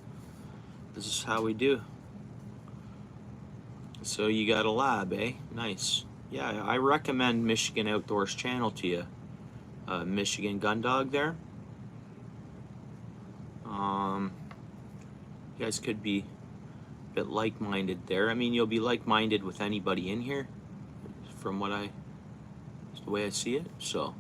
this is how we do. So you got a lab, eh? Nice. Yeah, I recommend Michigan Outdoors channel to you. Michigan Gun Dog there. You guys could be a bit like-minded there. I mean, you'll be like-minded with anybody in here, from the way I see it. So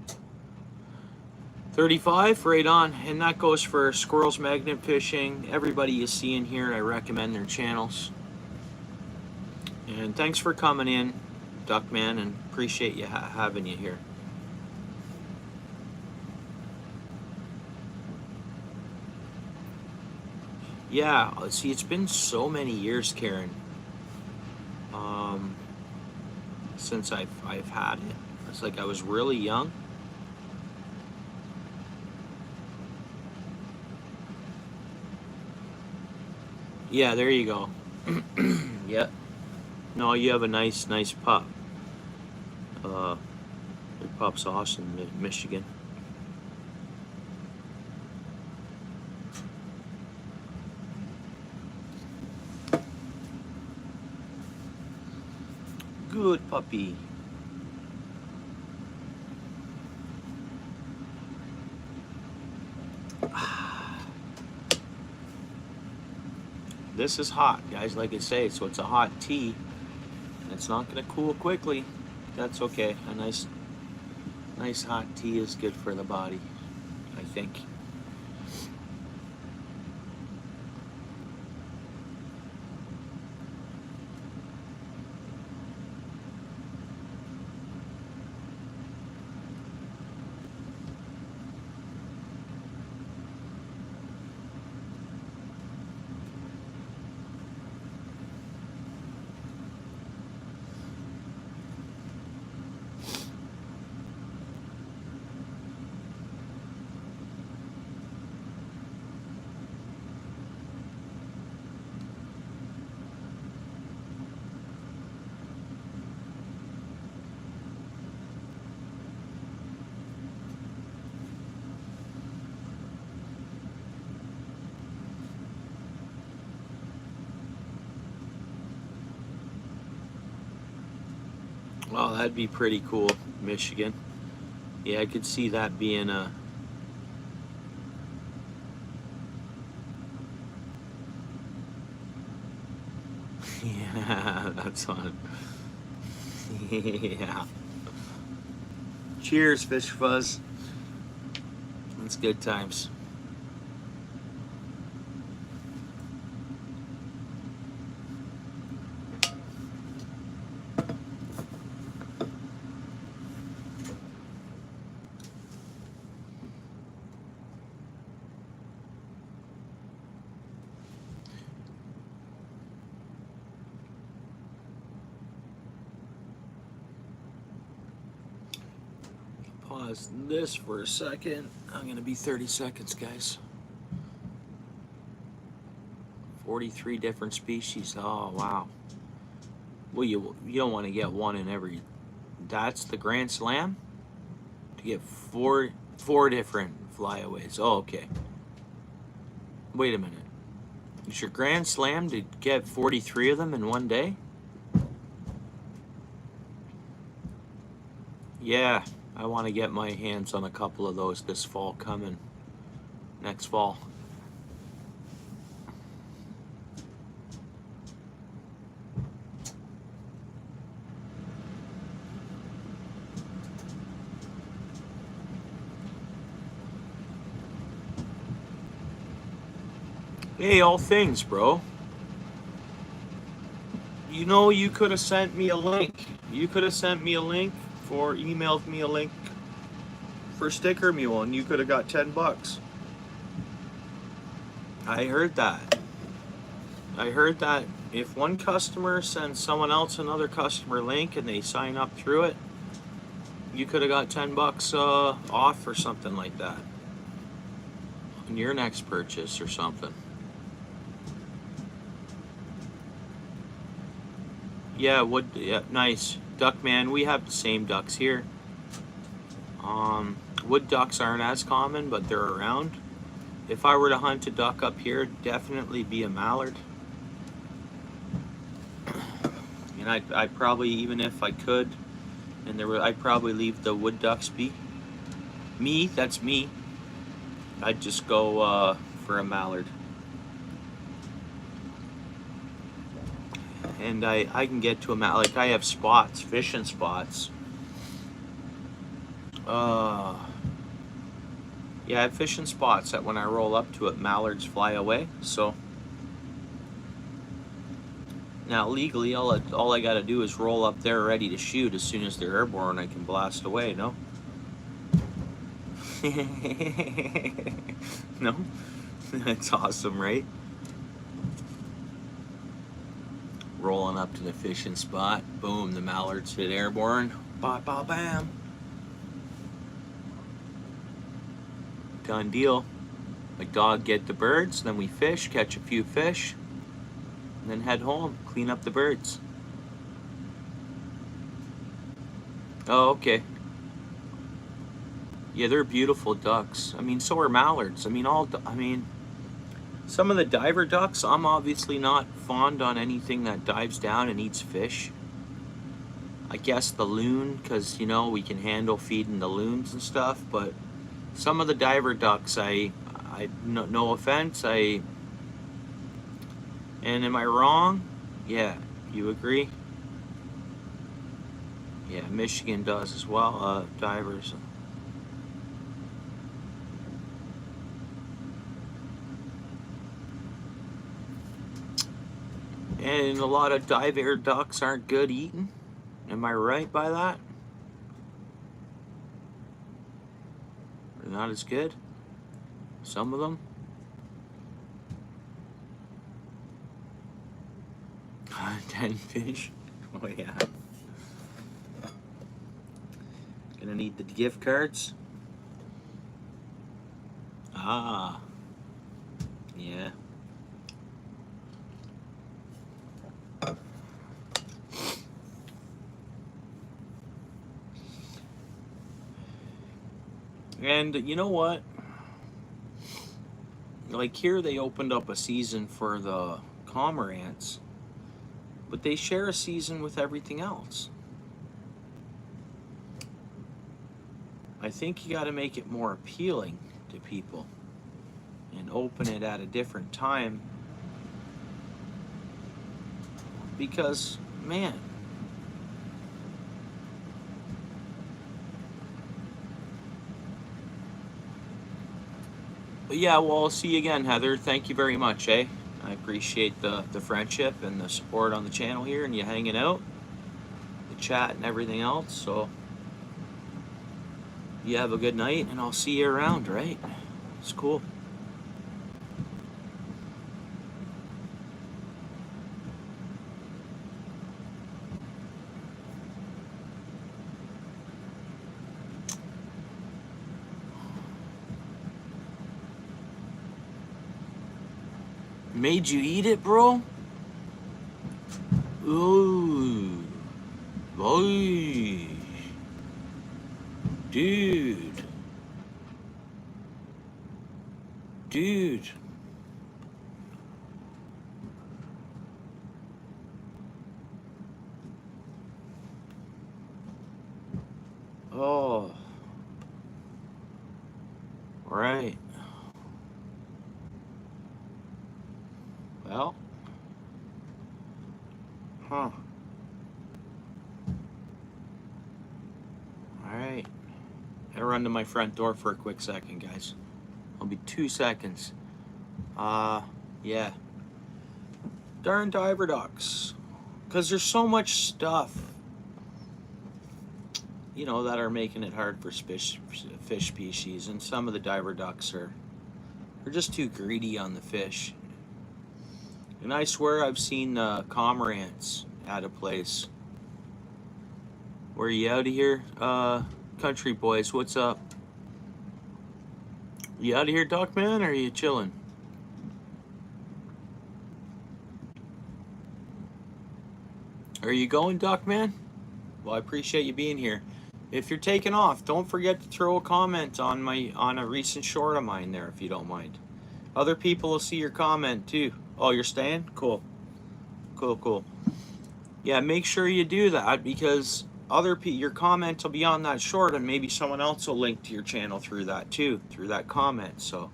35, right on. And that goes for squirrels, magnet fishing. Everybody you see in here, I recommend their channels. And thanks for coming in, Duckman, and appreciate you having you here. Yeah, see, it's been so many years, Karen, since I've had it. It's like I was really young. Yeah, there you go. Yeah. No, you have a nice pup. Your pup's awesome, Michigan. Good puppy. This is hot, guys, like I say, so it's a hot tea. It's not gonna cool quickly. That's okay. A nice hot tea is good for the body, I think. Oh, that'd be pretty cool, Michigan. Yeah, I could see that being a... Yeah, that's on. Yeah. Cheers, Fish Fuzz. It's good times. Pause this for a second. I'm gonna be 30 seconds, guys. 43 different species. Oh wow. Well, you don't want to get one in every. That's the Grand Slam. To get four different flyaways. Oh, okay. Wait a minute. Is your Grand Slam to get 43 of them in one day? Yeah, I want to get my hands on a couple of those this fall coming. Next fall. Hey, all things, bro. You know, you could have sent me a link. You could have sent me a link for, emailed me a link for Sticker Mule, and you could have got $10. I heard that. I heard that if one customer sends someone else another customer link and they sign up through it, you could have got $10 off or something like that on your next purchase or something. Yeah, yeah, nice. Duckman, we have the same ducks here. Wood ducks aren't as common, but they're around. If I were to hunt a duck up here, definitely be a mallard. And I'd probably, even if I could, I'd probably leave the wood ducks be. Me, that's me. I'd just go for a mallard. And I can get to a mallard. Like I have spots, fishing spots. Yeah, I have fishing spots that when I roll up to it, mallards fly away. So now legally, all I gotta do is roll up there ready to shoot. As soon as they're airborne, I can blast away. No. No, that's awesome, right? Rolling up to the fishing spot, boom, the mallards hit airborne, ba ba bam. Done deal. My dog get the birds, then we fish, catch a few fish, and then head home, clean up the birds. Oh, okay. Yeah, they're beautiful ducks. I mean, so are mallards. I mean, some of the diver ducks, I'm obviously not fond on anything that dives down and eats fish. I guess the loon, because, you know, we can handle feeding the loons and stuff, but some of the diver ducks, no offense, and am I wrong? Yeah, you agree? Yeah, Michigan does as well, divers. And a lot of dive-air ducks aren't good eating. Am I right by that? They're not as good. Some of them. 10 fish. Oh yeah. Gonna need the gift cards. Ah. Yeah. And you know what? Like here they opened up a season for the cormorants, but they share a season with everything else. I think you got to make it more appealing to people and open it at a different time, because, man, but yeah, well, I'll see you again, Heather. Thank you very much, eh? I appreciate the friendship and the support on the channel here and you hanging out, the chat and everything else. So you have a good night and I'll see you around, right? It's cool. Made you eat it, bro? Ooh. Boy. Dude. Dude. Oh. Right. Well. Huh. Alright. Gotta run to my front door for a quick second, guys. I'll be 2 seconds. Yeah. Darn diver ducks. Because there's so much stuff, you know, that are making it hard for fish species. And some of the diver ducks are just too greedy on the fish. And I swear I've seen cormorants at a place. Where are you out of here? Country boys, what's up? You out of here, Duck Man, or are you chilling? Are you going, Duck Man? Well, I appreciate you being here. If you're taking off, don't forget to throw a comment on a recent short of mine there, if you don't mind. Other people will see your comment too. Oh, you're staying? Cool. Cool, cool. Yeah, make sure you do that, because your comment will be on that short, and maybe someone else will link to your channel through that too, through that comment. So,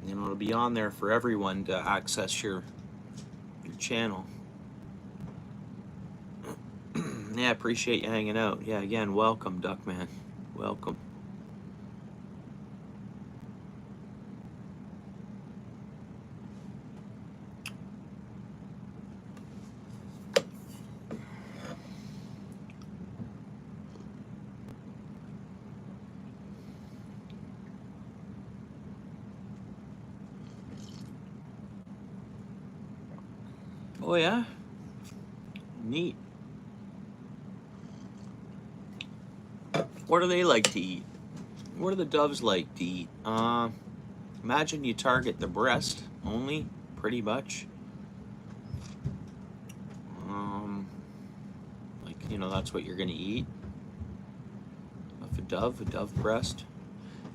you know, it'll be on there for everyone to access your channel. Yeah, appreciate you hanging out. Yeah, again, welcome, Duckman. Welcome. Oh yeah? Neat. What do they like to eat? What do the doves like to eat? Imagine you target the breast only, pretty much. Like, you know, that's what you're gonna eat. Of a dove breast.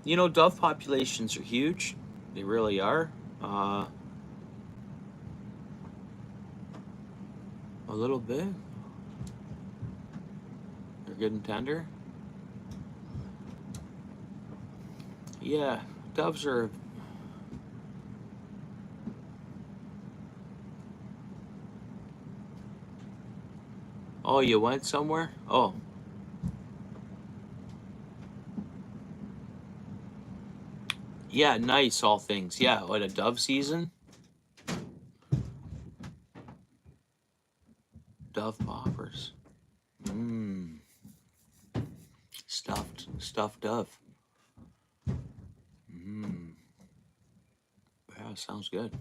You know, dove populations are huge. They really are. A little bit. good and tender. Yeah, doves are. Oh, you went somewhere? Oh, yeah, nice. All things. Yeah, what a dove season. Dove poppers. Mmm, stuffed dove. Mmm, yeah, sounds good.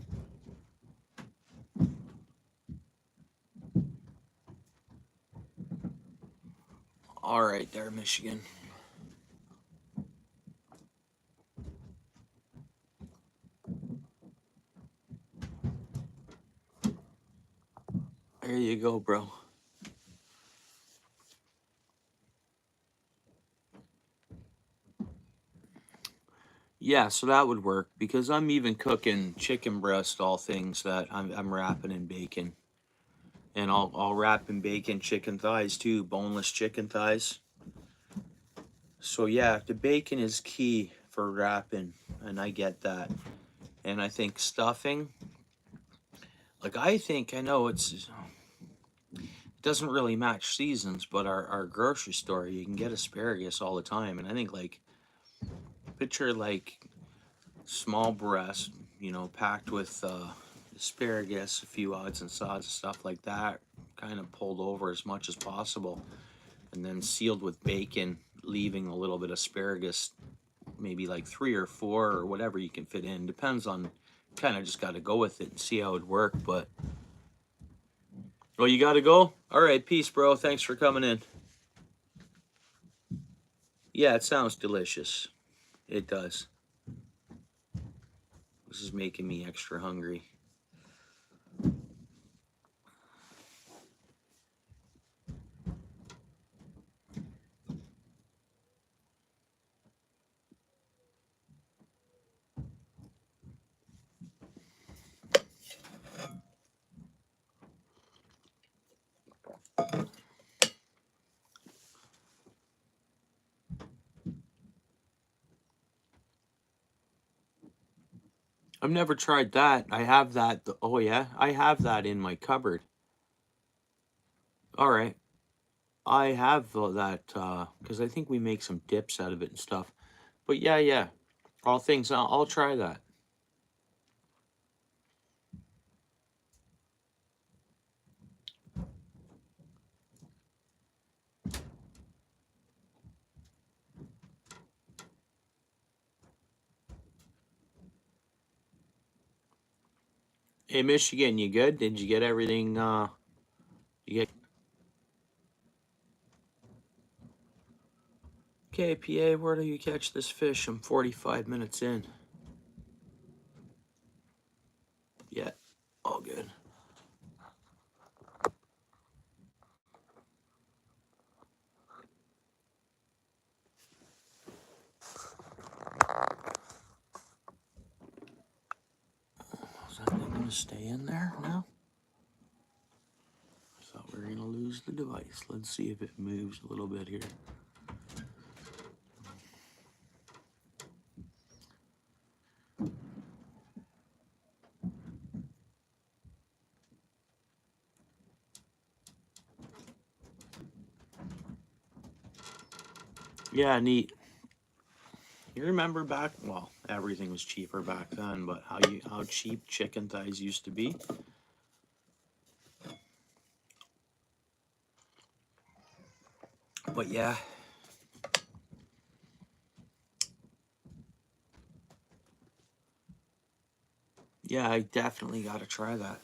All right, there, Michigan. There you go, bro. Yeah, so that would work because I'm even cooking chicken breast, all things that I'm wrapping in bacon, and I'll wrap in bacon chicken thighs too, boneless chicken thighs. So yeah, the bacon is key for wrapping, and I get that. And I think stuffing, like I think I know it doesn't really match seasons, but our grocery store you can get asparagus all the time, and I think like picture like small breast, packed with asparagus, a few odds and sods, stuff like that, kind of pulled over as much as possible, and then sealed with bacon, leaving a little bit of asparagus, maybe like 3 or 4 or whatever you can fit in. Depends on, kind of just got to go with it and see how it work. But oh, you got to go. All right, peace, bro. Thanks for coming in. Yeah, it sounds delicious. It does. This is making me extra hungry. I've never tried that. I have that. Oh yeah, I have that in my cupboard. All right, I have that because I think we make some dips out of it and stuff. But yeah, yeah, all things. I'll try that. Hey, Michigan, you good? Did you get everything? You get KPA? Where do you catch this fish? I'm 45 minutes in. Yeah, all good. Is that thing gonna stay in there now? I thought we were gonna lose the device. Let's see if it moves a little bit here. Yeah, neat. You remember back? Well, everything was cheaper back then, but how cheap chicken thighs used to be. But yeah, yeah, I definitely got to try that.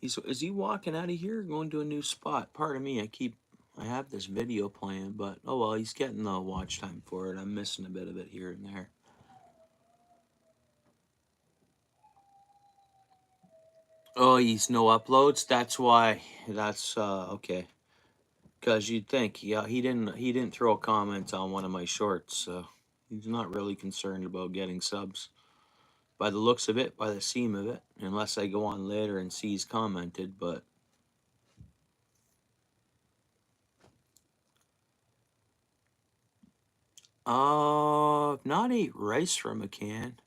Is he walking out of here, going to a new spot? Pardon me, I have this video playing, but oh well, he's getting the watch time for it. I'm missing a bit of it here and there. Oh, he's no uploads. That's why. That's okay. Because you'd think, yeah, he didn't throw a comment on one of my shorts, so he's not really concerned about getting subs. by the looks of it, by the seam of it, unless I go on later and see he's commented, but I've not ate rice from a can.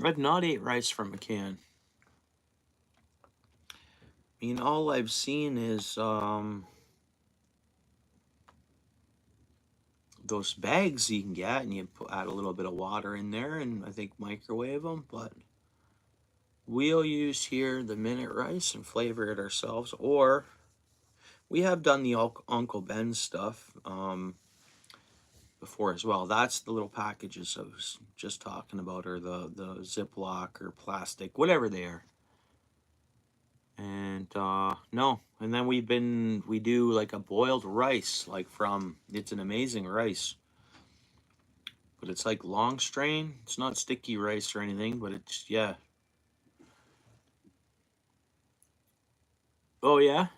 I've not ate rice from a can. I mean, all I've seen is those bags you can get, and you add a little bit of water in there, and I think microwave them. But we'll use here the minute rice and flavor it ourselves, or we have done the Uncle Ben's stuff before as well. That's the little packages I was just talking about, or the Ziploc or plastic, whatever they are. And no, and then we do like a boiled rice, like from, it's an amazing rice, but it's like long strain. It's not sticky rice or anything, but it's, yeah. Oh yeah,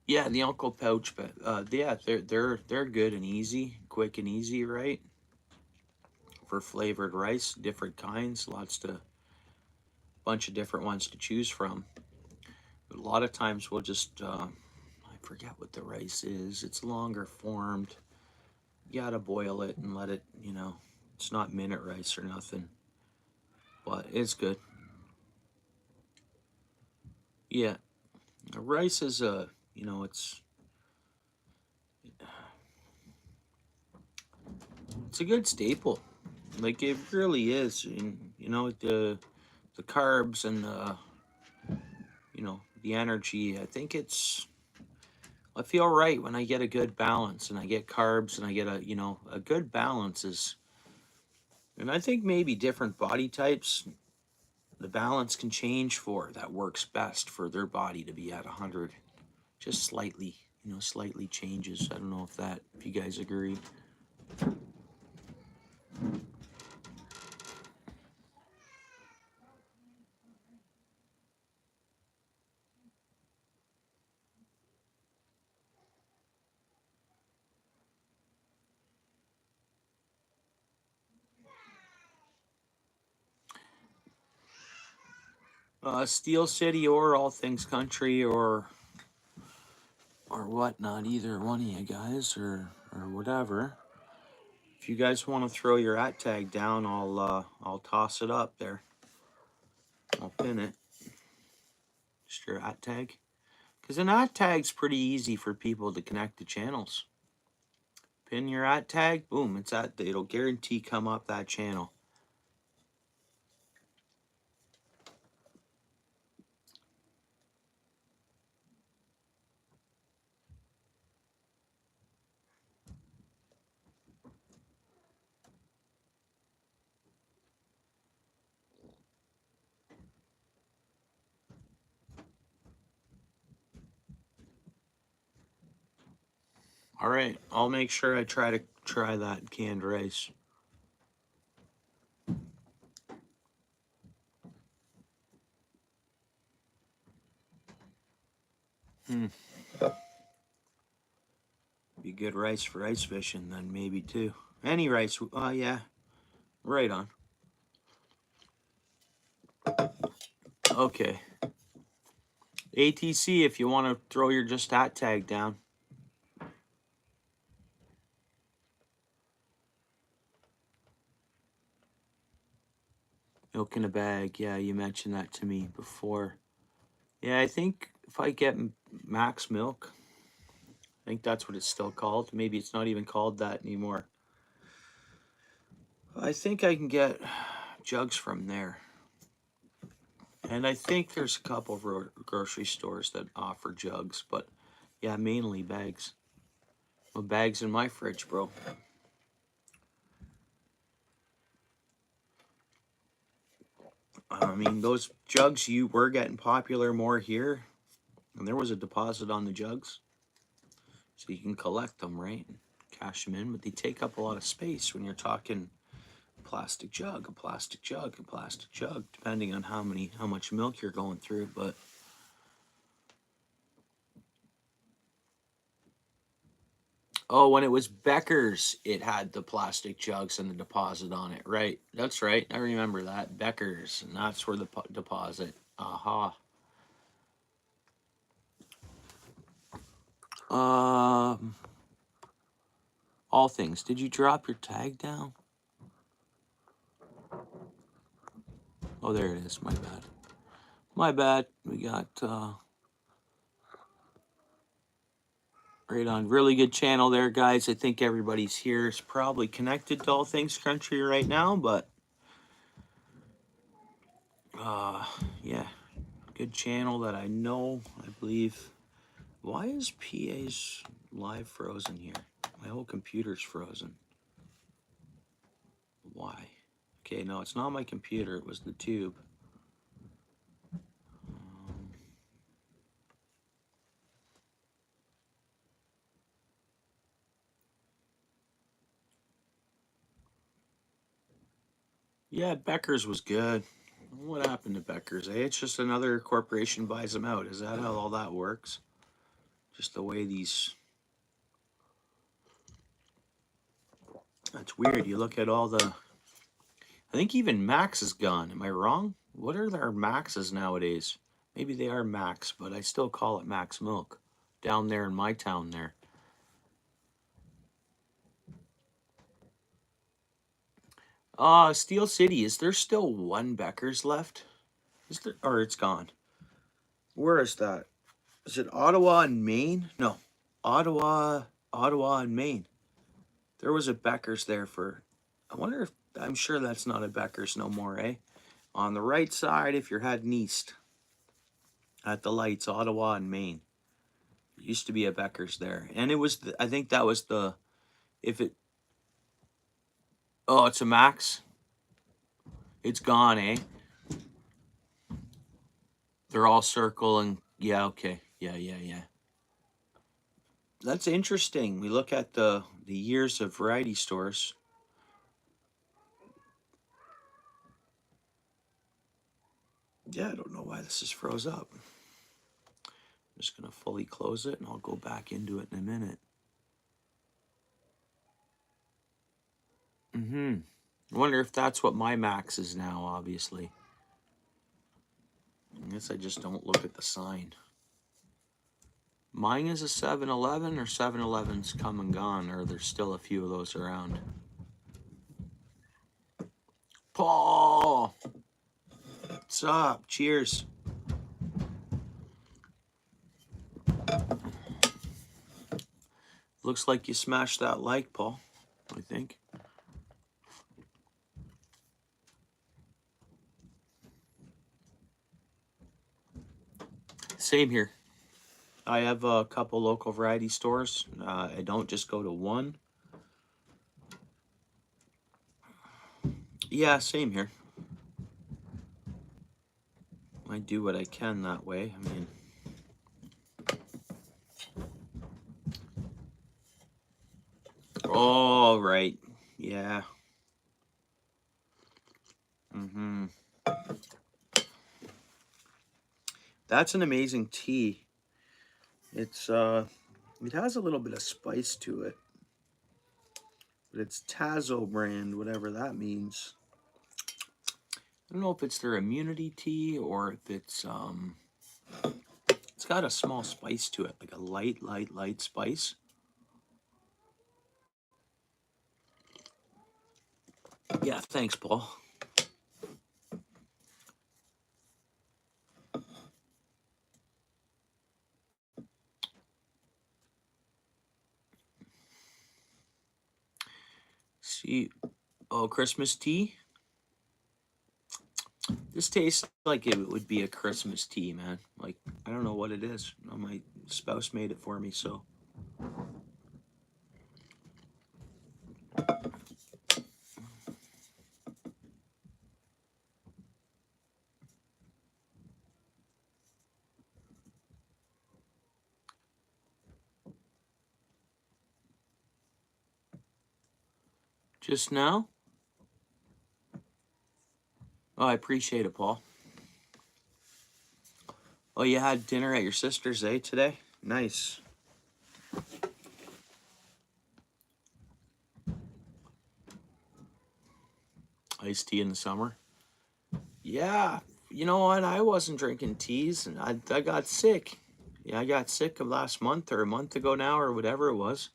yeah, the Uncle Pouch, but yeah, they're good and easy, quick and easy, right? For flavored rice, different kinds, bunch of different ones to choose from. But a lot of times we'll just I forget what the rice is. It's longer formed. You gotta boil it and let it, it's not minute rice or nothing, but it's good. Yeah, rice is it's a good staple. Like, it really is. And the carbs and the energy. I feel right when I get a good balance, and I get carbs, and I get a good balance is. And I think maybe different body types, the balance can change for that works best for their body to be at 100, just slightly, slightly changes. I don't know if you guys agree. Steel City or All Things Country or whatnot, either one of you guys or whatever. If you guys want to throw your at tag down, I'll toss it up there. I'll pin it. Just your at tag, because an at tag's pretty easy for people to connect to channels. Pin your at tag, boom, it'll guarantee come up that channel. All right, I'll make sure I try that canned rice. Be good rice for ice fishing then, maybe too. Any rice, yeah, right on. Okay. ATC, if you want to throw your just at tag down. Milk in a bag, yeah, you mentioned that to me before. Yeah, I think if I get Max Milk, I think that's what it's still called. Maybe it's not even called that anymore. I think I can get jugs from there. And I think there's a couple of grocery stores that offer jugs, but yeah, mainly bags. No bags in my fridge, bro. I mean, those jugs you were getting popular more here, and there was a deposit on the jugs, so you can collect them, right? Cash them in, but they take up a lot of space when you're talking plastic jug, a plastic jug, a plastic jug, depending on how much milk you're going through. But Oh, when it was Becker's, it had the plastic jugs and the deposit on it. Right. That's right. I remember that. Becker's. And that's where the deposit. Aha. All things. Did you drop your tag down? Oh, there it is. My bad. My bad. We got right on. Really good channel there, guys. I think everybody's here is probably connected to All Things Country right now, but yeah, good channel that I know. I believe. Why is PA's live frozen here? My whole computer's frozen. Why? Okay, no, it's not my computer. It was the tube. Yeah, Becker's was good. What happened to Becker's? Eh? It's just another corporation buys them out. Is that how all that works? Just the way these... That's weird. You look at all the... I think even Max is gone. Am I wrong? What are their Maxes nowadays? Maybe they are Max, but I still call it Max Milk down there in my town there. Steel City, is there still one Becker's left? Is there, or it's gone? Where is that? Is it Ottawa and Maine? No, Ottawa and Maine. There was a Becker's there for, I wonder if, I'm sure that's not a Becker's no more, eh? On the right side, if you're heading east, at the lights, Ottawa and Maine. There used to be a Becker's there. And it was, I think that was the, if it, oh, it's a Max? It's gone, eh? They're all circle and, yeah, okay. Yeah. That's interesting. We look at the years of variety stores. Yeah, I don't know why this is froze up. I'm just going to fully close it, and I'll go back into it in a minute. I wonder if that's what my Max is now, obviously. I guess I just don't look at the sign. Mine is a 7-Eleven, or 7-Eleven's come and gone, or there's still a few of those around. Paul! What's up? Cheers. Looks like you smashed that like, Paul, I think. Same here. I have a couple local variety stores. I don't just go to one. Yeah, same here. I do what I can that way. I mean, all right. Yeah. That's an amazing tea. It's it has a little bit of spice to it. But it's Tazo brand, whatever that means. I don't know if it's their immunity tea or if it's got a small spice to it, like a light spice. Yeah, thanks, Paul. See, oh, Christmas tea. This tastes like it would be a Christmas tea, man. Like, I don't know what it is. No, my spouse made it for me, so. Just now? Oh, I appreciate it, Paul. Oh, you had dinner at your sister's, eh, today? Nice. Iced tea in the summer. Yeah, you know what? I wasn't drinking teas, and I got sick. Yeah, I got sick of last month or a month ago now or whatever it was.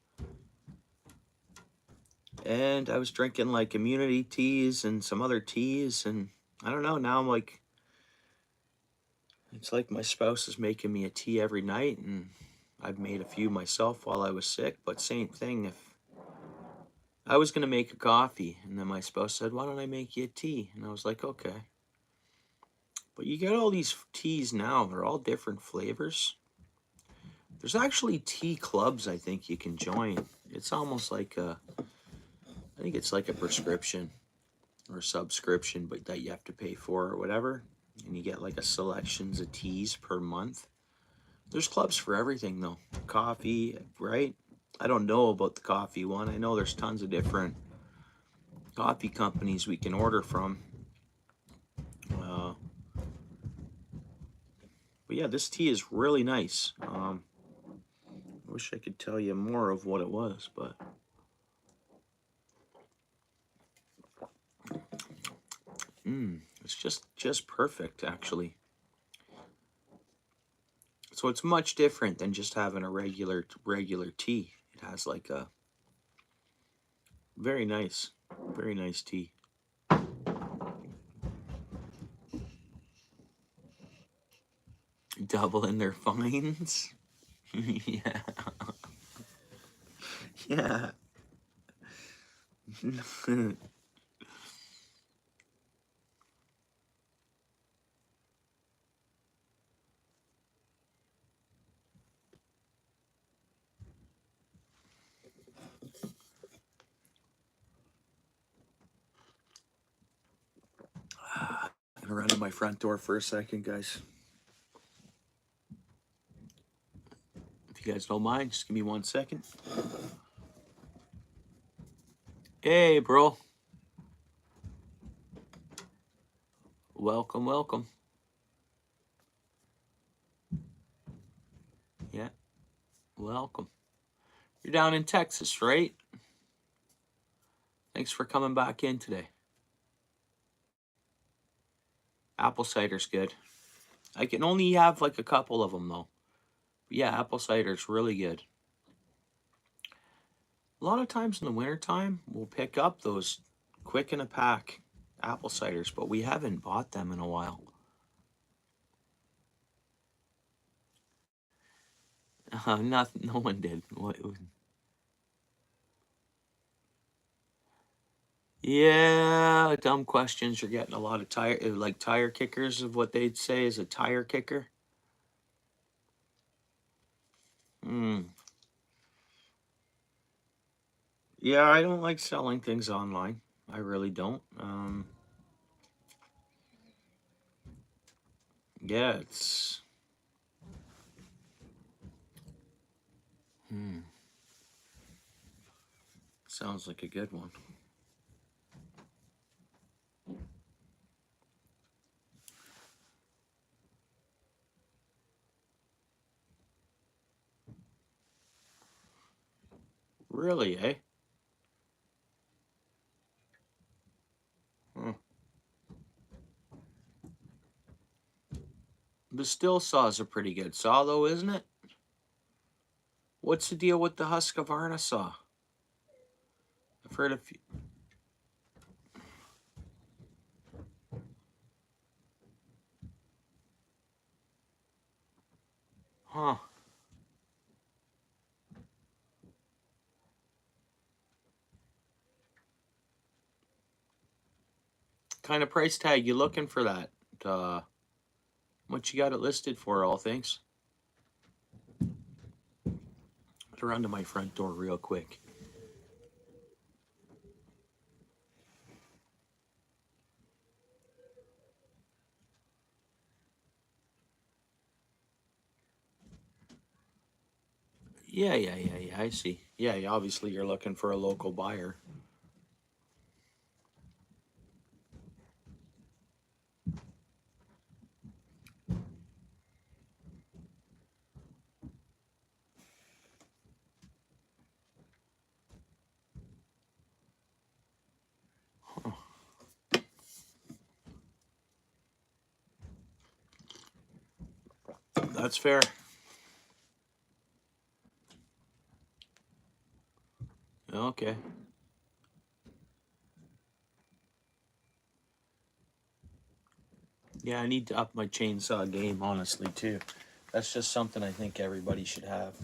And I was drinking like immunity teas and some other teas, and I don't know. Now I'm like, it's like my spouse is making me a tea every night, and I've made a few myself while I was sick. But same thing, if I was gonna make a coffee, and then my spouse said, "Why don't I make you a tea?" And I was like, "Okay." But you get all these teas now; they're all different flavors. There's actually tea clubs I think you can join. It's almost like I think it's like a prescription or a subscription, but that you have to pay for or whatever. And you get like a selections of teas per month. There's clubs for everything though. Coffee, right? I don't know about the coffee one. I know there's tons of different coffee companies we can order from. Uh, but yeah, this tea is really nice. I wish I could tell you more of what it was, but it's just perfect actually. So it's much different than just having a regular tea. It has like a very nice tea. Double in their fines. Yeah, yeah. I'm gonna run to my front door for a second, guys. If you guys don't mind, just give me 1 second. Hey, bro. Welcome, welcome. Yeah, welcome. You're down in Texas, right? Thanks for coming back in today. Apple cider's good. I can only have like a couple of them though. But yeah, apple cider's really good. A lot of times in the wintertime, we'll pick up those quick in a pack apple ciders, but we haven't bought them in a while. No one did. Yeah, dumb questions. You're getting a lot of tire kickers of what they'd say is a tire kicker. Hmm. Yeah, I don't like selling things online. I really don't. Yeah, it's hmm, sounds like a good one. Really, eh? Hmm. The still saws a pretty good saw, though, isn't it? What's the deal with the Husqvarna saw? I've heard a few. Huh. Kind of price tag you looking for that? Uh, what you got it listed for, all things? To run to my front door real quick. Yeah. I see. Yeah, obviously you're looking for a local buyer. That's fair. Okay. Yeah, I need to up my chainsaw game, honestly, too. That's just something I think everybody should have.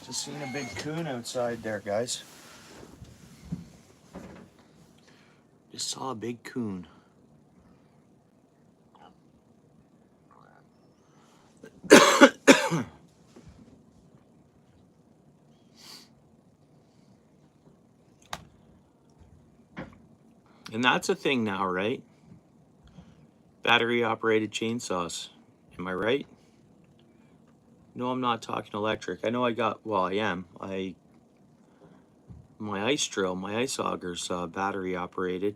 Just seen a big coon outside there, guys. Just saw a big coon. And that's a thing now, right? Battery operated chainsaws. Am I right? No, I'm not talking electric. I know I got, well, I am. My ice drill, my ice auger's battery operated.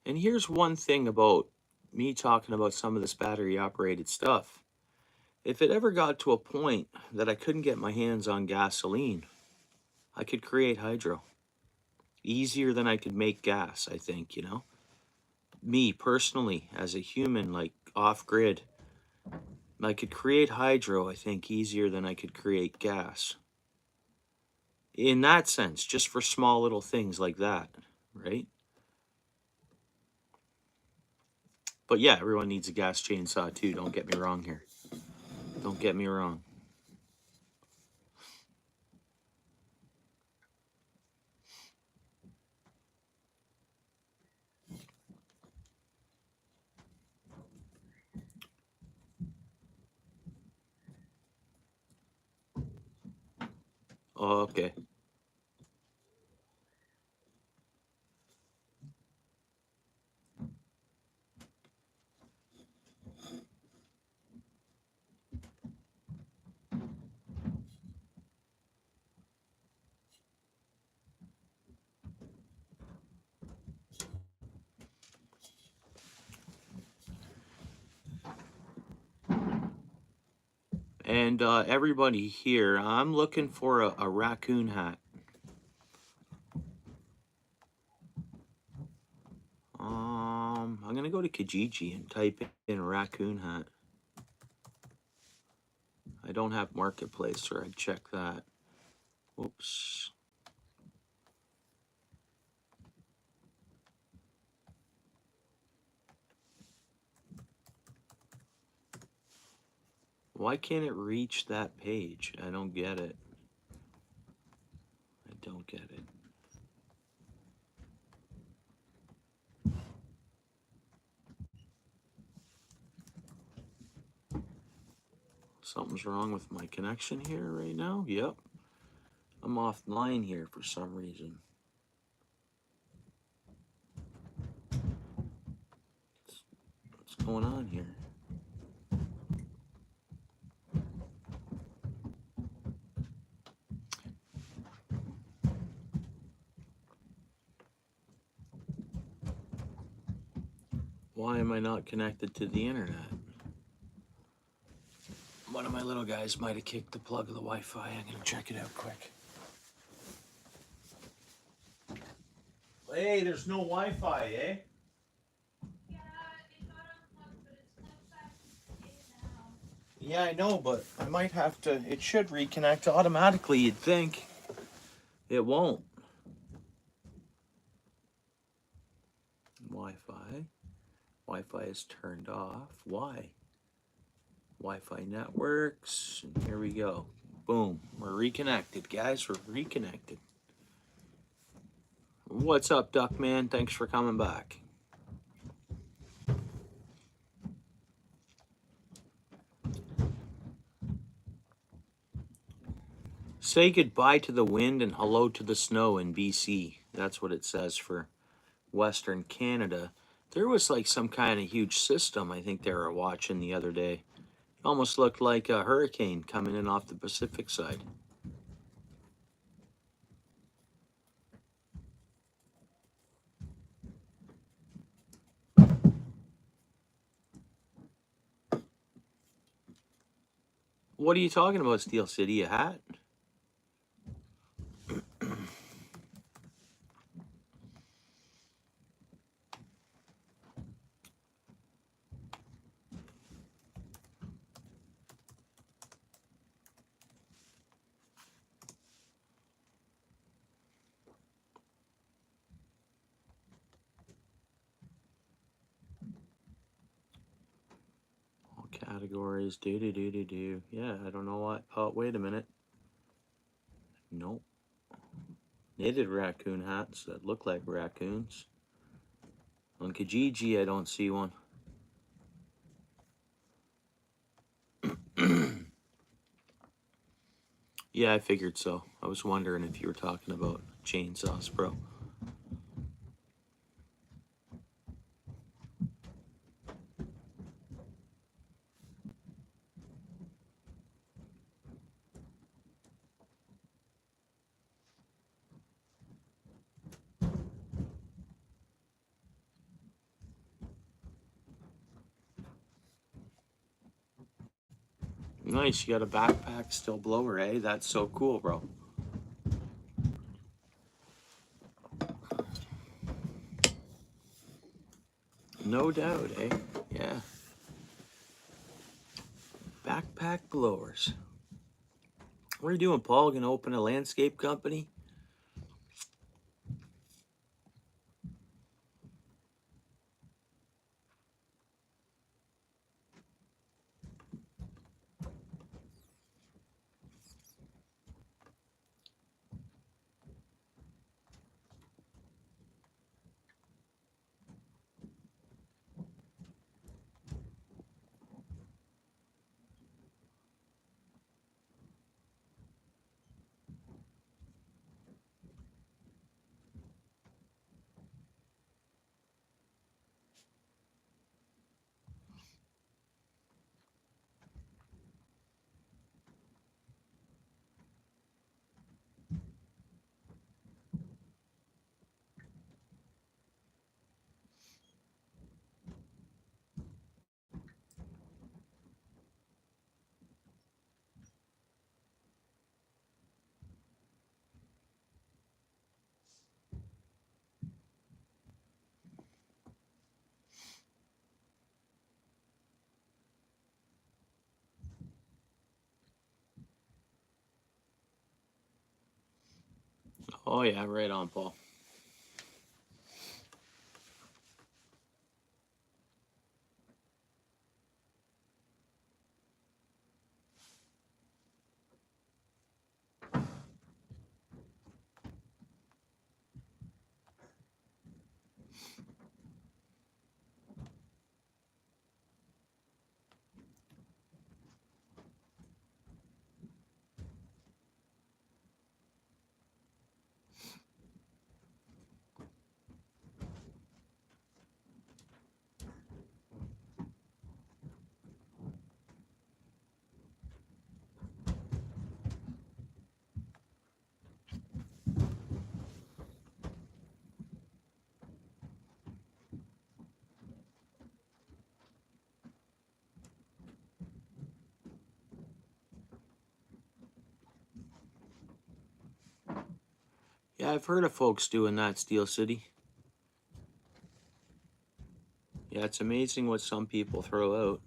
And here's one thing about me talking about some of this battery operated stuff. If it ever got to a point that I couldn't get my hands on gasoline, I could create hydro. Easier than I could make gas, I think, you know? Me personally, as a human, like off grid, I could create hydro, I think, easier than I could create gas. In that sense, just for small little things like that, right? But yeah, everyone needs a gas chainsaw too. Don't get me wrong here. Don't get me wrong. Oh, okay. And everybody here, I'm looking for a raccoon hat. I'm gonna go to Kijiji and type in raccoon hat. I don't have Marketplace, or I'd check that. Oops. Why can't it reach that page? I don't get it. I don't get it. Something's wrong with my connection here right now. Yep. I'm offline here for some reason. What's going on here? Why am I not connected to the internet? One of my little guys might have kicked the plug of the Wi-Fi. I'm gonna check it out quick. Hey, there's no Wi-Fi, eh? Yeah, it got unplugged, but it's plugged back in now. Yeah, I know, but I might have to. It should reconnect automatically, you'd think. It won't. Wi-Fi. Wi-Fi is turned off. Why? Wi-Fi networks. And here we go. Boom. We're reconnected, guys. We're reconnected. What's up, Duckman? Thanks for coming back. Say goodbye to the wind and hello to the snow in BC. That's what it says for Western Canada. There was like some kind of huge system I think they were watching the other day. Almost looked like a hurricane coming in off the Pacific side. What are you talking about, Steel City? A hat? All categories. Do. Yeah, I don't know what. Oh, wait a minute. Nope. Knitted raccoon hats that look like raccoons. On Kijiji, I don't see one. Yeah, I figured so. I was wondering if you were talking about chainsaws, bro. Nice, you got a backpack still blower, eh? That's so cool, bro. No doubt, eh? Yeah. Backpack blowers. What are you doing, Paul? Gonna open a landscape company? Oh yeah, right on, Paul. Yeah, I've heard of folks doing that, Steel City. Yeah, it's amazing what some people throw out.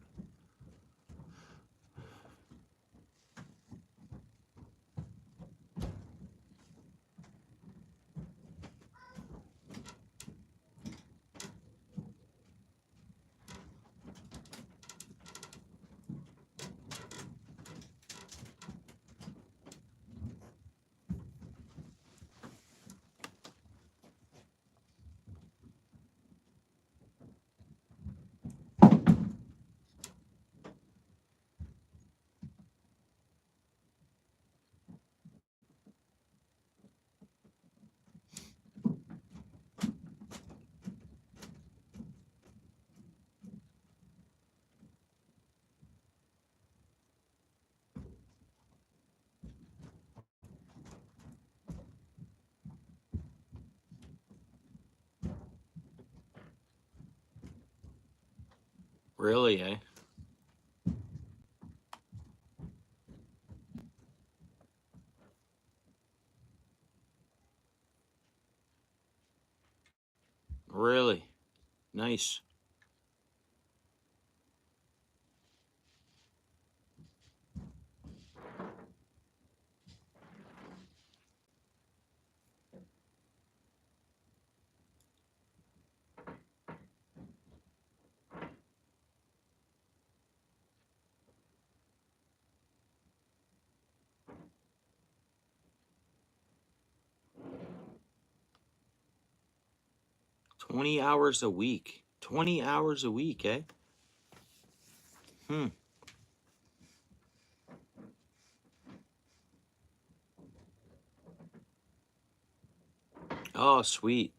Really, eh? Really? Nice. $20 a week. 20 hours a week, eh? Hmm. Oh, sweet.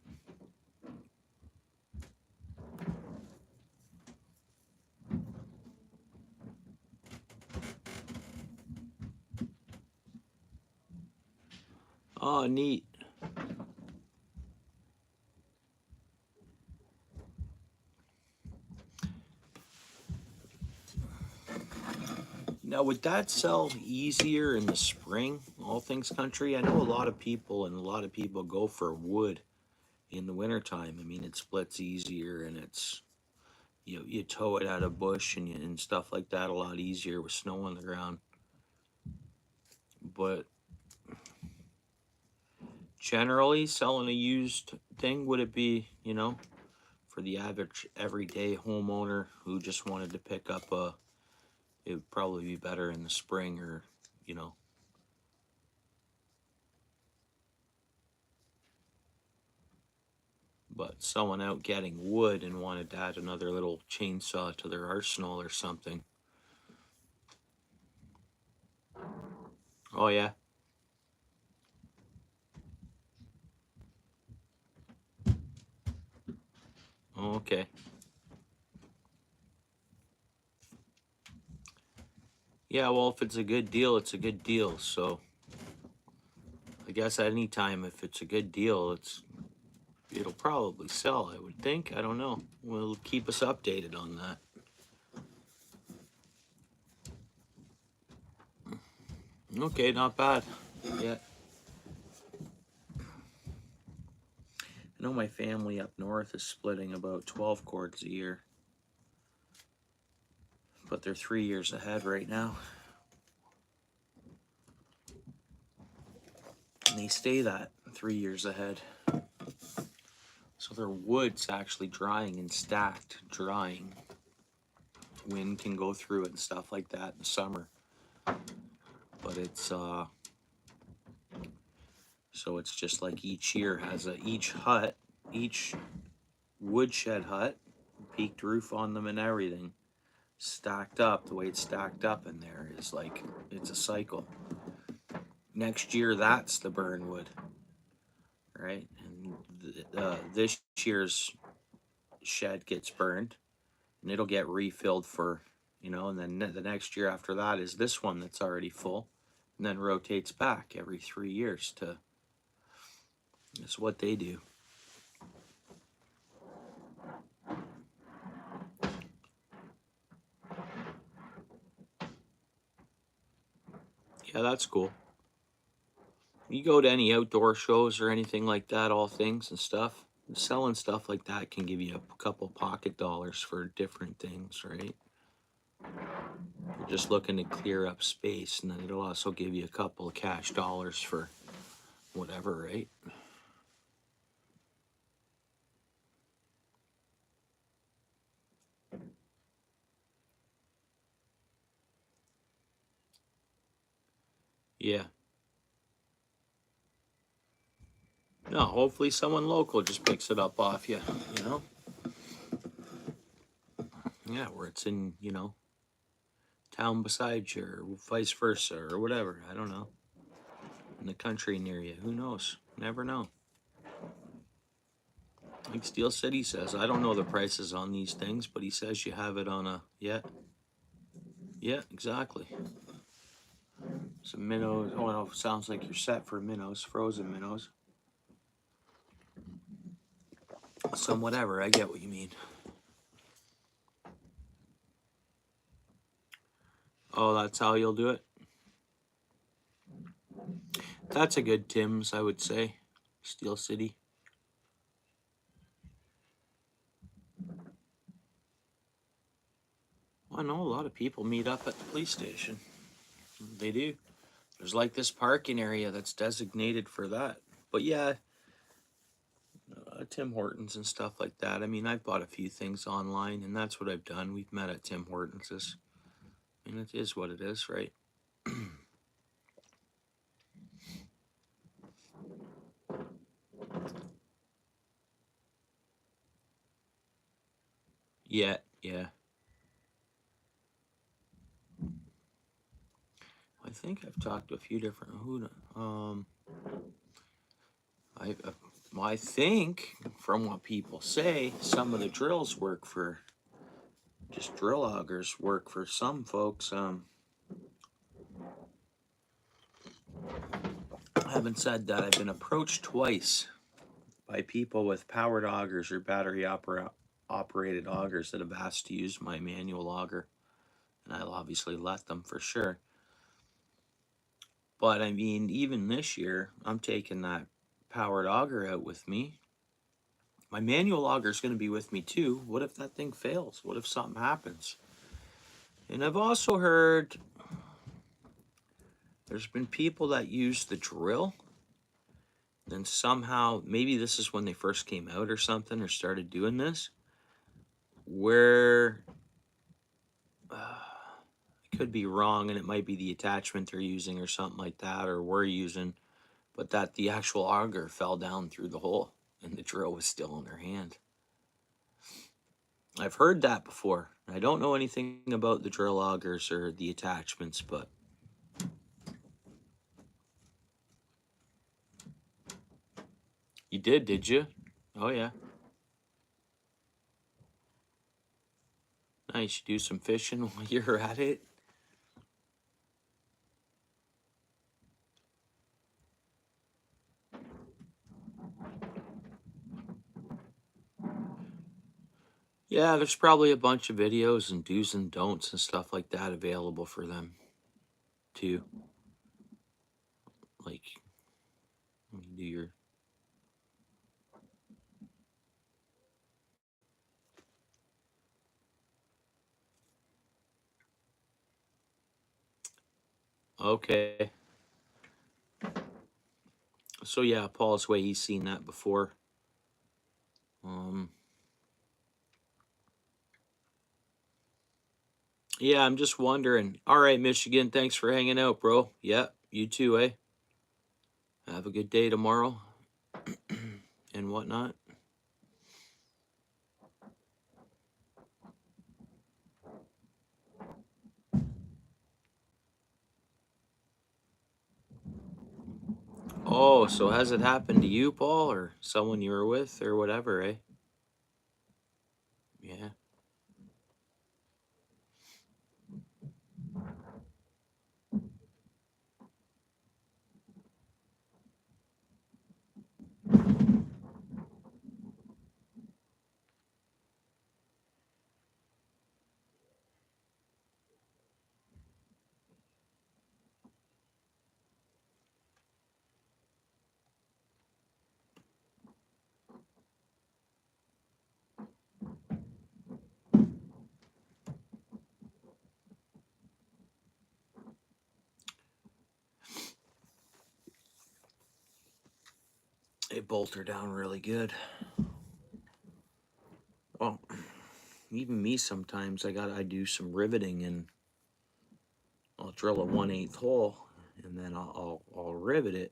Oh, neat. Now, would that sell easier in the spring, all things country? I know a lot of people, and a lot of people go for wood in the wintertime. I mean, it splits easier, and it's you tow it out of bush and stuff like that a lot easier with snow on the ground. But generally, selling a used thing, would it be, for the average everyday homeowner who just wanted to pick up it would probably be better in the spring, or, you know, but someone out getting wood and wanted to add another little chainsaw to their arsenal or something. Oh, yeah. Oh, okay. Yeah, well, if it's a good deal, it's a good deal. So I guess at any time, if it's a good deal, it'll probably sell, I would think. I don't know. Will keep us updated on that. Okay, not bad. Yeah. I know my family up north is splitting about 12 cords a year, but they're 3 years ahead right now. And they stay that. 3 years ahead. So their wood's actually drying and stacked, drying. Wind can go through it and stuff like that in the summer. But it's so it's just like each year has each woodshed hut, peaked roof on them and everything, stacked up. The way it's stacked up in there is like it's a cycle. Next year, that's the burn wood, right? And this year's shed gets burned, and it'll get refilled for, and then the next year after that is this one that's already full, and then rotates back every 3 years to. That's what they do. Yeah, that's cool. You go to any outdoor shows or anything like that, all things and stuff, selling stuff like that can give you a couple pocket dollars for different things, right? You're just looking to clear up space, and then it'll also give you a couple of cash dollars for whatever, right? Yeah. No, hopefully someone local just picks it up off you, you know? Yeah, where it's in, town beside you or vice versa or whatever. I don't know. In the country near you. Who knows? Never know. Like Steel City says, I don't know the prices on these things, but he says you have it on a, yeah. Yeah, exactly. Some minnows. Oh, no, sounds like you're set for minnows, frozen minnows. Some whatever. I get what you mean. Oh, that's how you'll do it? That's a good Tim's, I would say. Steel City. Well, I know a lot of people meet up at the police station. They do. There's like this parking area that's designated for that. But yeah, Tim Hortons and stuff like that. I mean, I've bought a few things online, and that's what I've done. We've met at Tim Hortons's. I mean, it is what it is, right? Yeah, yeah. I think I've talked to a few different I well, I think from what people say, some of the drills work for just drill augers work for some folks. Having said that, I've been approached twice by people with powered augers or operated augers that have asked to use my manual auger, and I'll obviously let them for sure. But I mean, even this year, I'm taking that powered auger out with me. My manual auger is going to be with me too. What if that thing fails? What if something happens? And I've also heard there's been people that use the drill, and somehow, maybe this is when they first came out or something, or started doing this, where I could be wrong, and it might be the attachment they're using or something like that, or we're using, but that the actual auger fell down through the hole and the drill was still in their hand. I've heard that before. I don't know anything about the drill augers or the attachments, but you did you? Oh, yeah. Nice. You do some fishing while you're at it. Yeah, there's probably a bunch of videos and do's and don'ts and stuff like that available for them too. Like, when you do your. Okay. So yeah, Paul's way, he's seen that before. Um, yeah, I'm just wondering. All right, Michigan, thanks for hanging out, bro. Yeah, you too, eh? Have a good day tomorrow and whatnot. Oh, so has it happened to you, Paul, or someone you were with, or whatever, eh? Yeah. It bolted down really good. Well, even me sometimes I do some riveting and I'll drill a 1/8 hole and then I'll rivet it.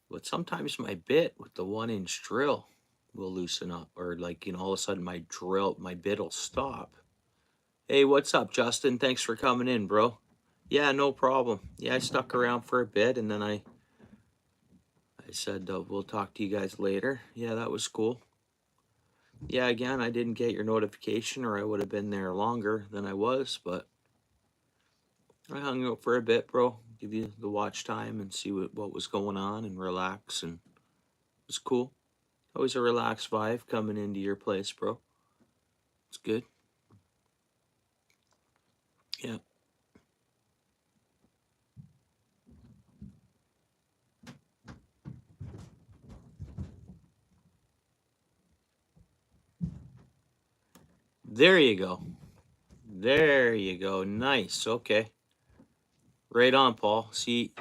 But sometimes my bit with the 1 inch drill will loosen up, or like all of a sudden my bit will stop. Hey, what's up, Justin? Thanks for coming in, bro. Yeah, no problem. Yeah, I stuck around for a bit and then I said we'll talk to you guys later. Yeah, that was cool. Yeah, again, I didn't get your notification or I would have been there longer than I was, but I hung out for a bit, bro. Give you the watch time and see what was going on and relax, and it was cool. Always a relaxed vibe coming into your place, bro. It's good. Yeah. There you go. There you go. Nice. Okay. Right on, Paul. See.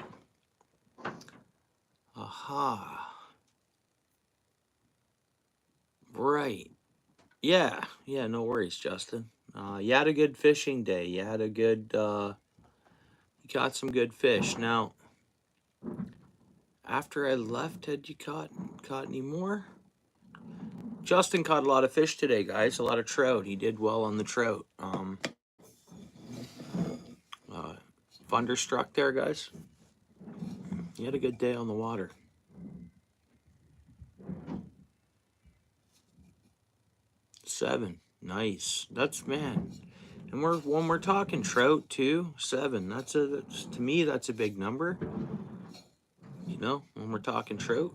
Aha. Right. Yeah. Yeah, no worries, Justin. You had a good fishing day. You had a good you caught some good fish. Now, after I left, had you caught any more? Justin caught a lot of fish today, guys. A lot of trout. He did well on the trout. Uh, Thunderstruck there, guys. He had a good day on the water. 7, nice. That's man. And when we're talking trout too, 7. To me that's a big number. When we're talking trout,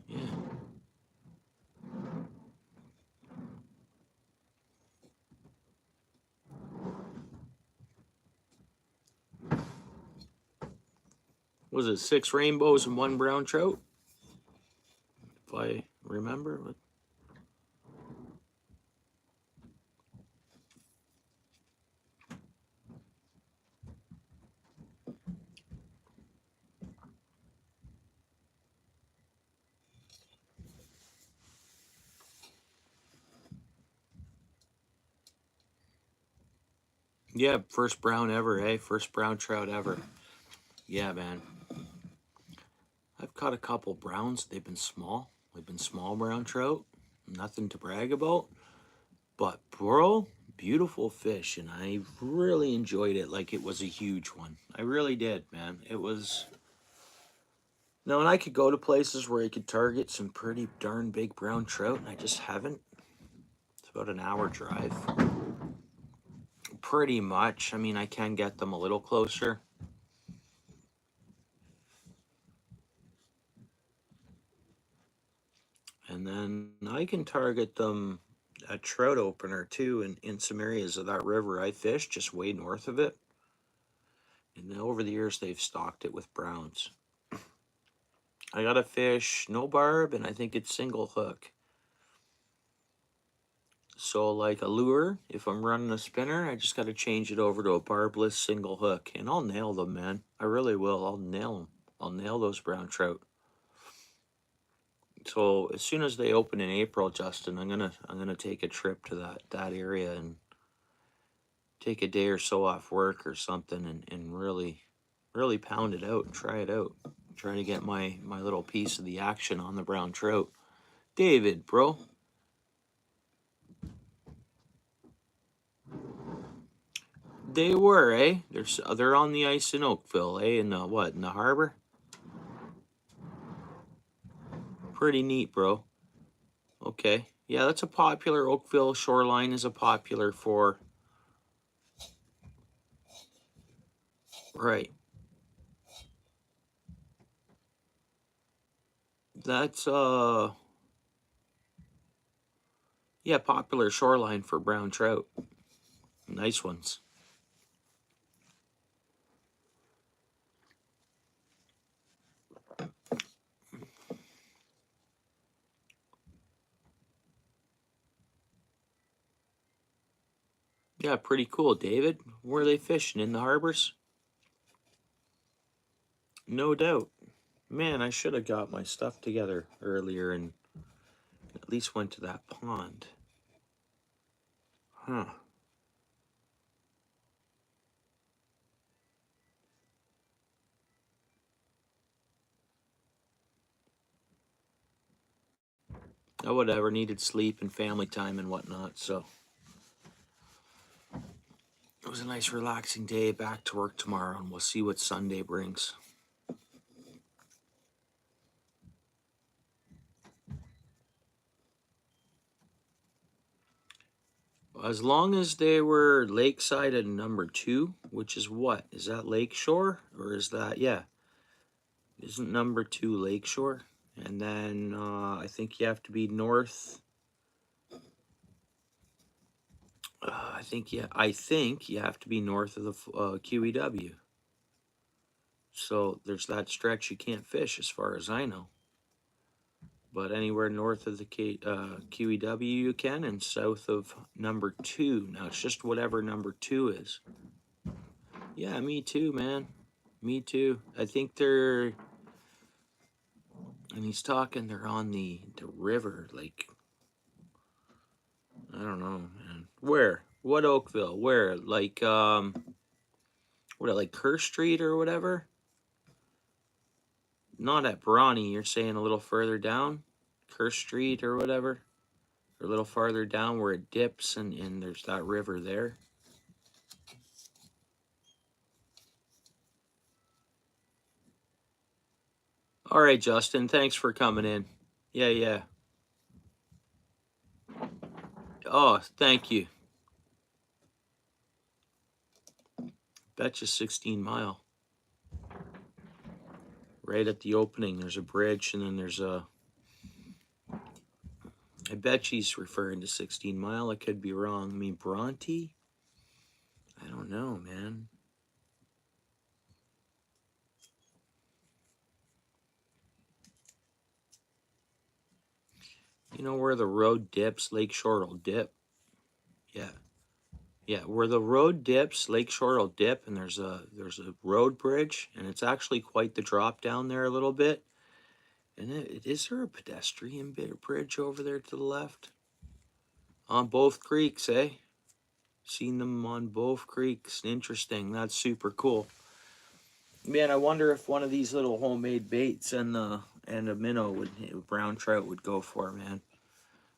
yeah. Was it 6 rainbows and 1 brown trout? If I remember. Yeah, first brown ever, eh? First brown trout ever. Yeah, man. I've caught a couple browns. They've been small. They've been small brown trout. Nothing to brag about. But, bro, beautiful fish. And I really enjoyed it like it was a huge one. I really did, man. It was. No, and I could go to places where I could target some pretty darn big brown trout, and I just haven't. It's about an hour drive. Pretty much. I mean, I can get them a little closer. And then I can target them a trout opener too in some areas of that river I fish just way north of it. And then over the years they've stocked it with browns. I got a fish, no barb, and I think it's single hook. So like a lure, if I'm running a spinner, I just got to change it over to a barbless single hook, and I'll nail them, man. I really will. I'll nail them. I'll nail those brown trout. So as soon as they open in April, Justin, I'm gonna take a trip to that area and take a day or so off work or something and really pound it out and try it out. Try to get my little piece of the action on the brown trout. David, bro. They were, eh? They're on the ice in Oakville, eh? In the what? In the harbor? Pretty neat, bro. Okay. Yeah, that's a popular Oakville shoreline is a popular for right. That's yeah, popular shoreline for brown trout. Nice ones. Yeah, pretty cool, David. Where are they fishing? In the harbors? No doubt. Man, I should have got my stuff together earlier and at least went to that pond. Huh. Oh, whatever. Needed sleep and family time and whatnot. So it was a nice, relaxing day. Back to work tomorrow, and we'll see what Sunday brings. As long as they were lakeside at number 2, which is what? Is that Lakeshore? Or is that, yeah. Isn't number 2 Lakeshore? And then I think you have to be north. I think you have to be north of the QEW. So there's that stretch you can't fish, as far as I know. But anywhere north of the QEW you can, and south of number 2. Now it's just whatever number 2 is. Yeah, me too, man. Me too. I think they're, and he's talking, they're on the river, like, I don't know, man. Where? What Oakville? Where? Like, what, like Kerr Street or whatever? Not at Brawny, you're saying a little further down? Kerr Street or whatever? Or a little farther down where it dips and there's that river there? All right, Justin, thanks for coming in. Yeah, yeah. Oh, thank you. Betcha 16 Mile. Right at the opening, there's a bridge, and then there's a. I bet she's referring to 16 Mile. I could be wrong. I mean, Bronte? I don't know, man. You know where the road dips, Lakeshore will dip? Yeah. Yeah, where the road dips, Lakeshore will dip, and there's a road bridge, and it's actually quite the drop down there a little bit. And is there a pedestrian bridge over there to the left? On both creeks, eh? Seen them on both creeks. Interesting. That's super cool. Man, I wonder if one of these little homemade baits and a minnow brown trout would go for, man.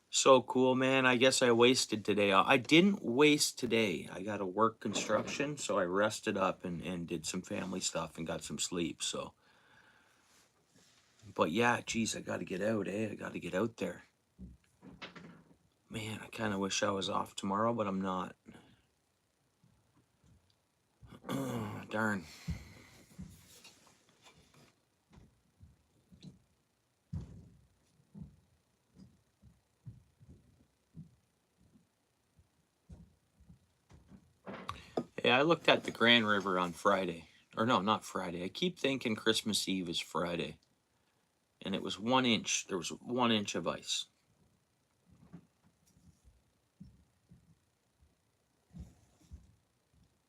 So cool, man. I guess I wasted today. I didn't waste today. I got to work construction, so I rested up and did some family stuff and got some sleep. So, but yeah, geez, I got to get out, eh? I got to get out there. Man, I kind of wish I was off tomorrow, but I'm not. Darn. Hey, I looked at the Grand River on Friday. Or no, not Friday. I keep thinking Christmas Eve is Friday. And it was 1 inch. There was 1 inch of ice.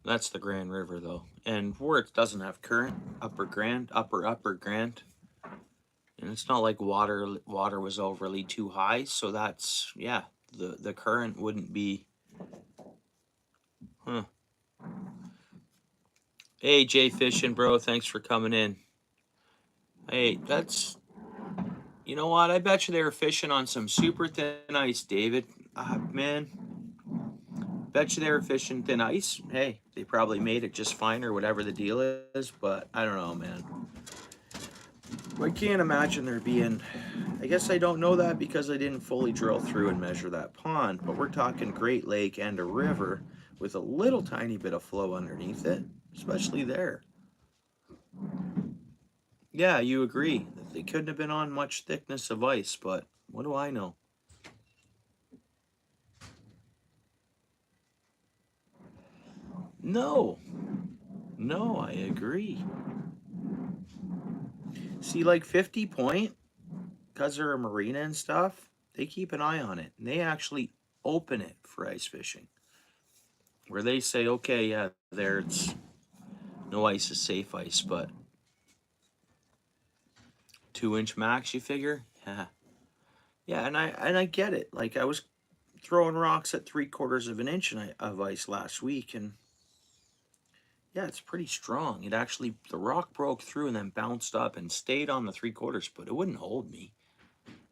That's the Grand River though. And where it doesn't have current, upper Grand. And it's not like water was overly too high, so that's yeah, the current wouldn't be huh. Hey Jay Fishing bro, thanks for coming in. Hey, that's you know what? I bet you they were fishing on some super thin ice, David. Man, bet you they were fishing thin ice. Hey, they probably made it just fine or whatever the deal is, but I don't know, man. I can't imagine there being. I guess I don't know that because I didn't fully drill through and measure that pond, but we're talking Great Lake and a river with a little tiny bit of flow underneath it, especially there. Yeah, you agree. They couldn't have been on much thickness of ice, but what do I know? No, no, I agree. See, like 50 Point, because they're a marina and stuff, they keep an eye on it. And they actually open it for ice fishing. Where they say, okay, yeah, there it's no ice is safe ice, but 2 inch max, you figure? Yeah. Yeah, and I get it. Like I was throwing rocks at 3/4 of an inch of ice last week, and yeah, it's pretty strong. It actually the rock broke through and then bounced up and stayed on the 3/4, but it wouldn't hold me.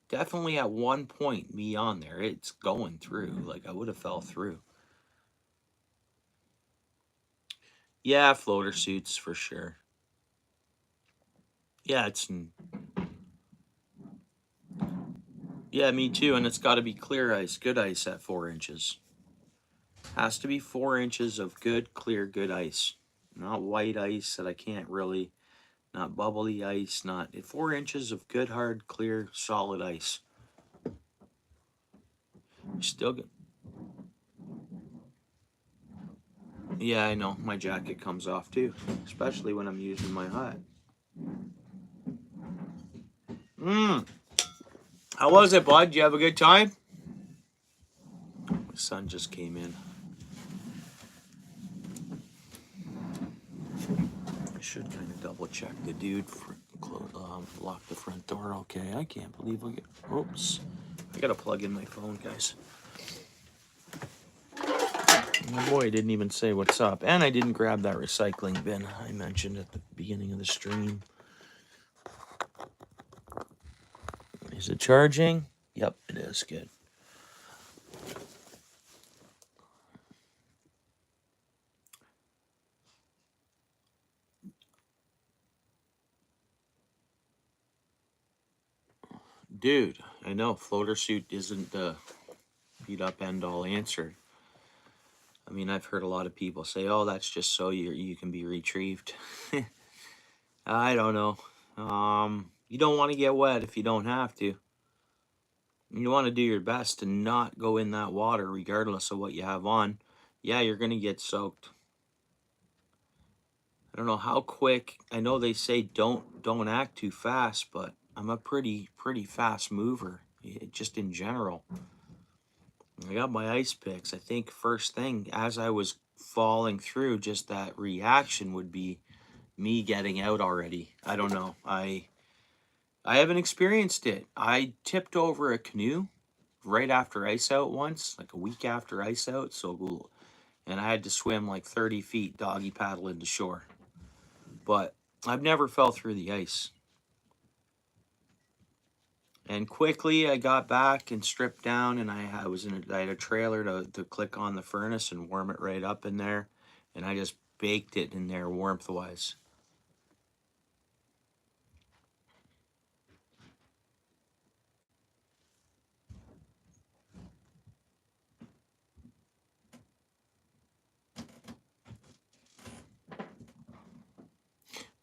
Definitely at one point, me on there, it's going through. Like I would have fell through. Yeah, floater suits for sure. Yeah, yeah, me too. And it's got to be clear ice, good ice at 4 inches. Has to be 4 inches of good, clear, good ice. Not white ice that I can't really, not bubbly ice, not 4 inches of good, hard, clear, solid ice. Still good. Yeah, I know. My jacket comes off too, especially when I'm using my hut. How was it, bud? Did you have a good time? My son just came in. I should kind of double check the dude lock the front door. Okay, I can't believe oops. I gotta plug in my phone, guys. My boy didn't even say what's up, and I didn't grab that recycling bin I mentioned at the beginning of the stream. Is it charging? Yep, it is. Good. Dude, I know floater suit isn't the beat up end all answer. I mean, I've heard a lot of people say, "Oh, that's just so you can be retrieved." I don't know. You don't want to get wet if you don't have to. You want to do your best to not go in that water, regardless of what you have on. Yeah, you're gonna get soaked. I don't know how quick. I know they say don't act too fast, but I'm a pretty fast mover, just in general. I got my ice picks. I think first thing as I was falling through, just that reaction would be me getting out already. I don't know. I haven't experienced it. I tipped over a canoe right after ice out once, like a week after ice out. So, and I had to swim like 30 feet doggy paddle into shore. But I've never fell through the ice. And quickly I got back and stripped down, and I had a trailer to click on the furnace and warm it right up in there, and I just baked it in there warmth wise.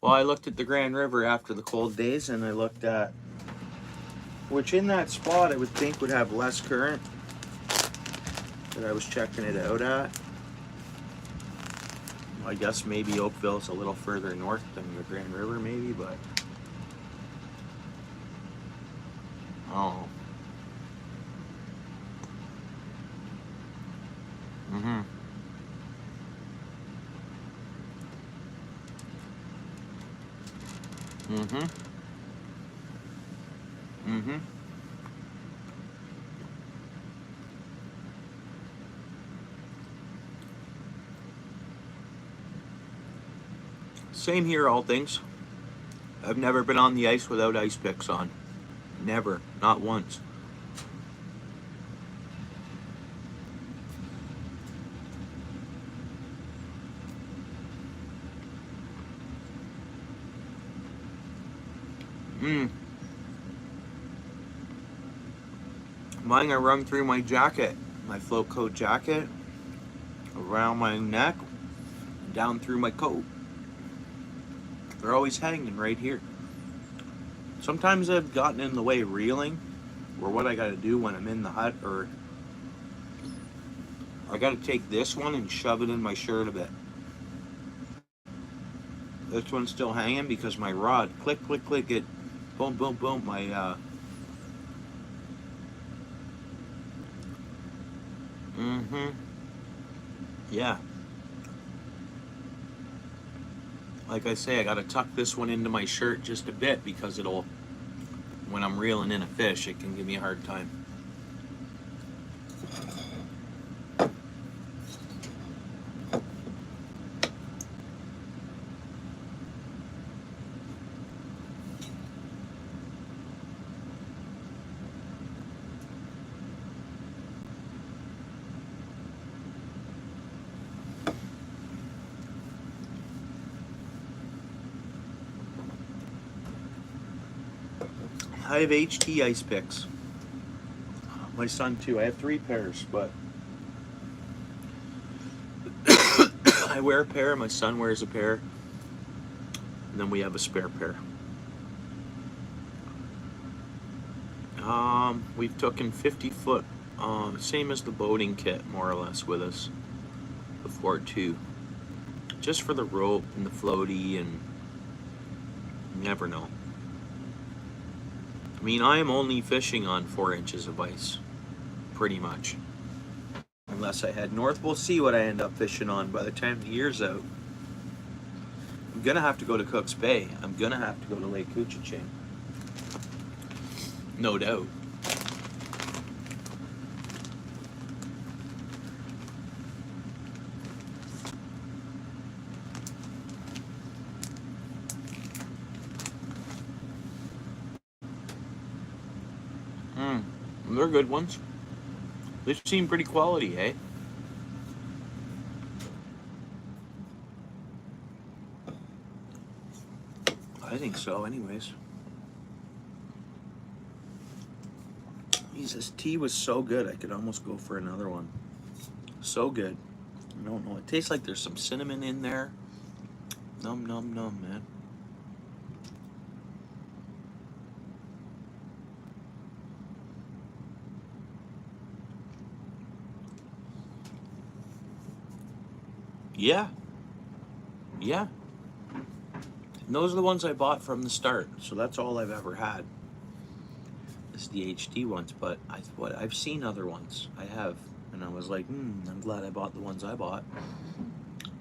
Well, I looked at the Grand River after the cold days, and I looked at which in that spot I would think would have less current that I was checking it out at. I guess maybe Oakville's a little further north than the Grand River, maybe, but oh, mm-hmm. Mm-hmm. Mm-hmm. Same here, all things. I've never been on the ice without ice picks on. Never. Not once. Mm. Mine are run through my jacket. My float coat jacket. Around my neck. Down through my coat. They're always hanging right here. Sometimes I've gotten in the way reeling, or what I gotta do when I'm in the hut, or I gotta take this one and shove it in my shirt a bit. This one's still hanging because my rod, click, click, click, it, boom, boom, boom, mm-hmm, yeah. Like I say, I gotta tuck this one into my shirt just a bit because it'll, when I'm reeling in a fish, it can give me a hard time. I have HT ice picks. My son too. I have 3 pairs, but I wear a pair, my son wears a pair, and then we have a spare pair. We've taken 50-foot, same as the boating kit, more or less, with us before too. Just for the rope and the floaty, and you never know. I mean, I am only fishing on 4 inches of ice, pretty much. Unless I head north, we'll see what I end up fishing on by the time the year's out. I'm gonna have to go to Cook's Bay. I'm gonna have to go to Lake Couchiching. No doubt. Mm, they're good ones. They seem pretty quality, eh? I think so, anyways. Jesus, tea was so good, I could almost go for another one. So good. I don't know. It tastes like there's some cinnamon in there. Num, num, num, man. Yeah, yeah. And those are the ones I bought from the start. So that's all I've ever had. Is the HD ones, but I've seen other ones. I have, and I was like, I'm glad I bought the ones I bought.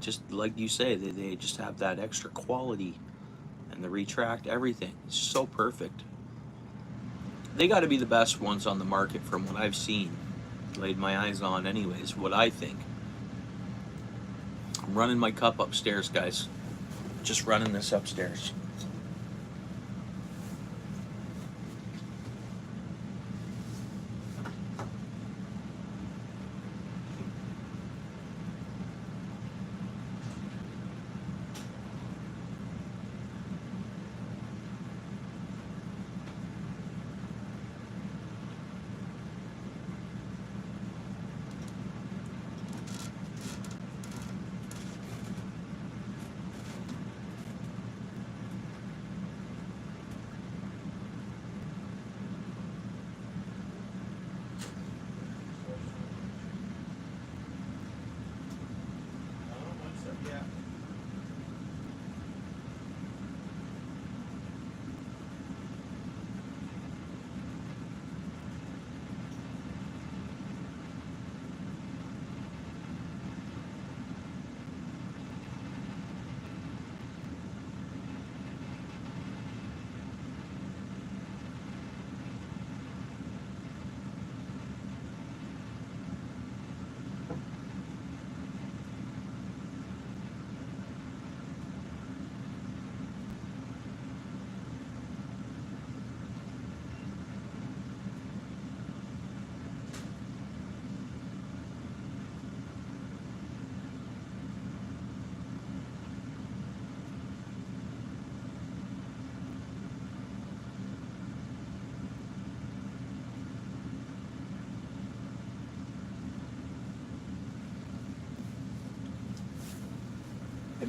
Just like you say, they just have that extra quality, and the retract everything. It's so perfect. They got to be the best ones on the market from what I've seen. Laid my eyes on, anyways. What I think. I'm running my cup upstairs, guys. Just running this upstairs.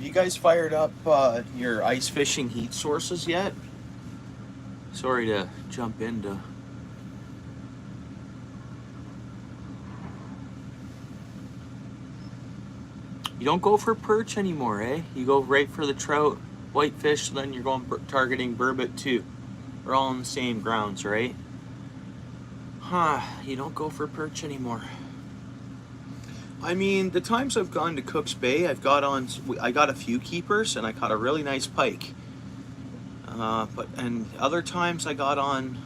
you guys fired up your ice fishing heat sources yet? Sorry to jump into. You don't go for perch anymore, eh? You go right for the trout, whitefish, then you're going targeting burbot too. We're all on the same grounds, right? Huh, you don't go for perch anymore. I mean, the times I've gone to Cook's Bay, I got a few keepers and I caught a really nice pike. And other times I got on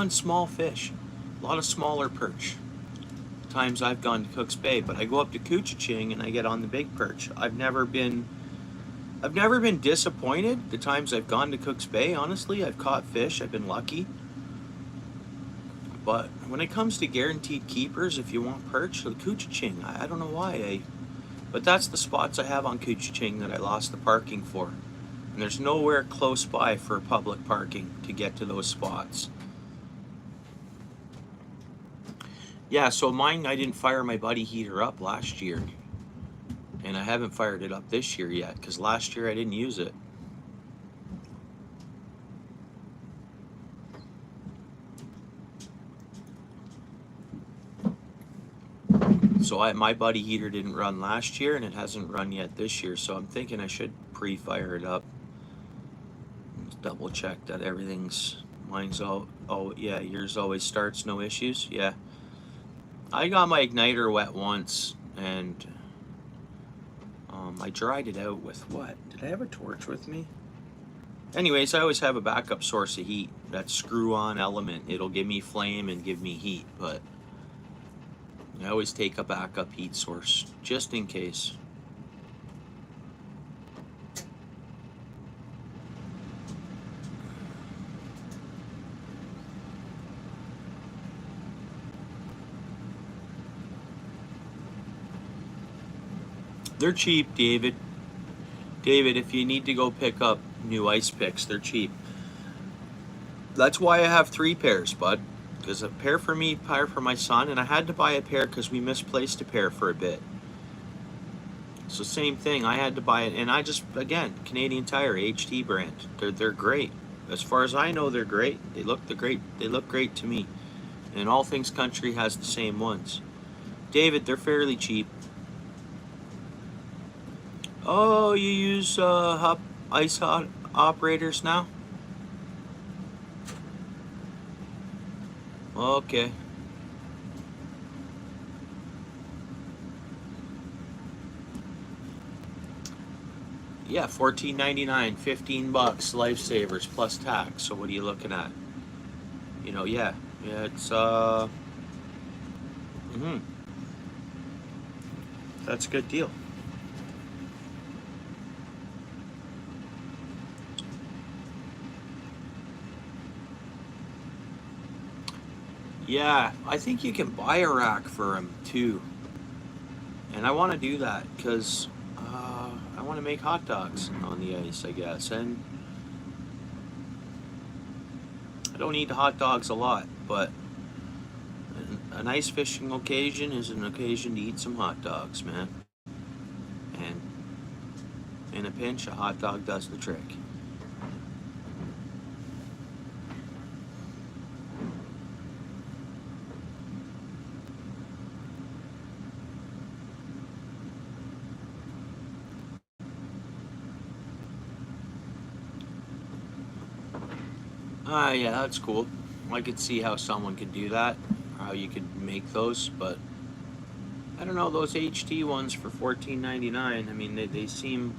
small fish, a lot of smaller perch. Times I've gone to Cook's Bay, but I go up to Couchiching and I get on the big perch. I've never been disappointed the times I've gone to Cook's Bay. Honestly, I've caught fish. I've been lucky. But when it comes to guaranteed keepers, if you want perch, the Couchiching, I don't know why. But that's the spots I have on Couchiching that I lost the parking for. And there's nowhere close by for public parking to get to those spots. Yeah, so mine, I didn't fire my buddy heater up last year. And I haven't fired it up this year yet, because last year I didn't use it. So my buddy heater didn't run last year, and it hasn't run yet this year. So I'm thinking I should pre-fire it up. Just double check that mine's oh yeah, yours always starts, no issues. Yeah. I got my igniter wet once, and I dried it out with what? Did I have a torch with me? Anyways, I always have a backup source of heat. That screw-on element. It'll give me flame and give me heat, but I always take a backup heat source, just in case. They're cheap, David. David, if you need to go pick up new ice picks, they're cheap. That's why I have 3 pairs, bud. Because a pair for me, pair for my son, and I had to buy a pair because we misplaced a pair for a bit. So same thing, I had to buy it, and I just, again, Canadian Tire, HT brand. They're great. As far as I know, they're great. They look great to me. And All Things Country has the same ones. David, they're fairly cheap. Oh, you use ice hot operators now? Okay. Yeah, $14.99, $15, lifesavers plus tax. So what are you looking at? Yeah, it's that's a good deal. Yeah, I think you can buy a rack for them too. And I want to do that because I want to make hot dogs on the ice, I guess. And I don't eat hot dogs a lot, but a nice fishing occasion is an occasion to eat some hot dogs, man. And in a pinch, a hot dog does the trick. Yeah, that's cool. I could see how someone could do that, how you could make those, but I don't know, those HT ones for $14.99. I mean, they seem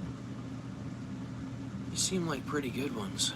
like pretty good ones.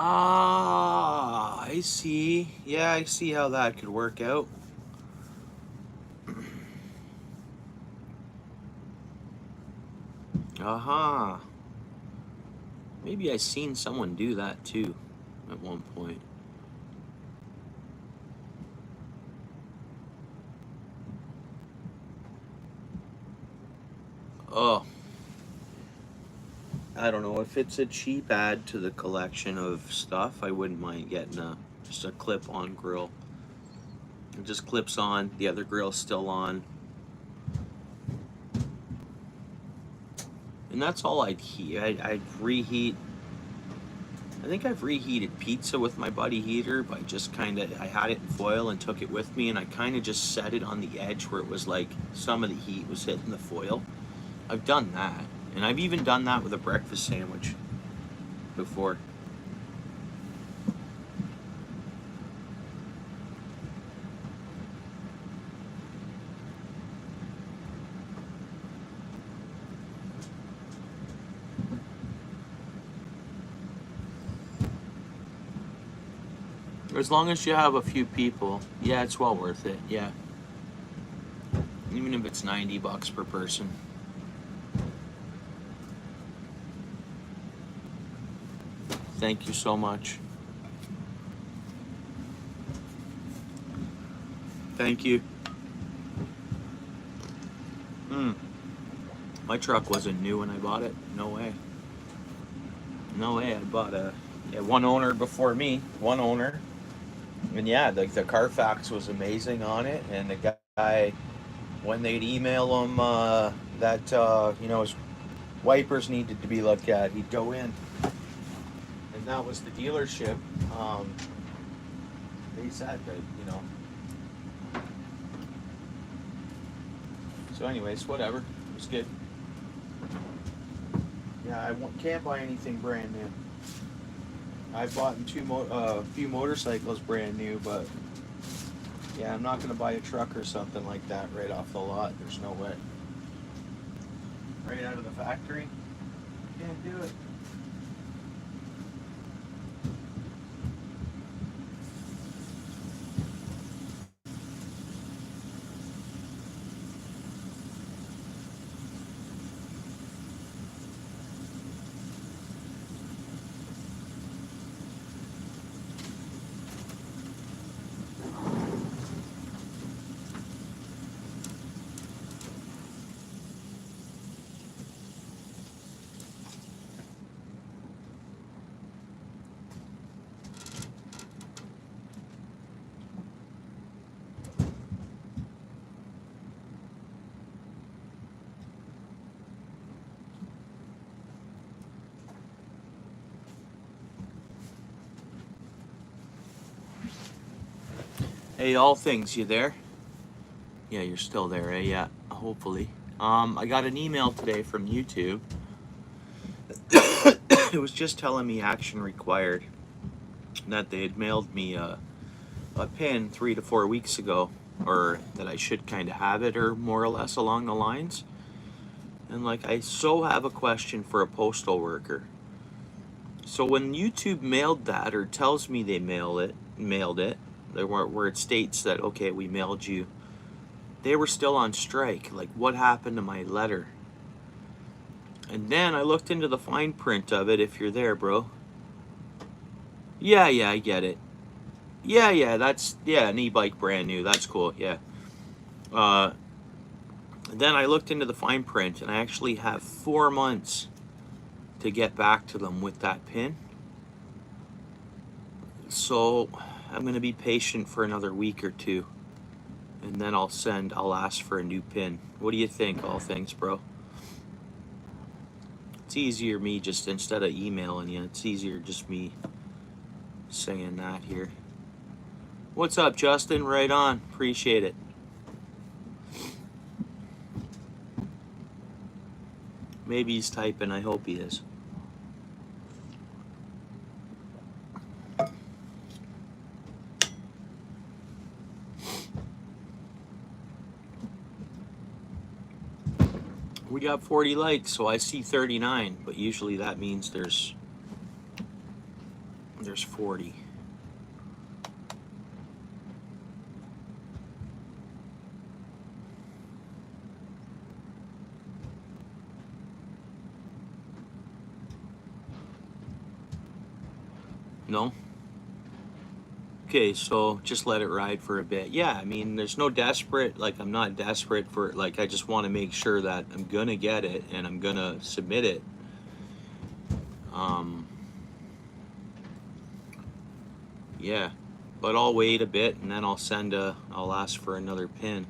Ah, I see. Yeah, I see how that could work out. Aha. Maybe I seen someone do that too at one point. Oh, I don't know. If it's a cheap add to the collection of stuff, I wouldn't mind getting just a clip-on grill. It just clips on. The other grill's still on. And that's all I'd heat. I'd reheat. I think I've reheated pizza with my buddy heater by just kind of, I had it in foil and took it with me, and I kind of just set it on the edge where it was like some of the heat was hitting the foil. I've done that. And I've even done that with a breakfast sandwich before. As long as you have a few people, yeah, it's well worth it. Yeah. Even if it's $90 per person. Thank you so much. Thank you. My truck wasn't new when I bought it. No way. No way. I bought one owner before me. One owner. And yeah, the Carfax was amazing on it. And the guy, when they'd email him that his wipers needed to be looked at, he'd go in. And that was the dealership. They said that. So, anyways, whatever. It was good. Yeah, I can't buy anything brand new. I bought a few motorcycles brand new, but yeah, I'm not gonna buy a truck or something like that right off the lot. There's no way. Right out of the factory, can't do it. Hey, all things, you there? Yeah, you're still there, eh? Yeah, hopefully. I got an email today from YouTube. It was just telling me action required. That they had mailed me a pin 3 to 4 weeks ago, or that I should kind of have it, or more or less along the lines. And like, I so have a question for a postal worker. So when YouTube mailed that, or tells me they mailed it, where it states that, okay, we mailed you, they were still on strike. Like, what happened to my letter? And then I looked into the fine print of it, if you're there, bro. Yeah, I get it. Yeah, that's, an e-bike brand new. That's cool, yeah. Then I looked into the fine print, and I actually have 4 months to get back to them with that pin. So I'm going to be patient for another week or two, and then I'll ask for a new pin. What do you think, all things, bro? It's easier me just, instead of emailing you, it's easier just me saying that here. What's up, Justin? Right on. Appreciate it. Maybe he's typing. I hope he is. We got 40 likes, so I see 39, but usually that means there's There's 40. No? Okay, so just let it ride for a bit. Yeah, I mean, there's no desperate, like, I'm not desperate for, like, I just want to make sure that I'm gonna get it and I'm gonna submit it. Yeah, but I'll wait a bit and then I'll ask for another pin.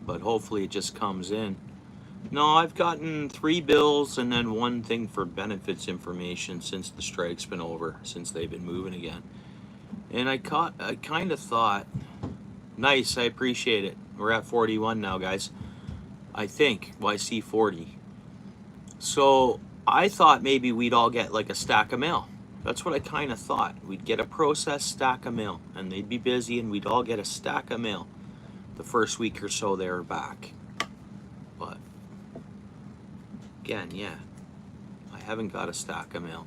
But hopefully it just comes in. No, I've gotten 3 bills and then 1 thing for benefits information since the strike's been over, since they've been moving again. And I kind of thought, nice, I appreciate it. We're at 41 now, guys. I think. Well, I see 40. So I thought maybe we'd all get like a stack of mail. That's what I kind of thought. We'd get a processed stack of mail, and they'd be busy, and we'd all get a stack of mail the first week or so they were back. But again, yeah, I haven't got a stack of mail.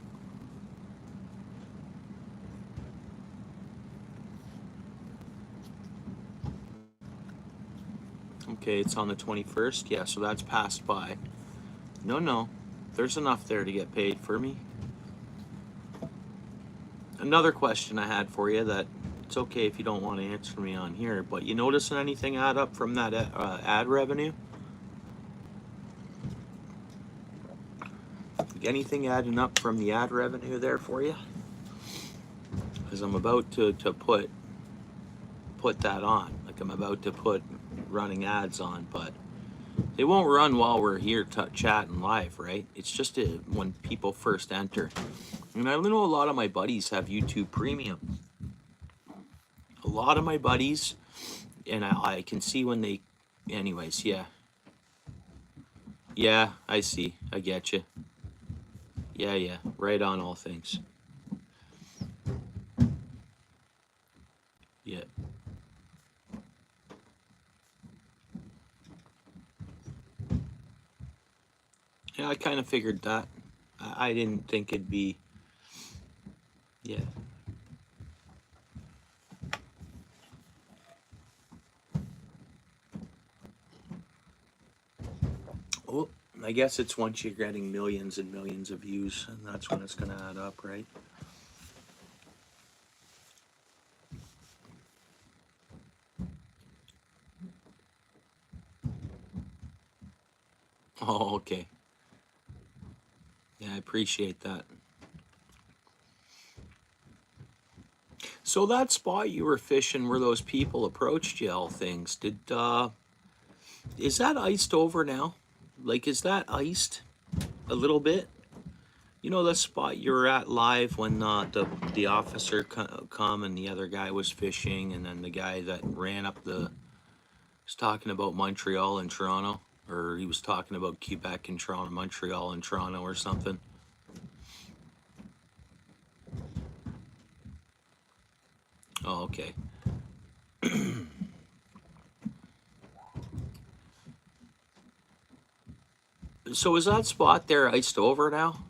Okay, it's on the 21st. Yeah, so that's passed by. No, there's enough there to get paid for me. Another question I had for you that it's okay if you don't want to answer me on here, but you noticing anything add up from that ad revenue? Anything adding up from the ad revenue there for you? Because I'm about to put that on. Like I'm about to put running ads on, but they won't run while we're here chatting live, right? It's just when people first enter. And I know a lot of my buddies have YouTube Premium. A lot of my buddies, and I can see when they, anyways, yeah. Yeah, I see. I get you. Yeah. Right on all things. Yeah. Yeah, I kind of figured that. I didn't think it'd be, yeah. Well, I guess it's once you're getting millions and millions of views, and that's when it's going to add up, right? Oh, okay. Yeah, I appreciate that. So that spot you were fishing where those people approached you, all things, is that iced over now? Like, is that iced a little bit? You know the spot you were at live when the officer come and the other guy was fishing, and then the guy that ran up was talking about Montreal and Toronto, or he was talking about Quebec and Toronto, Montreal and Toronto, or something. Oh, okay. So is that spot there iced over now?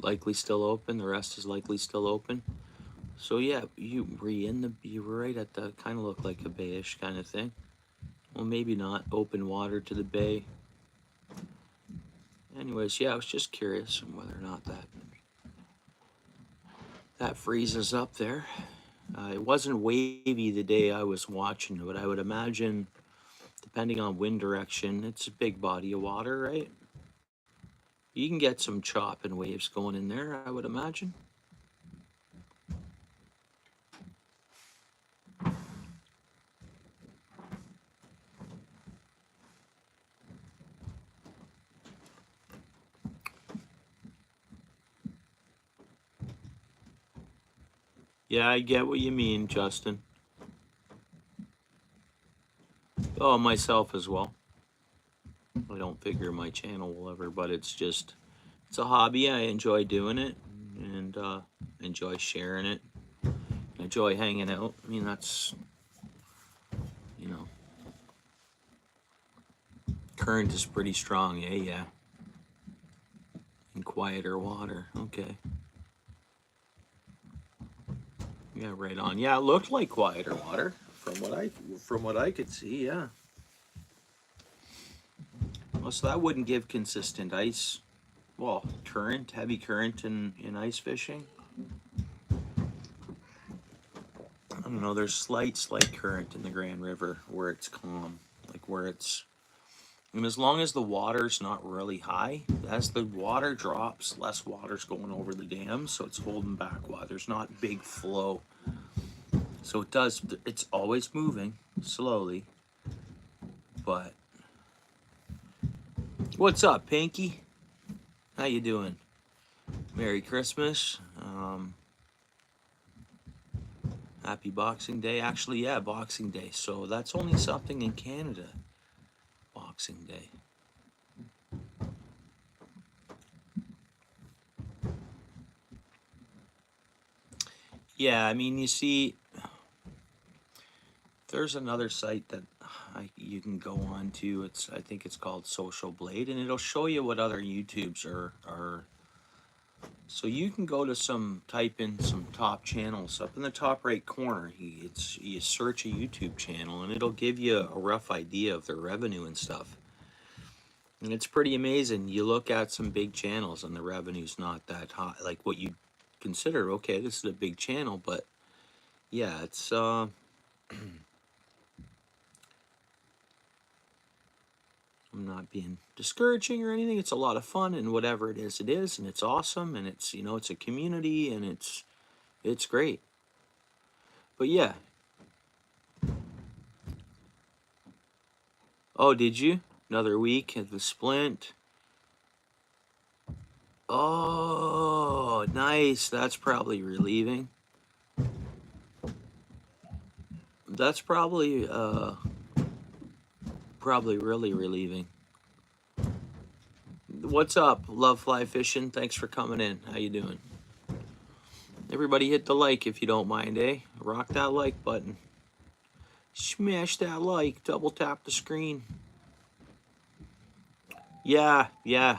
Likely still open. The rest is likely still open. So yeah, you were right at the kind of look like a bayish kind of thing. Well, maybe not open water to the bay. Anyways, yeah, I was just curious on whether or not that freezes up there. It wasn't wavy the day I was watching it, but I would imagine, depending on wind direction, it's a big body of water, right? You can get some chop and waves going in there, I would imagine. Yeah, I get what you mean, Justin. Oh, myself as well. I don't figure my channel will ever, but it's just, it's a hobby. I enjoy doing it, and enjoy sharing it. Enjoy hanging out. I mean, that's, you know, current is pretty strong, eh? Yeah. In quieter water. Okay. Yeah, right on. Yeah, it looked like quieter water from what I could see. Yeah. Well, so that wouldn't give consistent ice. Well, current, heavy current in ice fishing. I don't know. There's slight current in the Grand River where it's calm, like where it's. And as long as the water's not really high, as the water drops, less water's going over the dam, so it's holding back water. There's not big flow. So it does, it's always moving slowly. But what's up, Pinky? How you doing? Merry Christmas. Happy Boxing Day. Actually, yeah, Boxing Day. So that's only something in Canada. Boxing Day. Yeah, I mean, you see, there's another site that you can go on to. I think it's called Social Blade, and it'll show you what other YouTubes are. So you can go to type in some top channels up in the top right corner. You search a YouTube channel, and it'll give you a rough idea of their revenue and stuff. And it's pretty amazing. You look at some big channels, and the revenue's not that high, like what you consider. Okay, this is a big channel, but yeah, it's I'm not being discouraging or anything. It's a lot of fun, and whatever it is, and it's awesome, and it's, you know, it's a community, and it's great. But yeah. Oh, did you? Another week at the Splint. Oh, nice. That's probably relieving. That's probably really relieving. What's up, Love Fly Fishing? Thanks for coming in. How you doing? Everybody hit the like if you don't mind, eh? Rock that like button. Smash that like. Double tap the screen. Yeah, yeah.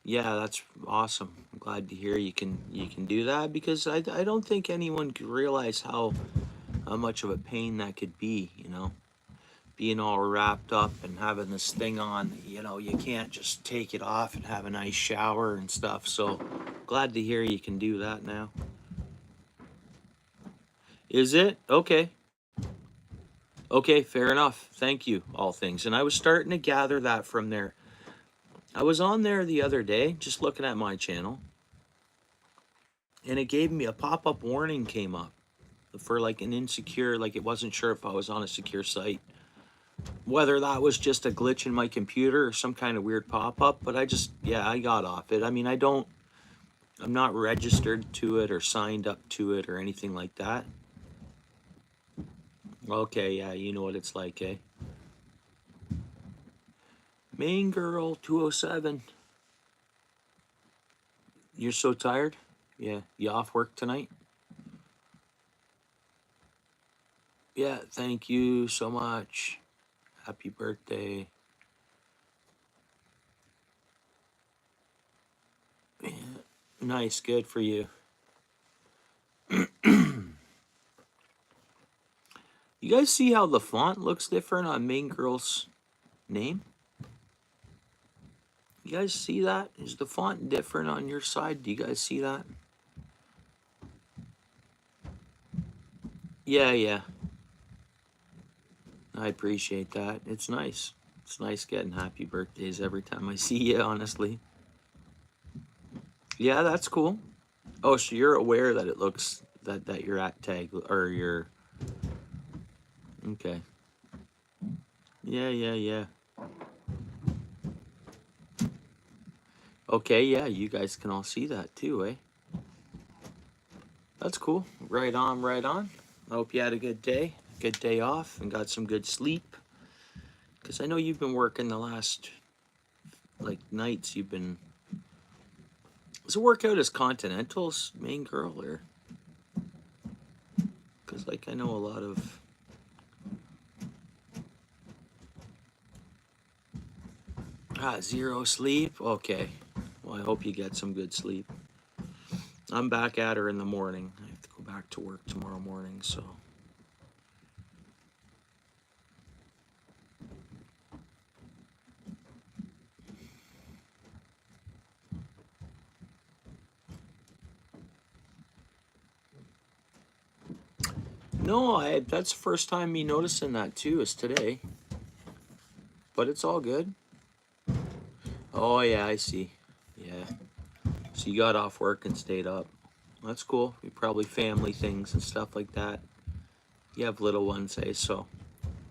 Yeah, that's awesome. I'm glad to hear you can do that, because I don't think anyone could realize how much of a pain that could be, you know? Being all wrapped up and having this thing on, you know, you can't just take it off and have a nice shower and stuff. So glad to hear you can do that now. Is it? Okay. Okay, fair enough. Thank you, all things. And I was starting to gather that from there. I was on there the other day, just looking at my channel, and it gave me a pop-up warning came up for like an insecure, like it wasn't sure if I was on a secure site. Whether that was just a glitch in my computer or some kind of weird pop-up, but I got off it. I mean, I'm not registered to it or signed up to it or anything like that. Okay, yeah, you know what it's like, eh? Main girl 207. You're so tired? Yeah, you off work tonight? Yeah, thank you so much. Happy birthday. Yeah, nice, good for you. You guys see how the font looks different on Main Girl's name? You guys see that? Is the font different on your side? Do you guys see that? Yeah, yeah. I appreciate that. It's nice. It's nice getting happy birthdays every time I see you, honestly. Yeah, that's cool. Oh, so you're aware that it looks that you're at tag, or you're okay. Yeah, yeah, yeah. Okay, yeah, you guys can all see that too, eh? That's cool. Right on, right on. I hope you had a good day off, and got some good sleep. Because I know you've been working the last, like, nights. You've been. Does it work out as Continental's main girl, or? Because, like, I know a lot of. Zero sleep? Okay. Well, I hope you get some good sleep. I'm back at her in the morning. I have to go back to work tomorrow morning, so. No, that's the first time me noticing that too, is today. But it's all good. Oh, yeah, I see. Yeah. So you got off work and stayed up. That's cool. You probably family things and stuff like that. You have little ones, eh? So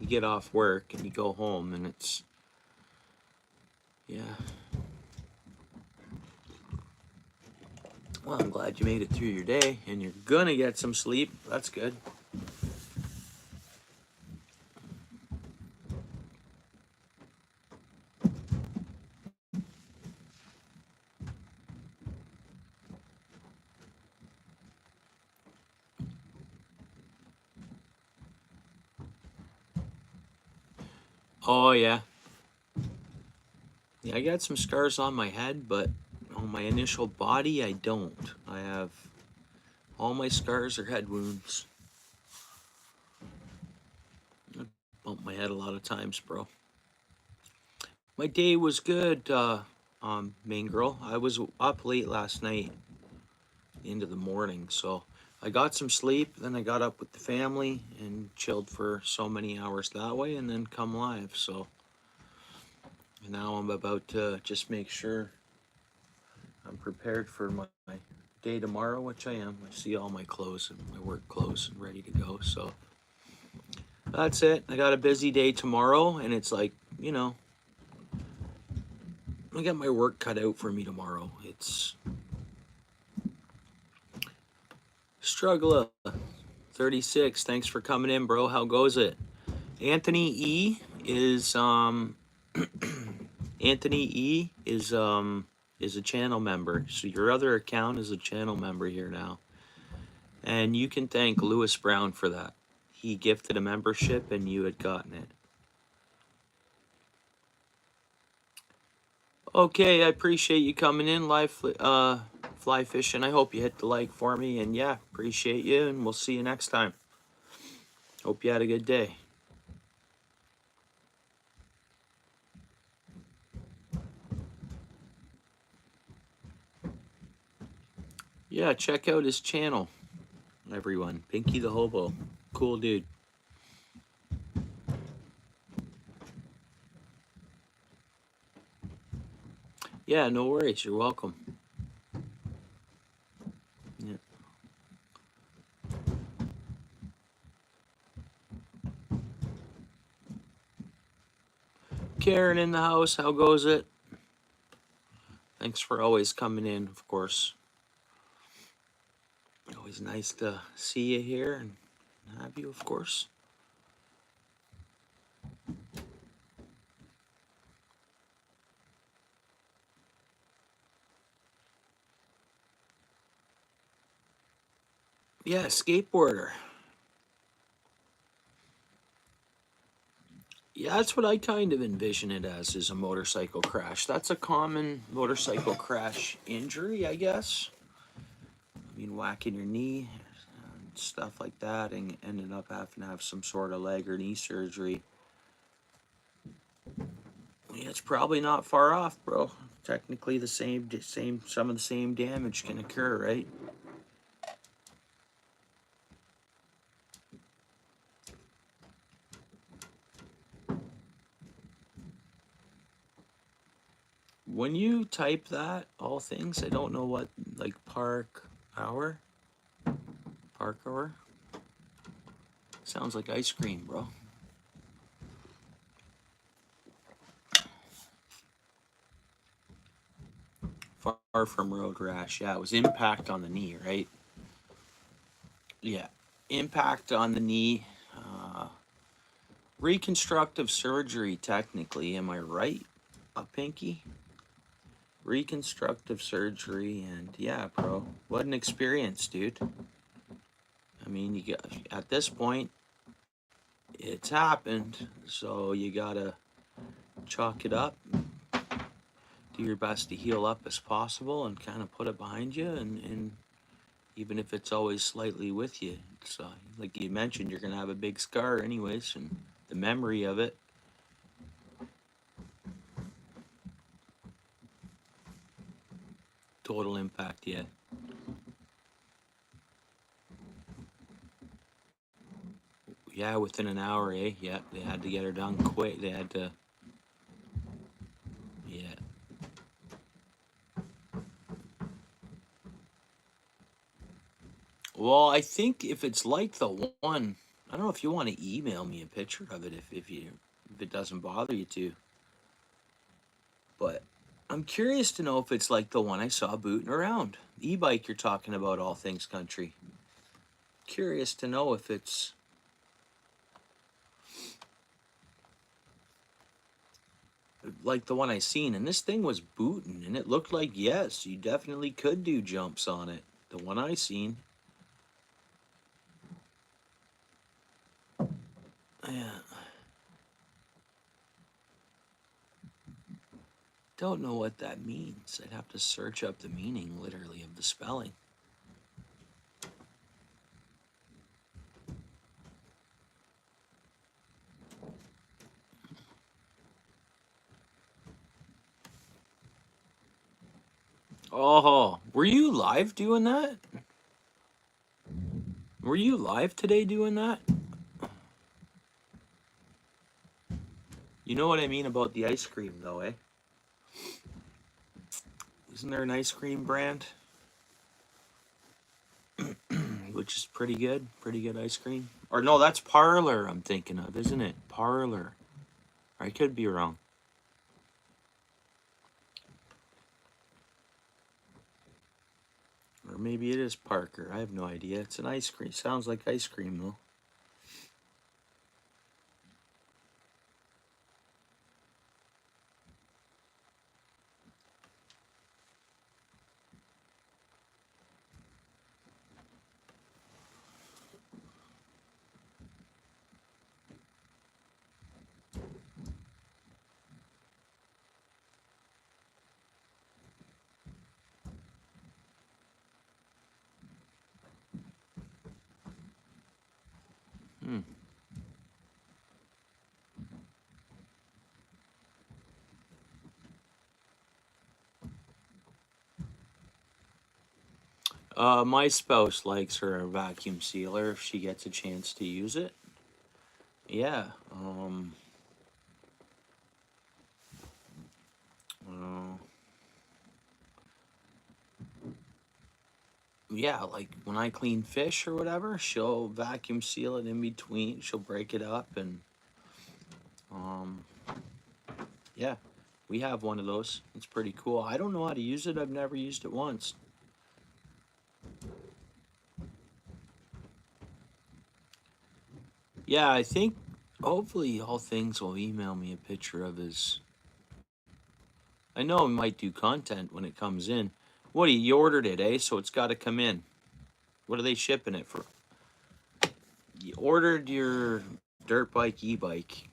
you get off work and you go home and it's, yeah. Well, I'm glad you made it through your day and you're gonna get some sleep. That's good. Oh, yeah. Yeah, I got some scars on my head, but on my initial body, I don't. I have all my scars are head wounds. I bumped my head a lot of times, bro. My day was good, main girl. I was up late last night into the morning, so I got some sleep. Then I got up with the family and chilled for so many hours that way, and then come live. So now I'm about to just make sure I'm prepared for my day tomorrow, which I am. I see all my clothes and my work clothes and ready to go. So that's it. I got a busy day tomorrow, and it's like, I got my work cut out for me tomorrow. It's struggle. 36. Thanks for coming in, bro. How goes it? Anthony E is Anthony E is a channel member. So your other account is a channel member here now. And you can thank Lewis Brown for that. He gifted a membership and you had gotten it. Okay, I appreciate you coming in live fly fishing. I hope you hit the like for me, and yeah, appreciate you, and we'll see you next time. Hope you had a good day. Yeah, check out his channel, everyone. Pinky the Hobo. Cool dude. Yeah, no worries. You're welcome. Yeah. Karen in the house. How goes it? Thanks for always coming in, of course. Always nice to see you here and have you, of course. Yeah, skateboarder. Yeah, that's what I kind of envision it as, is a motorcycle crash. That's a common motorcycle crash injury, I guess. I mean, whacking your knee and stuff like that, and ended up having to have some sort of leg or knee surgery. Yeah, it's probably not far off, bro. Technically, some of the same damage can occur, right? When you type that, all things, I don't know what, like park hour. Sounds like ice cream, bro. Far from road rash. Yeah, it was impact on the knee, right? Yeah, impact on the knee. Reconstructive surgery, technically, am I right, Pinky? Reconstructive surgery, and yeah, bro, what an experience, dude. I mean, you got at this point, it's happened, so you gotta chalk it up, do your best to heal up as possible, and kind of put it behind you, and even if it's always slightly with you, it's like you mentioned, you're gonna have a big scar anyways, and the memory of it. Total impact, yeah. Yeah, within an hour, eh? Yeah, they had to get her done quick. They had to, yeah. Well, I think if it's like the one, I don't know if you want to email me a picture of it if it doesn't bother you to, but I'm curious to know if it's like the one I saw booting around. E-bike you're talking about, all things country. Curious to know if it's like the one I seen, and this thing was booting, and it looked like yes, you definitely could do jumps on it. The one I seen, yeah. Don't know what that means. I'd have to search up the meaning, literally, of the spelling. Oh, were you live doing that? Were you live today doing that? You know what I mean about the ice cream, though, eh? Isn't there an ice cream brand which is pretty good? Pretty good ice cream. Or no, that's Parlor I'm thinking of, isn't it? Parlor. I could be wrong. Or maybe it is Parker. I have no idea. It's an ice cream. Sounds like ice cream, though. Hmm. My spouse likes her vacuum sealer if she gets a chance to use it. Yeah. Uh, yeah, like when I clean fish or whatever, she'll vacuum seal it in between. She'll break it up and um yeah, we have one of those. It's pretty cool. I don't know how to use it. I've never used it once. Yeah, I think hopefully all things will email me a picture of his. I know he might do content when it comes in. What you ordered it, eh? So it's got to come in. What are they shipping it for? You ordered your dirt bike, e-bike.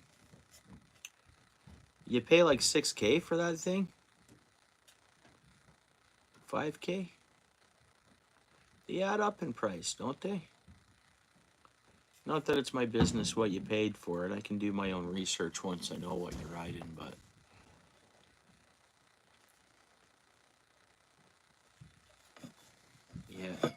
You pay like 6K for that thing? 5K? They add up in price, don't they? Not that it's my business what you paid for it. I can do my own research once I know what you're riding, but yeah.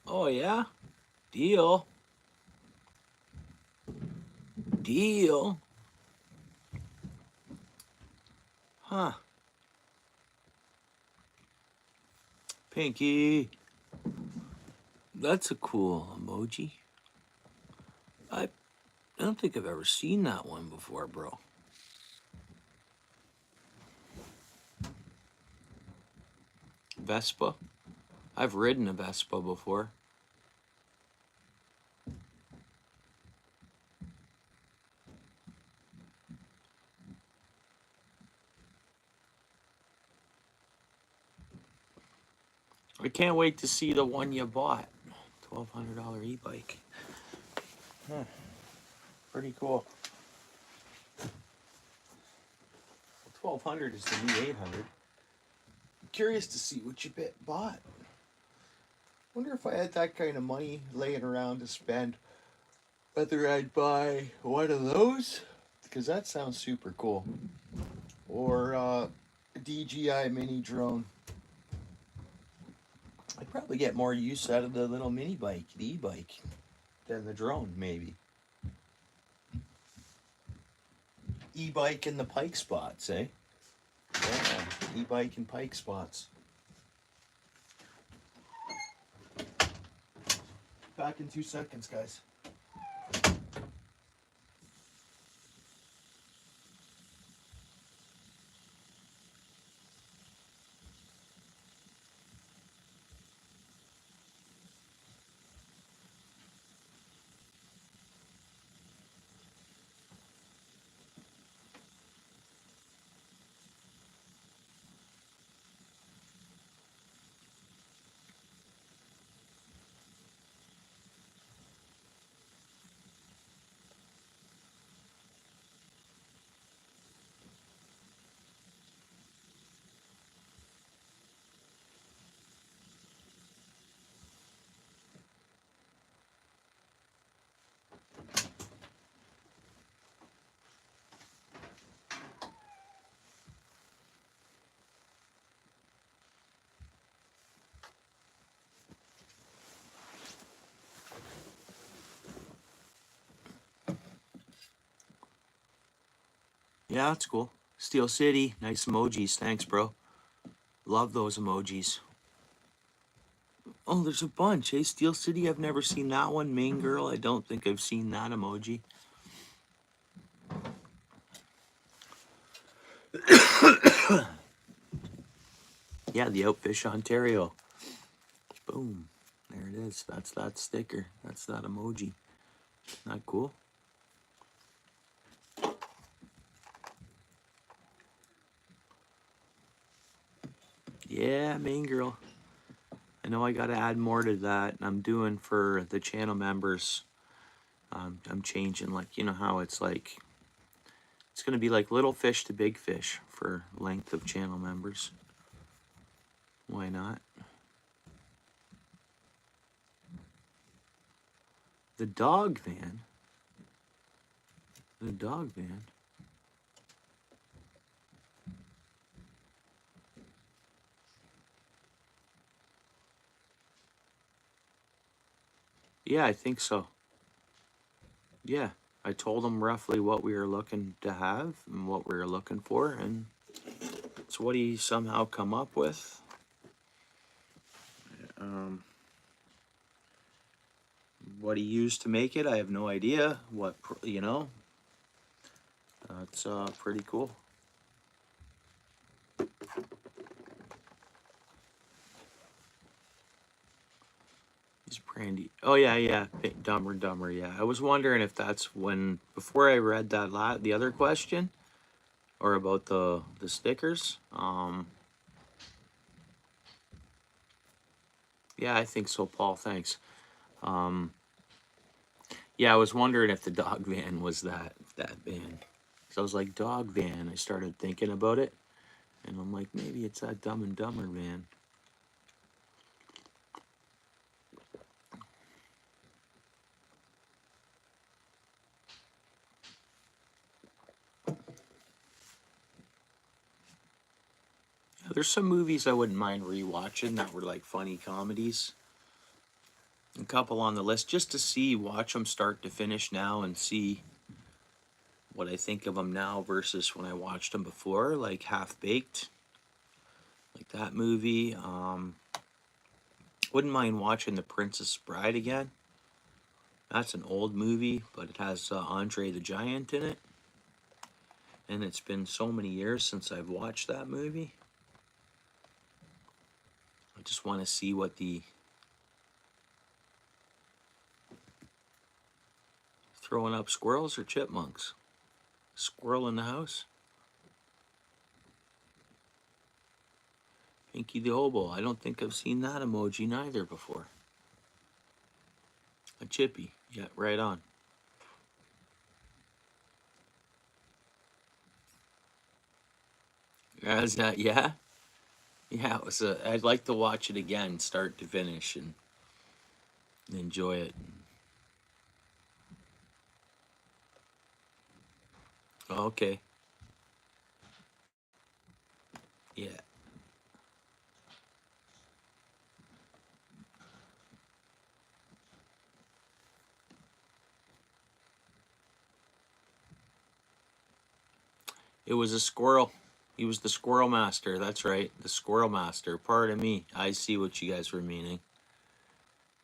Oh yeah? Deal. Deal. Huh. Pinky. That's a cool emoji. I I don't think I've ever seen that one before, bro. Vespa? I've ridden a Vespa before. I can't wait to see the one you bought. $1,200 e-bike. Huh. Pretty cool. 1,200 is the new 800. Curious to see what you bought. Wonder if I had that kind of money laying around to spend, whether I'd buy one of those, because that sounds super cool, or a DJI mini drone. I'd probably get more use out of the little mini bike, the e-bike, than the drone, maybe. E-bike in the pike spots, eh? Yeah, e-bike and pike spots. Back in 2 seconds, guys. Yeah, that's cool. Steel City, nice emojis. Thanks, bro. Love those emojis. Oh, there's a bunch. Hey, Steel City, I've never seen that one. Main Girl, I don't think I've seen that emoji. Yeah, the Outfish Ontario. Boom. There it is. That's that sticker. That's that emoji. Not cool? Yeah, Main Girl. I know I got to add more to that. I'm doing for the channel members. I'm changing, like, you know how it's like, it's going to be like little fish to big fish for length of channel members. Why not? The dog van. The dog van. Yeah, I think so. Yeah, I told him roughly what we were looking to have and what we were looking for, and it's what he somehow come up with. What he used to make it, I have no idea. What, you know, it's pretty cool. He's Brandy. Oh yeah, yeah, Dumber Dumber. Yeah, I was wondering if that's when, before I read that the other question, or about the stickers. Yeah, I think so, Paul. Thanks. Yeah, I was wondering if the dog van was that van. So I was like, dog van. I started thinking about it, and I'm like, maybe it's that Dumb and Dumber van. Yeah, there's some movies I wouldn't mind rewatching that were like funny comedies. A couple on the list just to see, watch them start to finish now and see what I think of them now versus when I watched them before, like Half Baked, like that movie. Wouldn't mind watching The Princess Bride again. That's an old movie, but it has Andre the Giant in it. And it's been so many years since I've watched that movie. I just want to see what the... Throwing up squirrels or chipmunks? Squirrel in the house? Pinky the Hobo. I don't think I've seen that emoji neither before. A chippy. Yeah, right on. Is that, yeah? Yeah, it was I'd like to watch it again, start to finish, and enjoy it. Okay. Yeah. It was a squirrel. He was the squirrel master. That's right. The squirrel master. Pardon me. I see what you guys were meaning.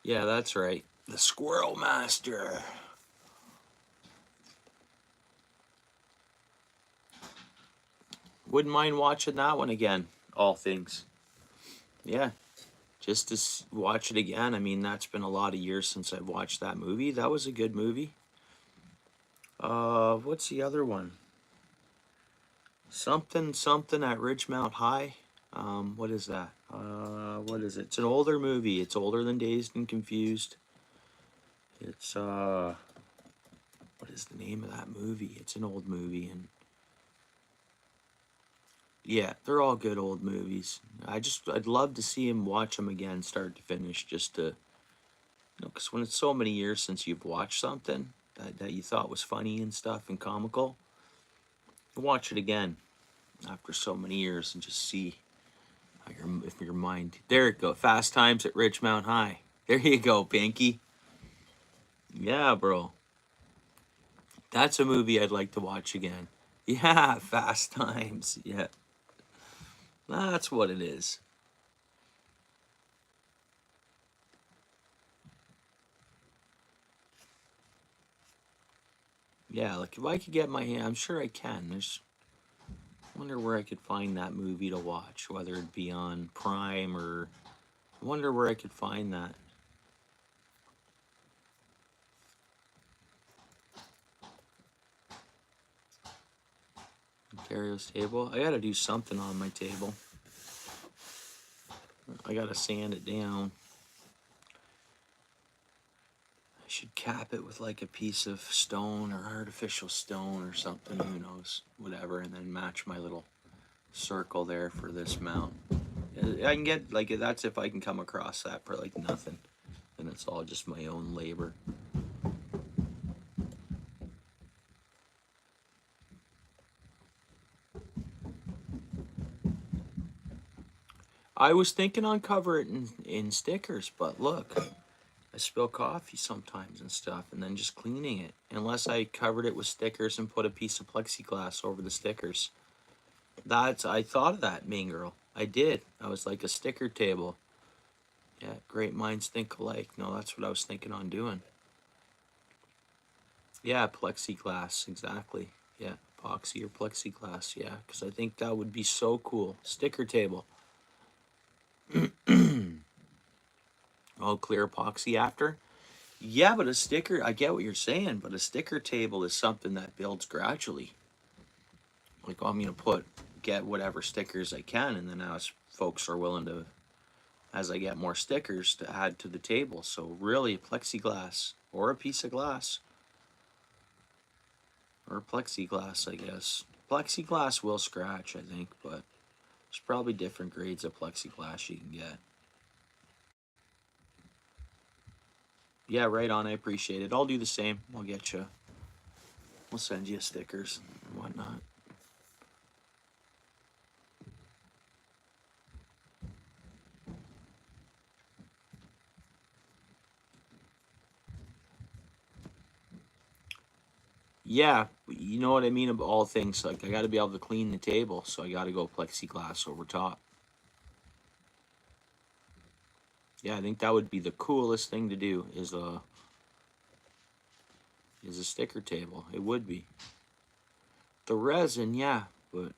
Yeah, that's right. The squirrel master. Wouldn't mind watching that one again. All things. Yeah. Just to watch it again. I mean, that's been a lot of years since I've watched that movie. That was a good movie. What's the other one? Something something at Ridgemount High. What is that? What is it? It's an older movie. It's older than Dazed and Confused. It's what is the name of that movie? It's an old movie, and yeah, they're all good old movies. I'd love to see him watch them again, start to finish, just to, because when it's so many years since you've watched something that you thought was funny and stuff and comical, watch it again after so many years and just see how if your mind. There it go. Fast Times at Ridgemount High. There you go, Pinky. Yeah, bro. That's a movie I'd like to watch again. Yeah, Fast Times. Yeah, that's what it is. Yeah, like if I could get my hand, I'm sure I can. I wonder where I could find that movie to watch, whether it be on Prime or. I wonder where I could find that. Ontario's table. I gotta do something on my table. I gotta sand it down. I should cap it with like a piece of stone or artificial stone or something, who knows, whatever, and then match my little circle there for this mount. I can get, like, that's if I can come across that for like nothing. And it's all just my own labor. I was thinking on cover it in stickers, but look, I spill coffee sometimes and stuff, and then just cleaning it. Unless I covered it with stickers and put a piece of plexiglass over the stickers. I thought of that, Mean Girl. I did. I was like a sticker table. Yeah, great minds think alike. No, that's what I was thinking on doing. Yeah, plexiglass, exactly. Yeah, epoxy or plexiglass. Yeah, because I think that would be so cool. Sticker table. All clear epoxy after. Yeah, but a sticker, I get what you're saying, but a sticker table is something that builds gradually. Like, I'm going to get whatever stickers I can, and then as folks are willing to, as I get more stickers to add to the table. So, really, plexiglass or a piece of glass or plexiglass, I guess. Plexiglass will scratch, I think, but there's probably different grades of plexiglass you can get. Yeah, right on. I appreciate it. I'll do the same. I'll get you. We'll send you stickers and whatnot. Yeah, you know what I mean about all things. Like, I got to be able to clean the table, so I got to go plexiglass over top. Yeah, I think that would be the coolest thing to do is a sticker table. It would be. The resin, yeah, but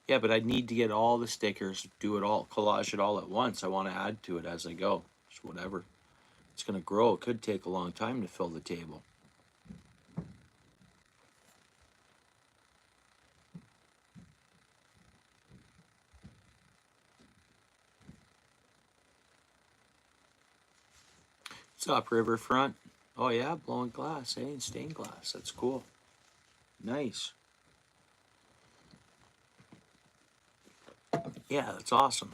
Yeah, but I'd need to get all the stickers, do it all, collage it all at once. I want to add to it as I go. Just whatever. It's going to grow. It could take a long time to fill the table. What's up, Riverfront? Oh, yeah, blowing glass, eh? And stained glass. That's cool. Nice. Yeah, that's awesome.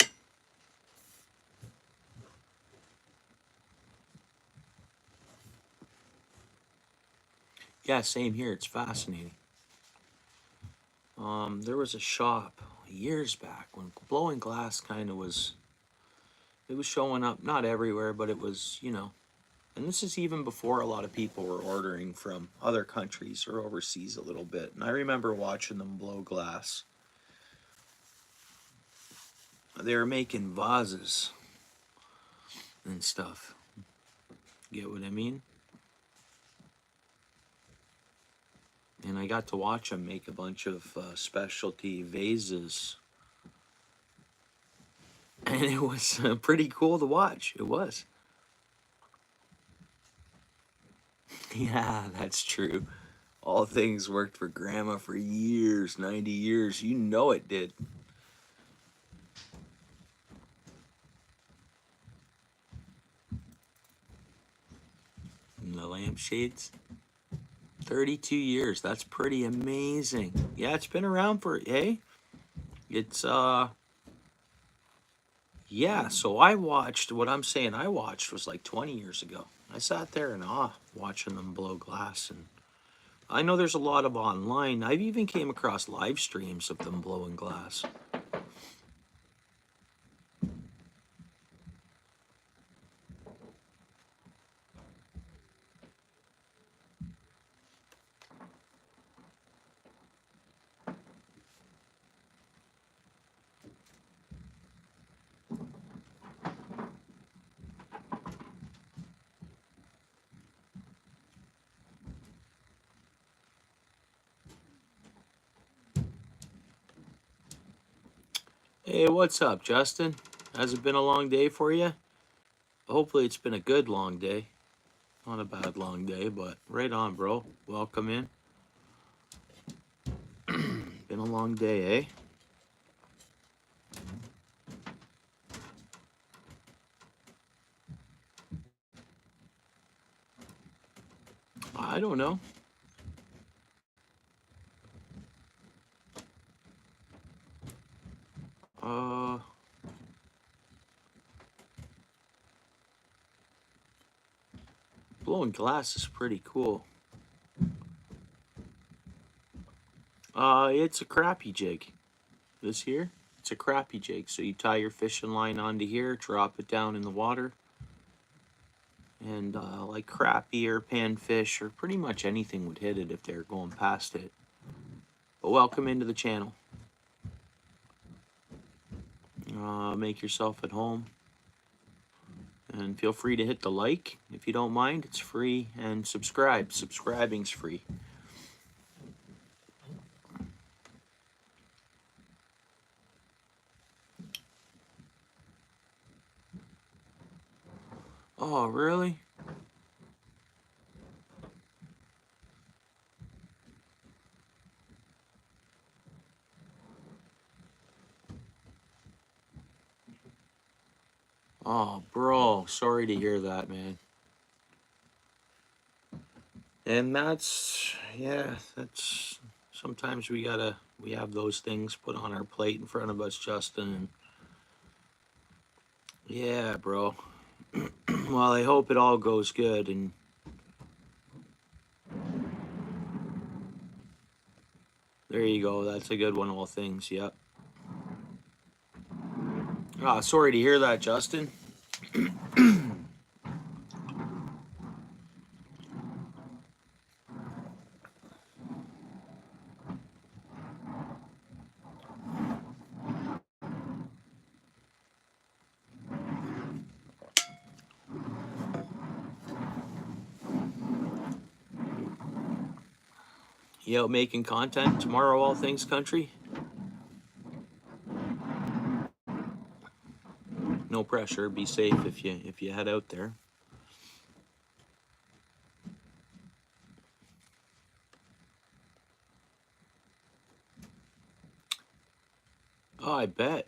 Yeah, same here. It's fascinating. There was a shop years back when blowing glass kind of was, it was showing up, not everywhere, but it was, and this is even before a lot of people were ordering from other countries or overseas a little bit. And I remember watching them blow glass. They were making vases and stuff. Get what I mean? And I got to watch them make a bunch of specialty vases. And it was pretty cool to watch. It was. Yeah, that's true. All things worked for Grandma for years, 90 years. You know it did. And the lampshades. 32 years. That's pretty amazing. Yeah, it's been around for, hey? It's, yeah, so I watched, what I'm saying I watched was like 20 years ago. I sat there in awe watching them blow glass. And I know there's a lot of online. I've even came across live streams of them blowing glass. Hey, what's up, Justin? Has it been a long day for you? Hopefully, it's been a good long day. Not a bad long day, but right on, bro. Welcome in. Been a long day, eh? I don't know. Uh, blowing glass is pretty cool. It's a crappie jig. This here, it's a crappie jig. So you tie your fishing line onto here, drop it down in the water, and like crappie or panfish or pretty much anything would hit it if they're going past it. But welcome into the channel. Make yourself at home. And feel free to hit the like if you don't mind. It's free. And subscribe. Subscribing's free. Oh, really? Oh, bro. Sorry to hear that, man. And that's, yeah, that's, sometimes we have those things put on our plate in front of us, Justin. And yeah, bro. Well, I hope it all goes good. And there you go. That's a good one, all things. Yep. Ah, sorry to hear that, Justin. You out making content tomorrow, all things country? No pressure. Be safe if you head out there. Oh, I bet.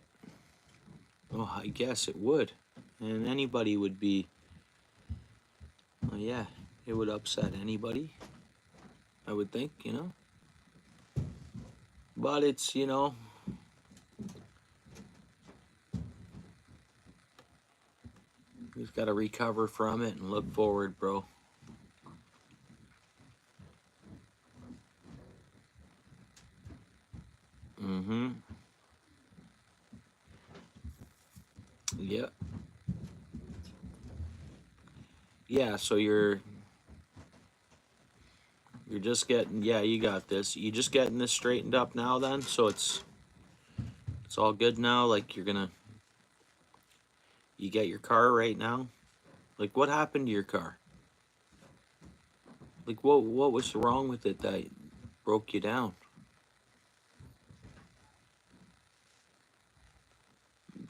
Oh, I guess it would. And anybody would be, well, yeah, it would upset anybody, I would think, you know. But it's, you know, you just got to recover from it and look forward, bro. Mm-hmm. Yeah. Yeah, so you're just getting, yeah, you got this. You just getting this straightened up now then? So it's all good now? Like you get your car right now? Like what happened to your car? Like what was wrong with it that broke you down?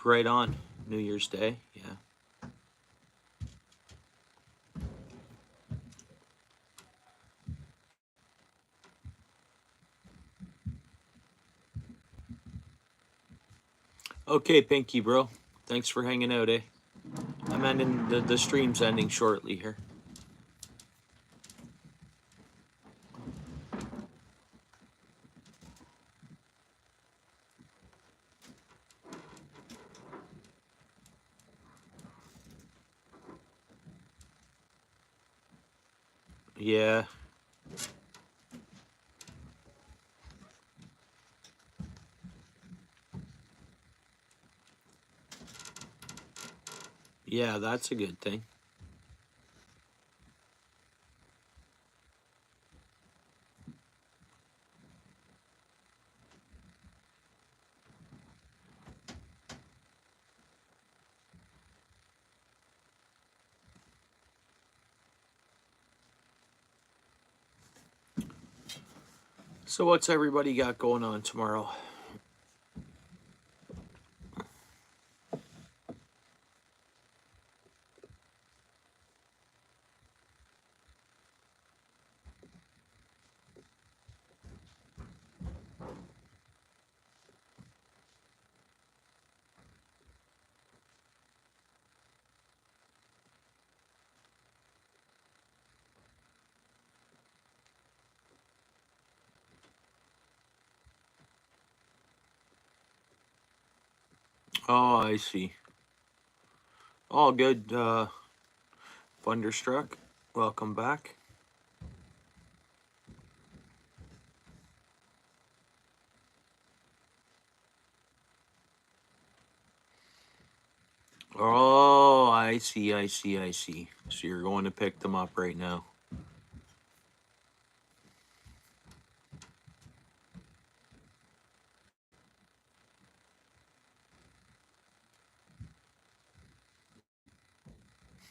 Right on New Year's Day, yeah. Okay, Pinky bro. Thanks for hanging out, eh? I'm ending the stream's ending shortly here. Yeah. Yeah, that's a good thing. So what's everybody got going on tomorrow? Oh, I see. All good, Thunderstruck. Welcome back. Oh, I see, I see, I see. So you're going to pick them up right now.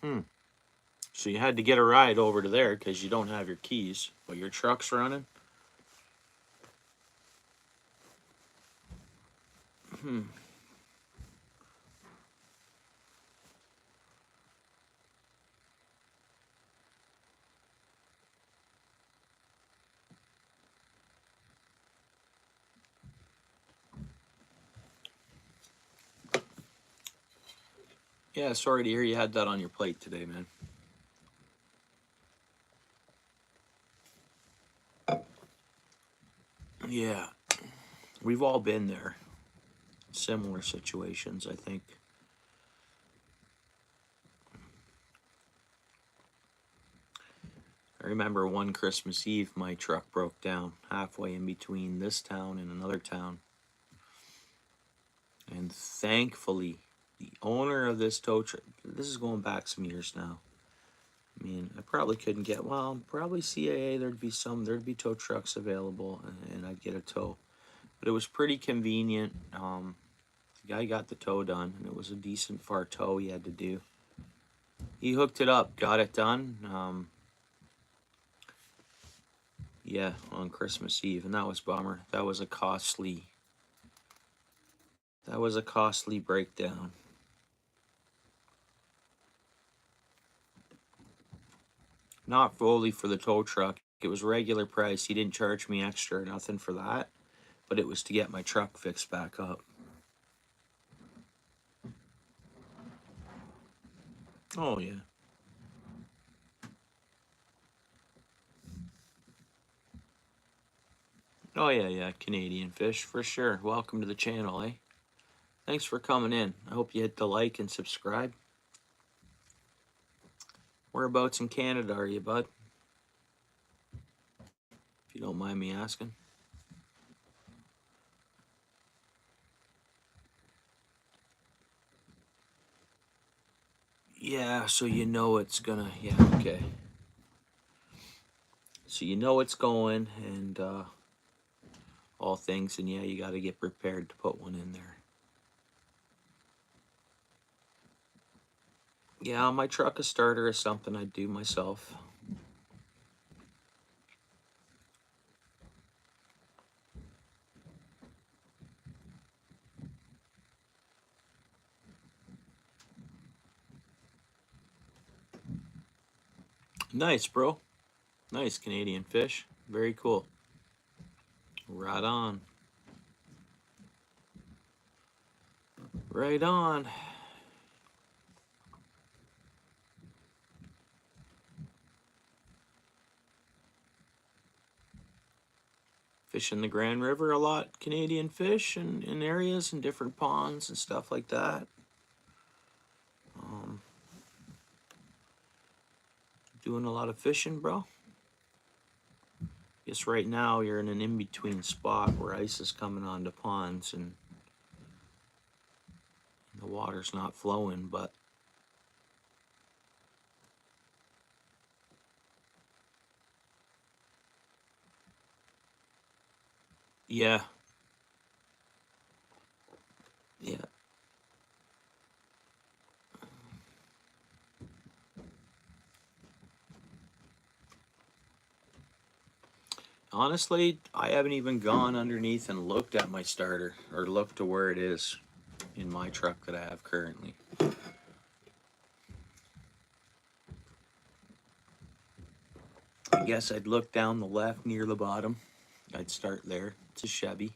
Hmm. So you had to get a ride over to there because you don't have your keys, but your truck's running? Hmm. Yeah, sorry to hear you had that on your plate today, man. Yeah, we've all been there. Similar situations, I think. I remember one Christmas Eve, my truck broke down halfway in between this town and another town. And thankfully, the owner of this tow truck, this is going back some years now. I mean, I probably couldn't get, well, probably CAA, there'd be tow trucks available and I'd get a tow. But it was pretty convenient. The guy got the tow done and it was a decent far tow he had to do. He hooked it up, got it done. Yeah, on Christmas Eve, and that was bummer. That was a costly breakdown. Not fully for the tow truck. It was regular price. He didn't charge me extra or nothing for that, but it was to get my truck fixed back up. Oh yeah. Oh yeah, yeah. Canadian fish for sure. Welcome to the channel, eh? Thanks for coming in. I hope you hit the like and subscribe. Whereabouts in Canada are you, bud? If you don't mind me asking. Yeah, so you know it's gonna, yeah, okay. So you know it's going and all things, and yeah, you got to get prepared to put one in there. Yeah, my truck a starter is something I do myself. Nice, bro. Nice Canadian fish. Very cool. Right on. Right on. Fish in the Grand River a lot. Canadian fish in areas and different ponds and stuff like that. Doing a lot of fishing, bro. Guess right now you're in an in-between spot where ice is coming onto ponds and the water's not flowing, but yeah, yeah. Honestly, I haven't even gone underneath and looked at my starter or looked to where it is in my truck that I have currently. I guess I'd look down the left near the bottom. I'd start there. It's a Chevy.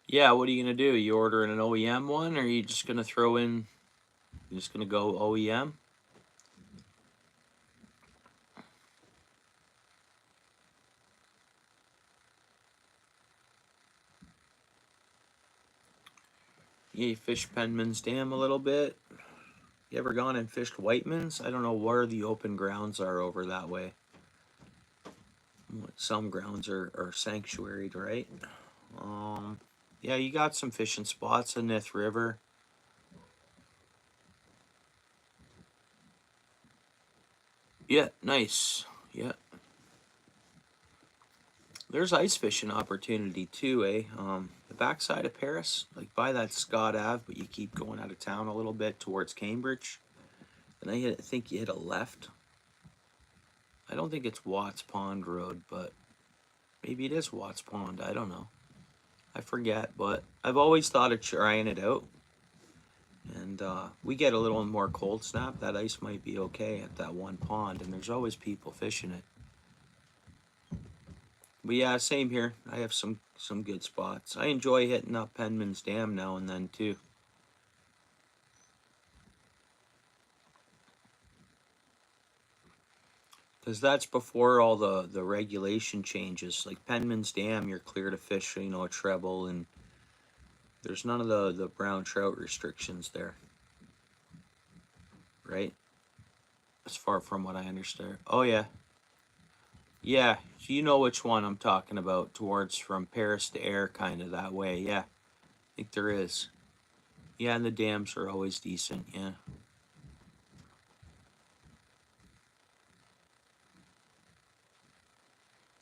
Yeah, what are you gonna do? You ordering an OEM one, or are you just gonna throw in? You're just gonna go OEM? Yeah, you fish Penman's Dam a little bit. You ever gone and fished Whiteman's? I don't know where the open grounds are over that way. Some grounds are sanctuaried, right? Yeah, you got some fishing spots in Nith River. Yeah, nice. Yeah. There's ice fishing opportunity too, eh? The backside of Paris, like by that Scott Ave, but you keep going out of town a little bit towards Cambridge. And I think you hit a left. I don't think it's Watts Pond Road, but maybe it is Watts Pond. I don't know. I forget, but I've always thought of trying it out. And we get a little more cold snap. That ice might be okay at that one pond, and there's always people fishing it. But yeah, same here. I have some good spots. I enjoy hitting up Penman's Dam now and then too. Because that's before all the regulation changes. Like Penman's Dam, you're clear to fish, you know, a treble, and there's none of the brown trout restrictions there, right? As far from what I understand. Oh yeah, yeah. So you know which one I'm talking about. Towards from Paris to Air, kind of that way. Yeah, I think there is. Yeah, and the dams are always decent. Yeah.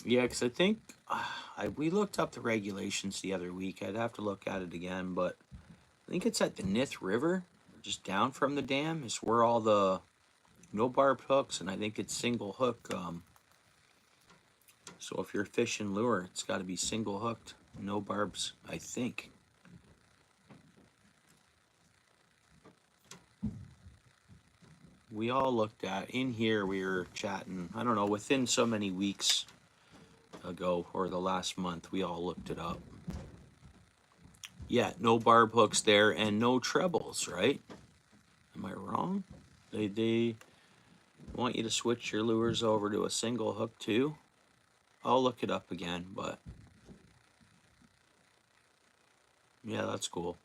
Yeah, because I think we looked up the regulations the other week. I'd have to look at it again, but I think it's at the Nith River, just down from the dam, is where all the no barbed hooks, and I think it's single hook. So if you're fishing lure, it's got to be single hooked, no barbs. I think. we all looked at in here. We were chatting. I don't know, within so many weeks ago or the last month, we all looked it up. Yeah, no barb hooks there and no trebles, right? Am I wrong? They want you to switch your lures over to a single hook too. I'll look it up again, but yeah, that's cool.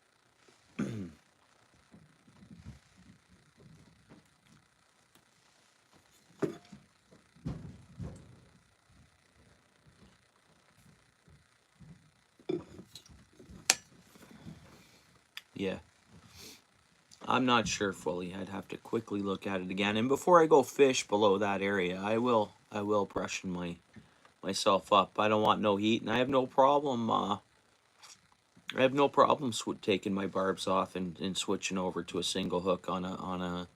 Yeah, I'm not sure fully. I'd have to quickly look at it again. And before I go fish below that area, I will freshen myself up. I don't want no heat, and I have no problem. I have no problem taking my barbs off and switching over to a single hook on a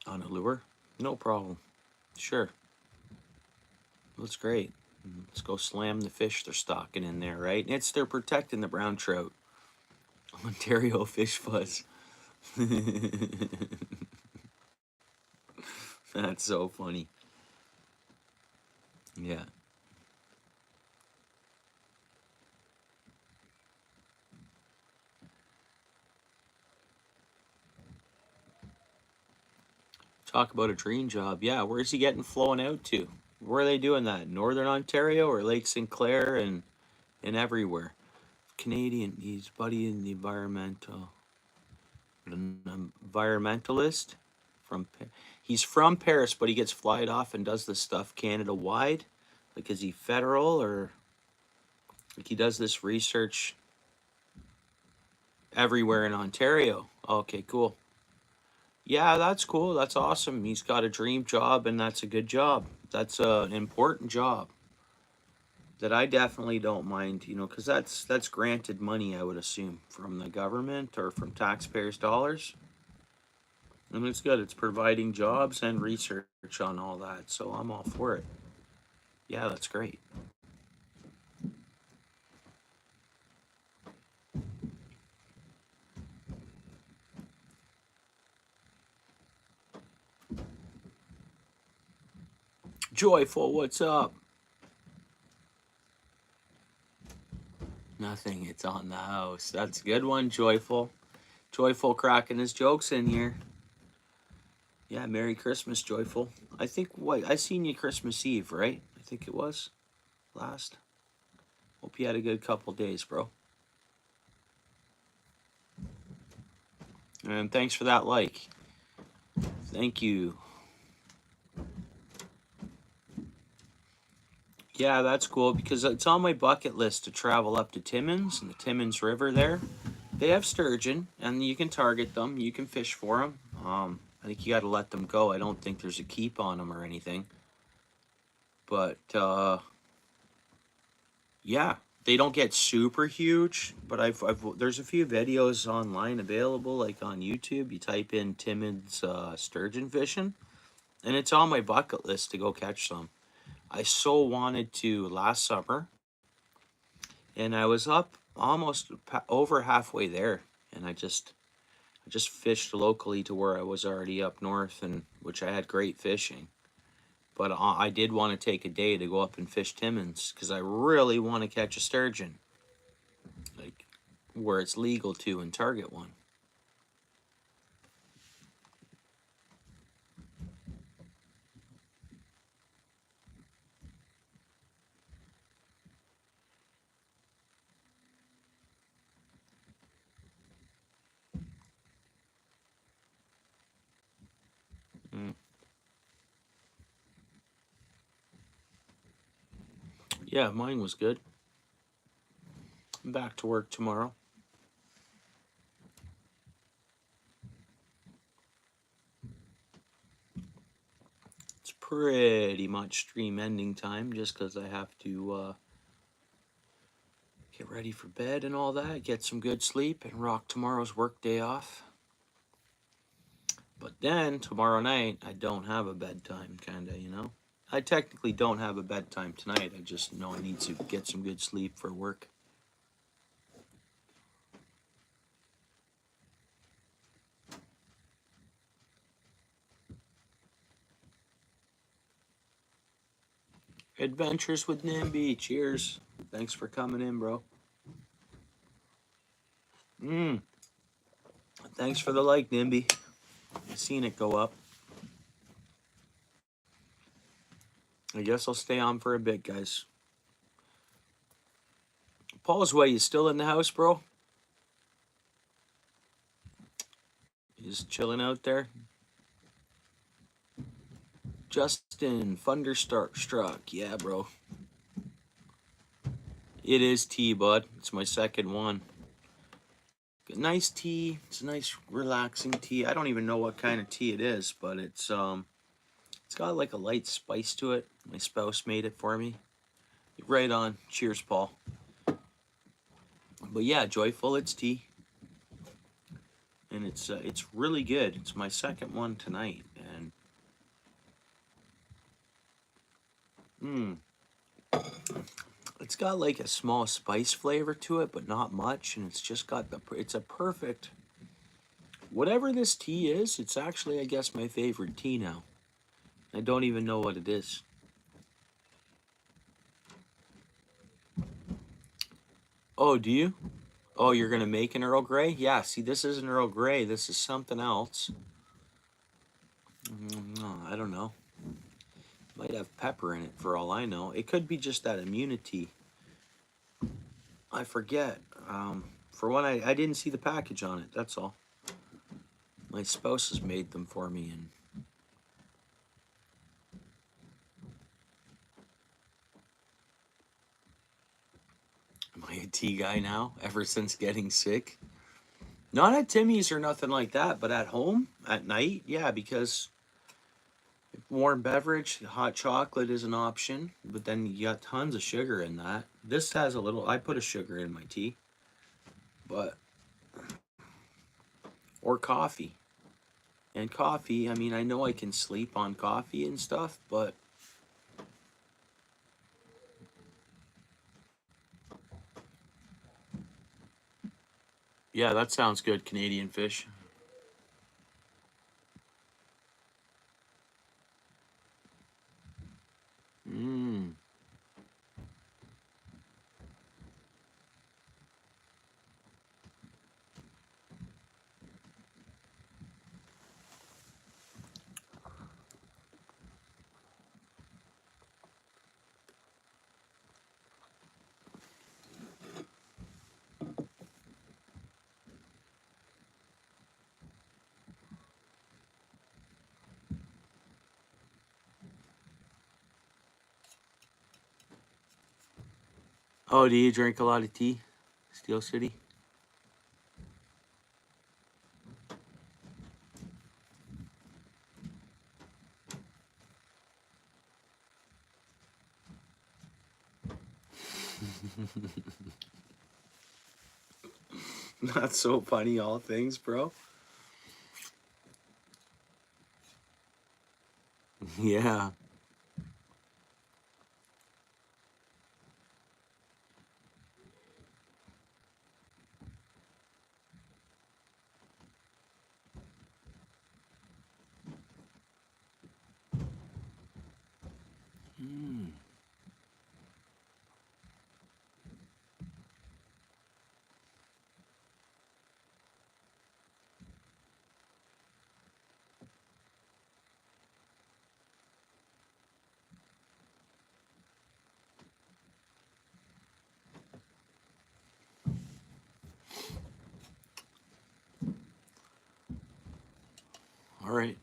lure. No problem. Sure, that's great. Let's go slam the fish they're stocking in there, right? They're protecting the brown trout. Ontario fish fuzz. That's so funny. Yeah. Talk about a dream job. Yeah, where's he getting flown out to? Where are they doing that? Northern Ontario or Lake St. Clair and everywhere? Canadian. He's buddy in the environmentalist from. He's from Paris, but he gets flied off and does this stuff Canada wide. Like, is he federal or like he does this research everywhere in Ontario? Okay, cool. Yeah, that's cool. That's awesome. He's got a dream job, and that's a good job. That's an important job that I definitely don't mind, because that's granted money, I would assume, from the government or from taxpayers' dollars. And it's good. It's providing jobs and research on all that. So I'm all for it. Yeah, that's great. Joyful, what's up? Nothing. It's on the house. That's a good one, Joyful. Joyful cracking his jokes in here. Yeah, Merry Christmas, Joyful. I think I seen you Christmas Eve, right? I think it was last. Hope you had a good couple days, bro. And thanks for that like. Thank you. Yeah, that's cool because it's on my bucket list to travel up to Timmins and the Timmins River there. They have sturgeon, and you can target them. You can fish for them. I think you got to let them go. I don't think there's a keep on them or anything. But yeah, they don't get super huge. But there's a few videos online available, like on YouTube. You type in Timmins sturgeon fishing, and it's on my bucket list to go catch some. I so wanted to last summer, and I was up almost over halfway there, and I just fished locally to where I was already up north, and which I had great fishing. But I did want to take a day to go up and fish Timmins because I really want to catch a sturgeon, like where it's legal to and target one. Mm. Yeah, mine was good. I'm back to work tomorrow. It's pretty much stream ending time just because I have to get ready for bed and all that, get some good sleep, and rock tomorrow's work day off. But then tomorrow night, I don't have a bedtime, kinda. I technically don't have a bedtime tonight. I just know I need to get some good sleep for work. Adventures with Nimby. Cheers. Thanks for coming in, bro. Thanks for the like, Nimby. I seen it go up. I guess I'll stay on for a bit, guys. Paul's way, you still in the house, bro? He's chilling out there. Justin, Thunderstruck. Yeah, bro. It is tea, bud. It's my second one. Nice tea. It's a nice, relaxing tea. I don't even know what kind of tea it is, but it's got like a light spice to it. My spouse made it for me. Right on. Cheers, Paul. But yeah, joyful. It's tea, and it's really good. It's my second one tonight, and it's got like a small spice flavor to it, but not much. And it's just got it's a perfect. Whatever this tea is, it's actually, I guess, my favorite tea now. I don't even know what it is. Oh, do you? Oh, you're gonna make an Earl Grey? Yeah. See, this isn't Earl Grey. This is something else. No, I don't know. Might have pepper in it for all I know. It could be just that immunity. I forget. For one, I didn't see the package on it. That's all. My spouse has made them for me, and am I a tea guy now? Ever since getting sick? Not at Timmy's or nothing like that, but at home at night, yeah, because warm beverage, hot chocolate is an option, but then you got tons of sugar in that. This has a little. I put a sugar in my tea, but or coffee. And coffee, I mean, I know I can sleep on coffee and stuff, but yeah, that sounds good, Canadian fish. Mmm. Oh, do you drink a lot of tea, Steel City? Not so funny, all things, bro. Yeah. Mm. All right.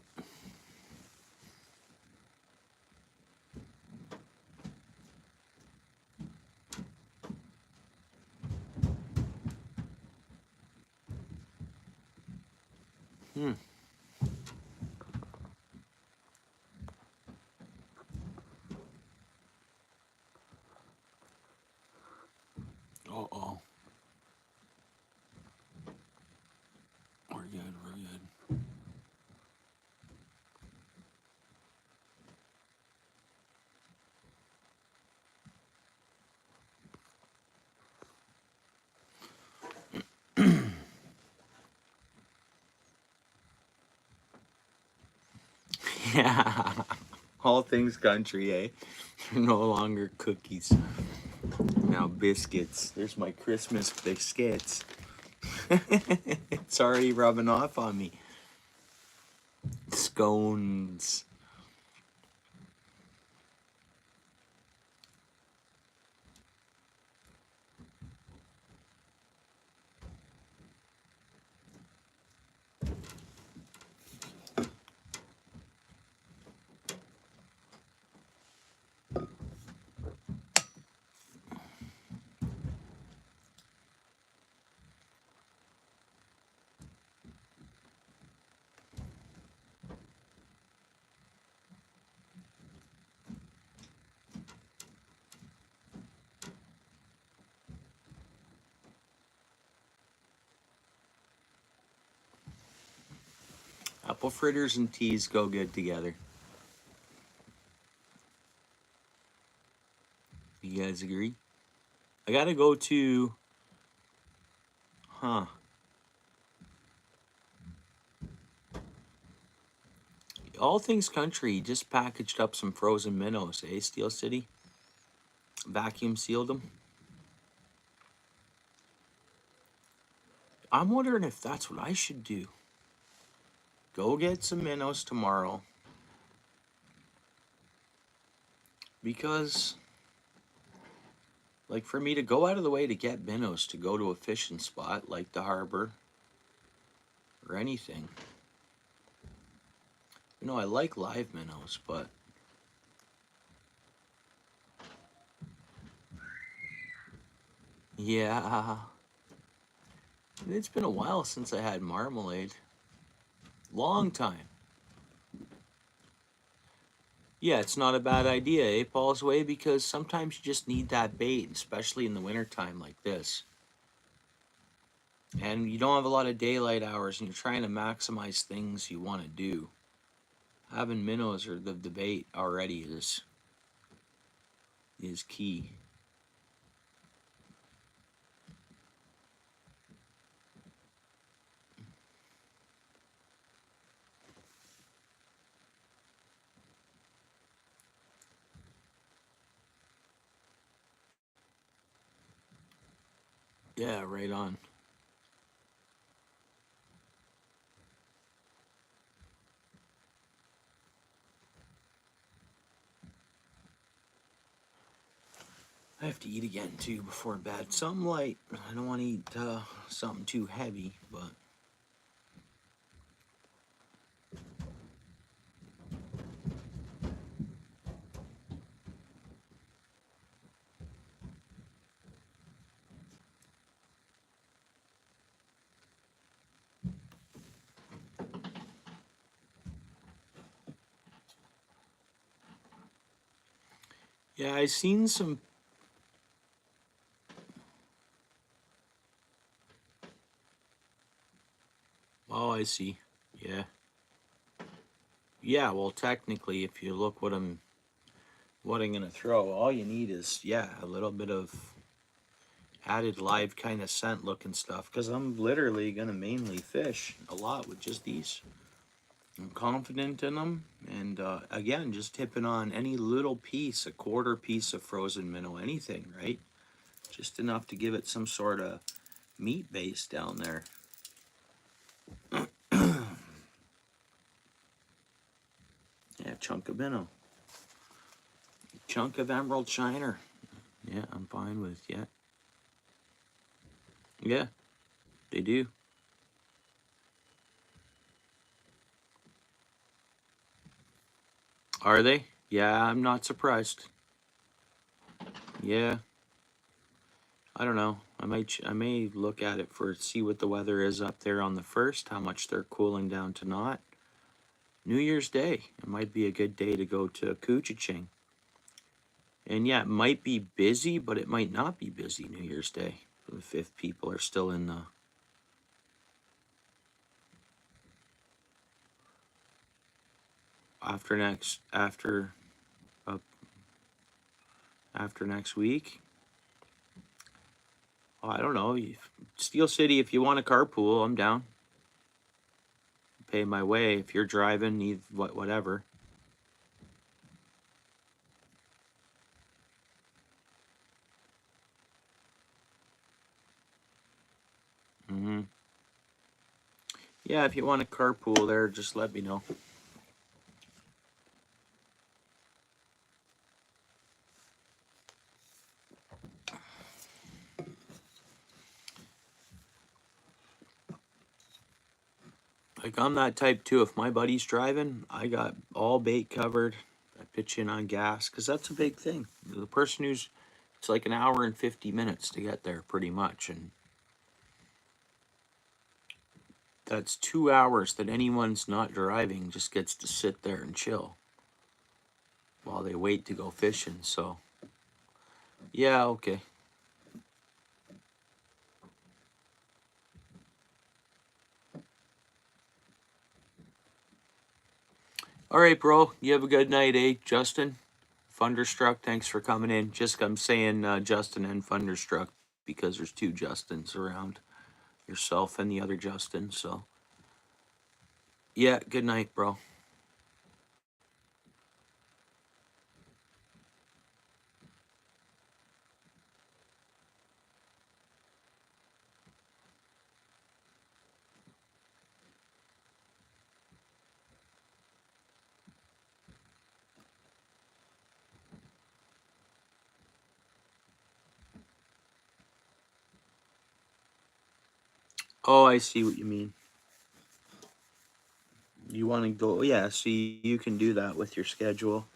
Hmm. Uh oh. We're good. We're good. Yeah. All things country, eh? They're no longer cookies. Now biscuits. There's my Christmas biscuits. It's already rubbing off on me. Scones. Apple fritters and teas go good together. You guys agree? I gotta go to, huh? All things country just packaged up some frozen minnows, eh? Steel City vacuum sealed them. I'm wondering if that's what I should do. Go get some minnows tomorrow. Because, like, for me to go out of the way to get minnows to go to a fishing spot like the harbor or anything. You know, I like live minnows, but yeah, it's been a while since I had marmalade. Long time. Yeah, it's not a bad idea, eh, Paul's Way? Because sometimes you just need that bait, especially in the wintertime like this. And you don't have a lot of daylight hours and you're trying to maximize things you want to do. Having minnows or the bait already is key. Yeah, right on. I have to eat again too before bed. Something light. I don't want to eat something too heavy, but yeah, I seen some. Oh, I see. Yeah, yeah. Well, technically, if you look what I'm gonna throw, all you need is a little bit of added live kind of scent looking stuff. Cause I'm literally gonna mainly fish a lot with just these. I'm confident in them, and again, just tipping on any little piece, a quarter piece of frozen minnow, anything, right? Just enough to give it some sort of meat base down there. Yeah, chunk of minnow, chunk of emerald shiner. Yeah, I'm fine with. Yeah, yeah, they do. Are they? Yeah, I'm not surprised. Yeah, I don't know. I may look at it for see what the weather is up there on the first, how much they're cooling down to not. New Year's Day, it might be a good day to go to Kuchiching. And yeah, it might be busy, but it might not be busy New Year's Day if people are still in the after next uh, after next week. Oh, I don't know. Steel City, if you want a carpool, I'm down. Pay my way if you're driving. Need whatever. Yeah, if you want to carpool there, just let me know. Like, I'm that type too. If my buddy's driving, I got all bait covered. I pitch in on gas because that's a big thing. The person who's, it's like an hour and 50 minutes to get there pretty much. And that's 2 hours that anyone's not driving just gets to sit there and chill while they wait to go fishing. So, yeah, okay. All right, bro. You have a good night, eh, Justin? Thunderstruck, thanks for coming in. Just I'm saying Justin and Thunderstruck because there's two Justins around, yourself and the other Justin. So yeah, good night, bro. Oh, I see what you mean. You want to go? Yeah, see, you can do that with your schedule.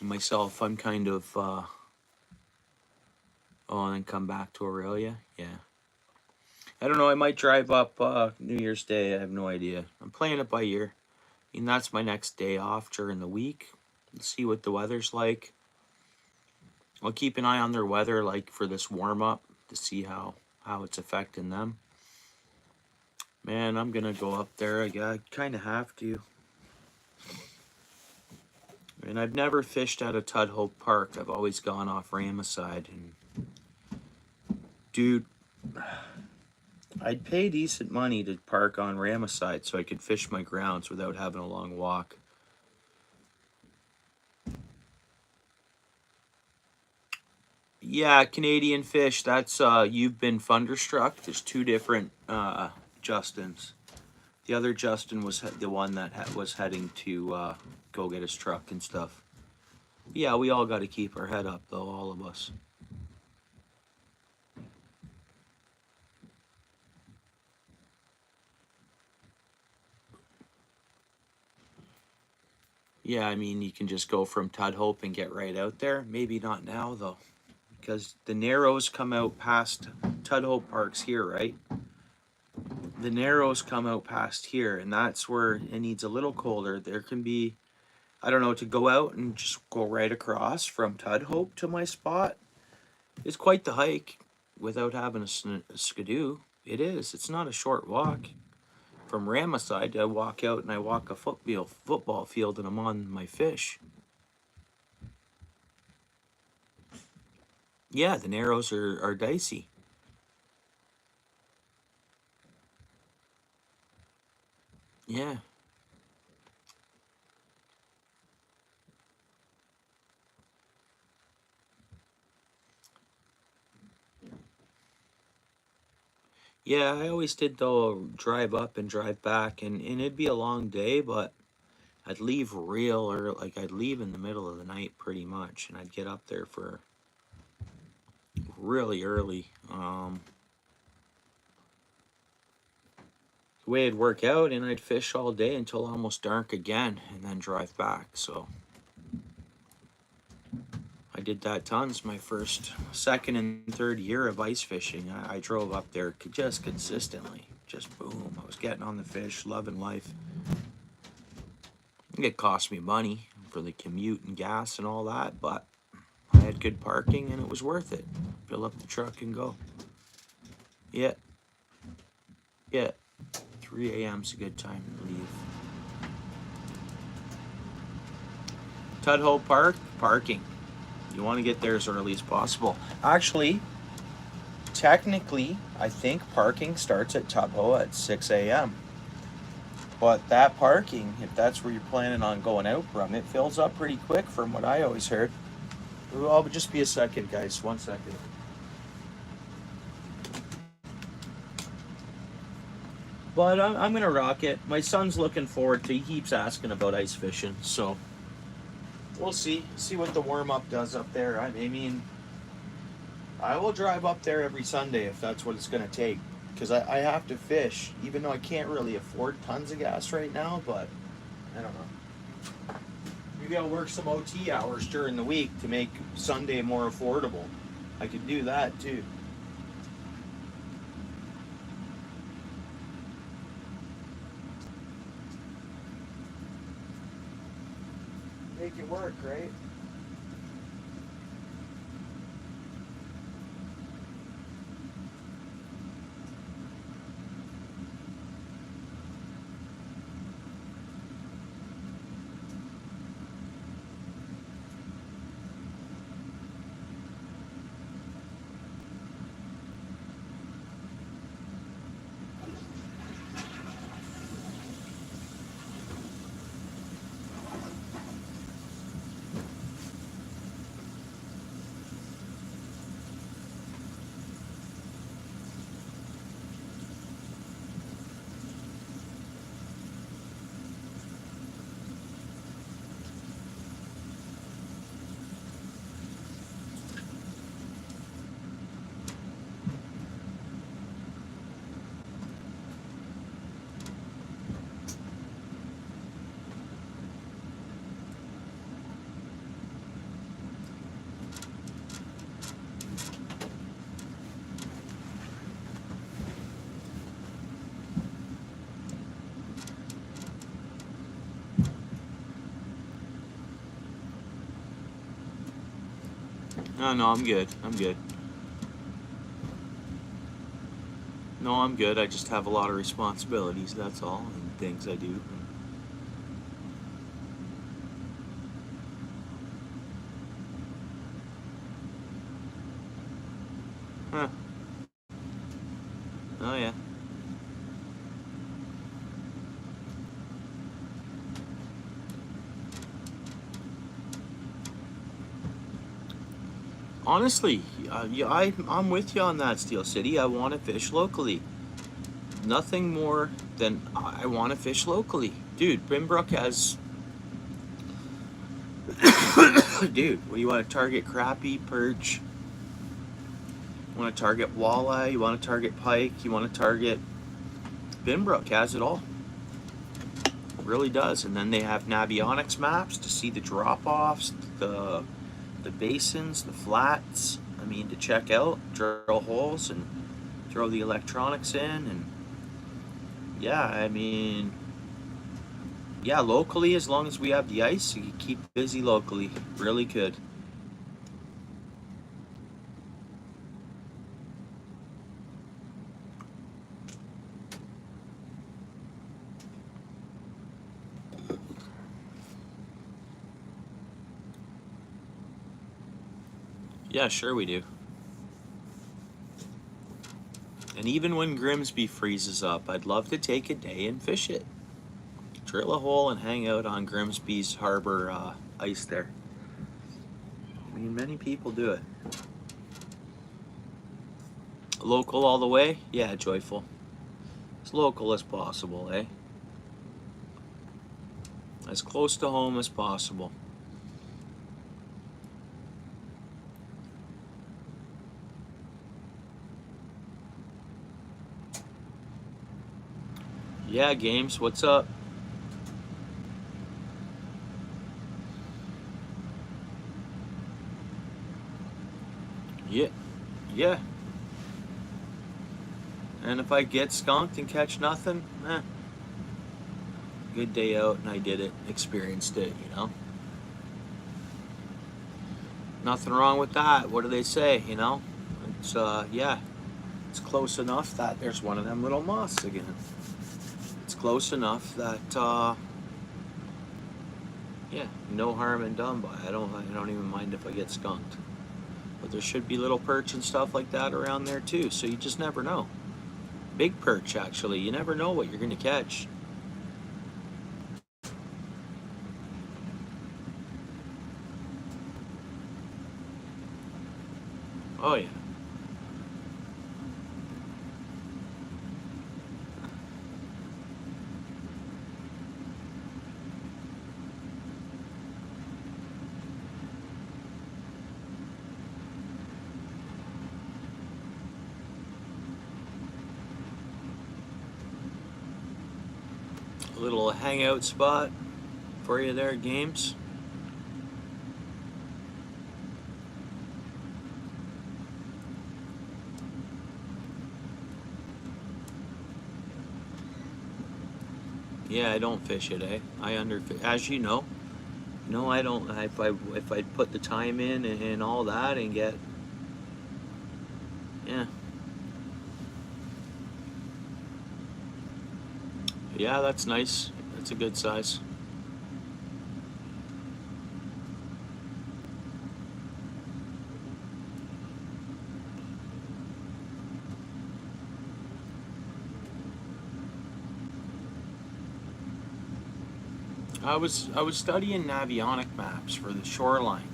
Myself, I'm kind of oh, and then come back to Aurelia. Yeah, I don't know. I might drive up New Year's Day. I have no idea. I'm playing it by ear. I mean, that's my next day off during the week. Let's see what the weather's like. I'll keep an eye on their weather, like for this warm up, to see how it's affecting them. Man, I'm gonna go up there. I kind of have to. And I've never fished at a Tudhope Park. I've always gone off Ramoside. And dude, I'd pay decent money to park on Ramoside so I could fish my grounds without having a long walk. Yeah, Canadian fish. That's you've been thunderstruck. There's two different Justins. The other Justin was the one that was heading to go get his truck and stuff. Yeah, we all got to keep our head up, though, all of us. Yeah, I mean, you can just go from Tudhope and get right out there. Maybe not now, though, because the Narrows come out past Tudhope Park's here, right? The Narrows come out past here, and that's where it needs a little colder. There can be, I don't know, to go out and just go right across from Tudhope to my spot is quite the hike without having a skidoo. It is. It's not a short walk. From Ramoside, I walk out and I walk a football field and I'm on my fish. Yeah, the Narrows are dicey. Yeah. Yeah, I always did though drive up and drive back and it'd be a long day, but I'd leave real early, like I'd leave in the middle of the night pretty much and I'd get up there for really early. The way it'd work out and I'd fish all day until almost dark again and then drive back. So I did that tons my first, second, and third year of ice fishing. I drove up there just consistently. Just boom. I was getting on the fish, loving life. It cost me money for the commute and gas and all that, but I had good parking and it was worth it. Fill up the truck and go. Yeah, yeah. 3 a.m.'s a good time to leave. Tudhope Park, parking. You want to get there as early as possible. Actually, technically, I think parking starts at Tudhope at 6 a.m. But that parking, if that's where you're planning on going out from, it fills up pretty quick from what I always heard. Well, just be a second, guys. 1 second. But I'm gonna rock it. My son's looking forward to. He keeps asking about ice fishing, so we'll see what the warm up does up there. I mean, I will drive up there every Sunday if that's what it's gonna take, because I have to fish, even though I can't really afford tons of gas right now. But I don't know. Maybe I'll work some OT hours during the week to make Sunday more affordable. I could do that too. Make it work, right? No, I'm good. I'm good. No, I'm good. I just have a lot of responsibilities, that's all, and things I do. Huh. Oh, yeah. Honestly, yeah, I'm with you on that, Steel City. I want to fish locally. Nothing more than I want to fish locally. Dude, Brimbrook has. Dude, what do you want to target? Crappie, perch. You want to target walleye? You want to target pike? You want to target. Binbrook has it all. It really does. And then they have Navionics maps to see the drop offs, the basins, the flats. I mean, to check out, drill holes, and throw the electronics in. And yeah, I mean, yeah, locally, as long as we have the ice, you can keep busy locally. Really could. Yeah, sure we do. And even when Grimsby freezes up, I'd love to take a day and fish it. Drill a hole and hang out on Grimsby's harbor ice there. I mean, many people do it. Local all the way? Yeah, joyful. As local as possible, eh? As close to home as possible. Yeah, Games, what's up? Yeah, yeah. And if I get skunked and catch nothing, good day out and I did it, experienced it, you know? Nothing wrong with that. What do they say, you know? It's, yeah, it's close enough that there's one of them little moths again. It's close enough that, yeah, no harm in done by. I don't even mind if I get skunked. But there should be little perch and stuff like that around there too, so you just never know. Big perch, actually. You never know what you're going to catch. Oh, yeah. Little hangout spot for you there, Games. Yeah, I don't fish it, eh? I underfish, as you know. No, I don't. If I put the time in and all that and get, yeah, yeah, that's nice. That's a good size. I was studying navionic maps for the shoreline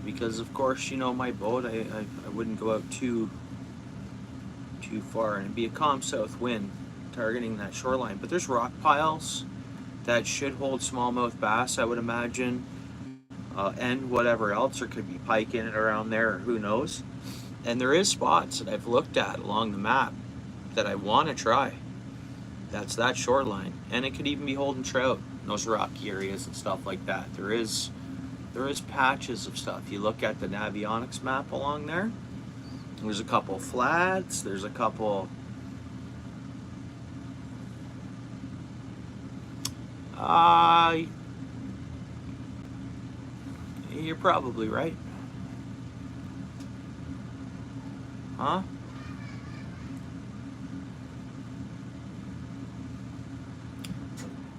because, of course, my boat. I wouldn't go out too far, and it'd be a calm south wind targeting that shoreline. But there's rock piles that should hold smallmouth bass, I would imagine, and whatever else. There could be pike in it around there, or who knows. And there is spots that I've looked at along the map that I want to try. That's that shoreline, and it could even be holding trout in those rocky areas and stuff like that. There is patches of stuff. You look at the Navionics map along there. There's a couple flats. There's a couple. Uh, you're probably right. Huh?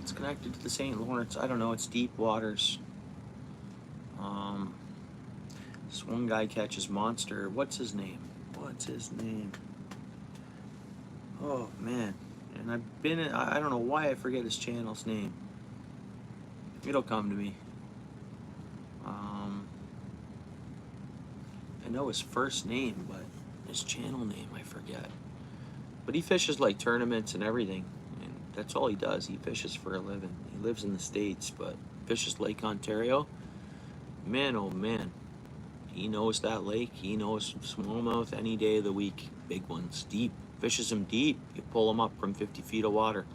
It's connected to the St. Lawrence. I don't know. It's deep waters. This one guy catches monster. What's his name? What's his name? Oh man. And I've been in, I don't know why I forget his channel's name. It'll come to me. I know his first name, but his channel name I forget. But he fishes like tournaments and everything, and that's all he does. He fishes for a living. He lives in the States, but fishes Lake Ontario. Man, oh man, he knows that lake. He knows smallmouth any day of the week. Big ones, deep. Fishes them deep. You pull them up from 50 feet of water.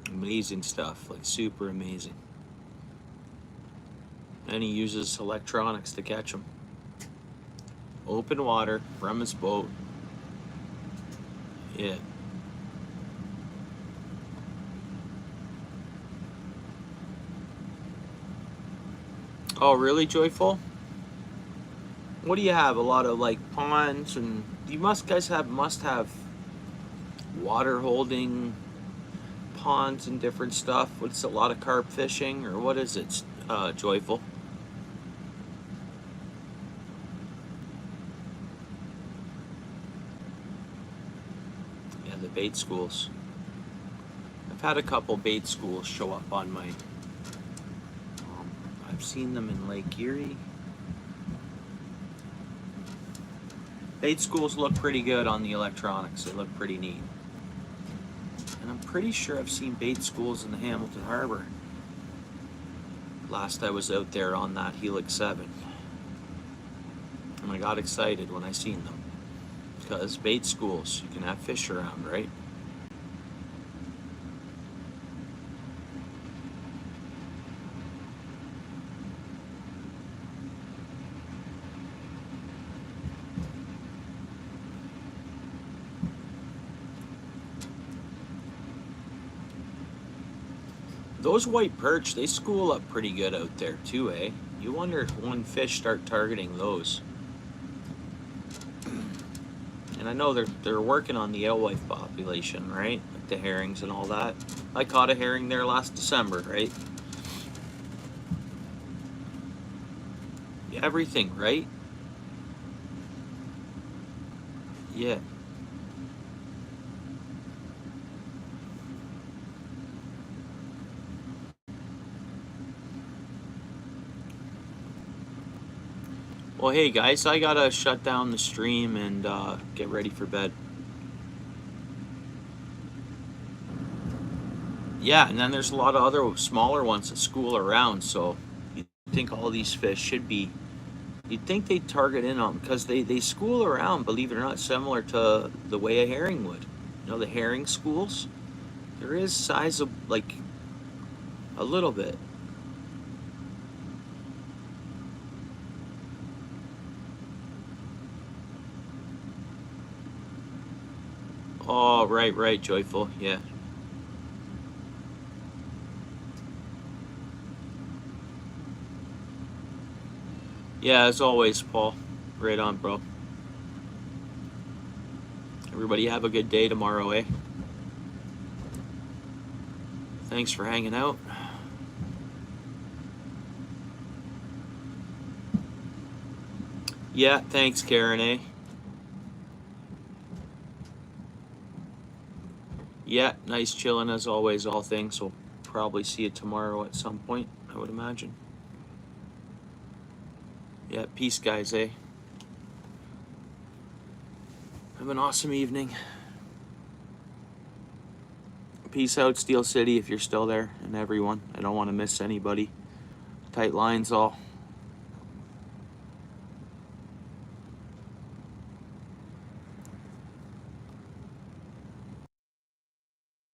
Amazing stuff, like super amazing. And he uses electronics to catch them. Open water from his boat. Yeah. Oh, really, Joyful? What do you have? A lot of like ponds, and you must have water holding ponds and different stuff. What's a lot of carp fishing, or what is it, Joyful? Yeah, the bait schools. I've had a couple bait schools show up on my. I've seen them in Lake Erie. Bait schools look pretty good on the electronics. They look pretty neat. And I'm pretty sure I've seen bait schools in the Hamilton Harbor. Last I was out there on that Helix 7. And I got excited when I seen them. Because bait schools, you can have fish around, right? Those white perch, they school up pretty good out there too, eh? You wonder when fish start targeting those. And I know they're working on the alewife population, right? Like the herrings and all that. I caught a herring there last December, right? Everything, right? Yeah. Well, hey guys, I gotta shut down the stream and get ready for bed. Yeah, and then there's a lot of other smaller ones that school around, so you think all these fish should be. You'd think they'd target in on them because they school around, believe it or not, similar to the way a herring would. You know, the herring schools? There is size of, like, a little bit. Oh, right, Joyful, yeah. Yeah, as always, Paul. Right on, bro. Everybody have a good day tomorrow, eh? Thanks for hanging out. Yeah, thanks, Karen, eh? Yeah, nice chilling as always, all things. We'll probably see you tomorrow at some point, I would imagine. Yeah, peace, guys, eh? Have an awesome evening. Peace out, Steel City, if you're still there, and everyone. I don't want to miss anybody. Tight lines, all.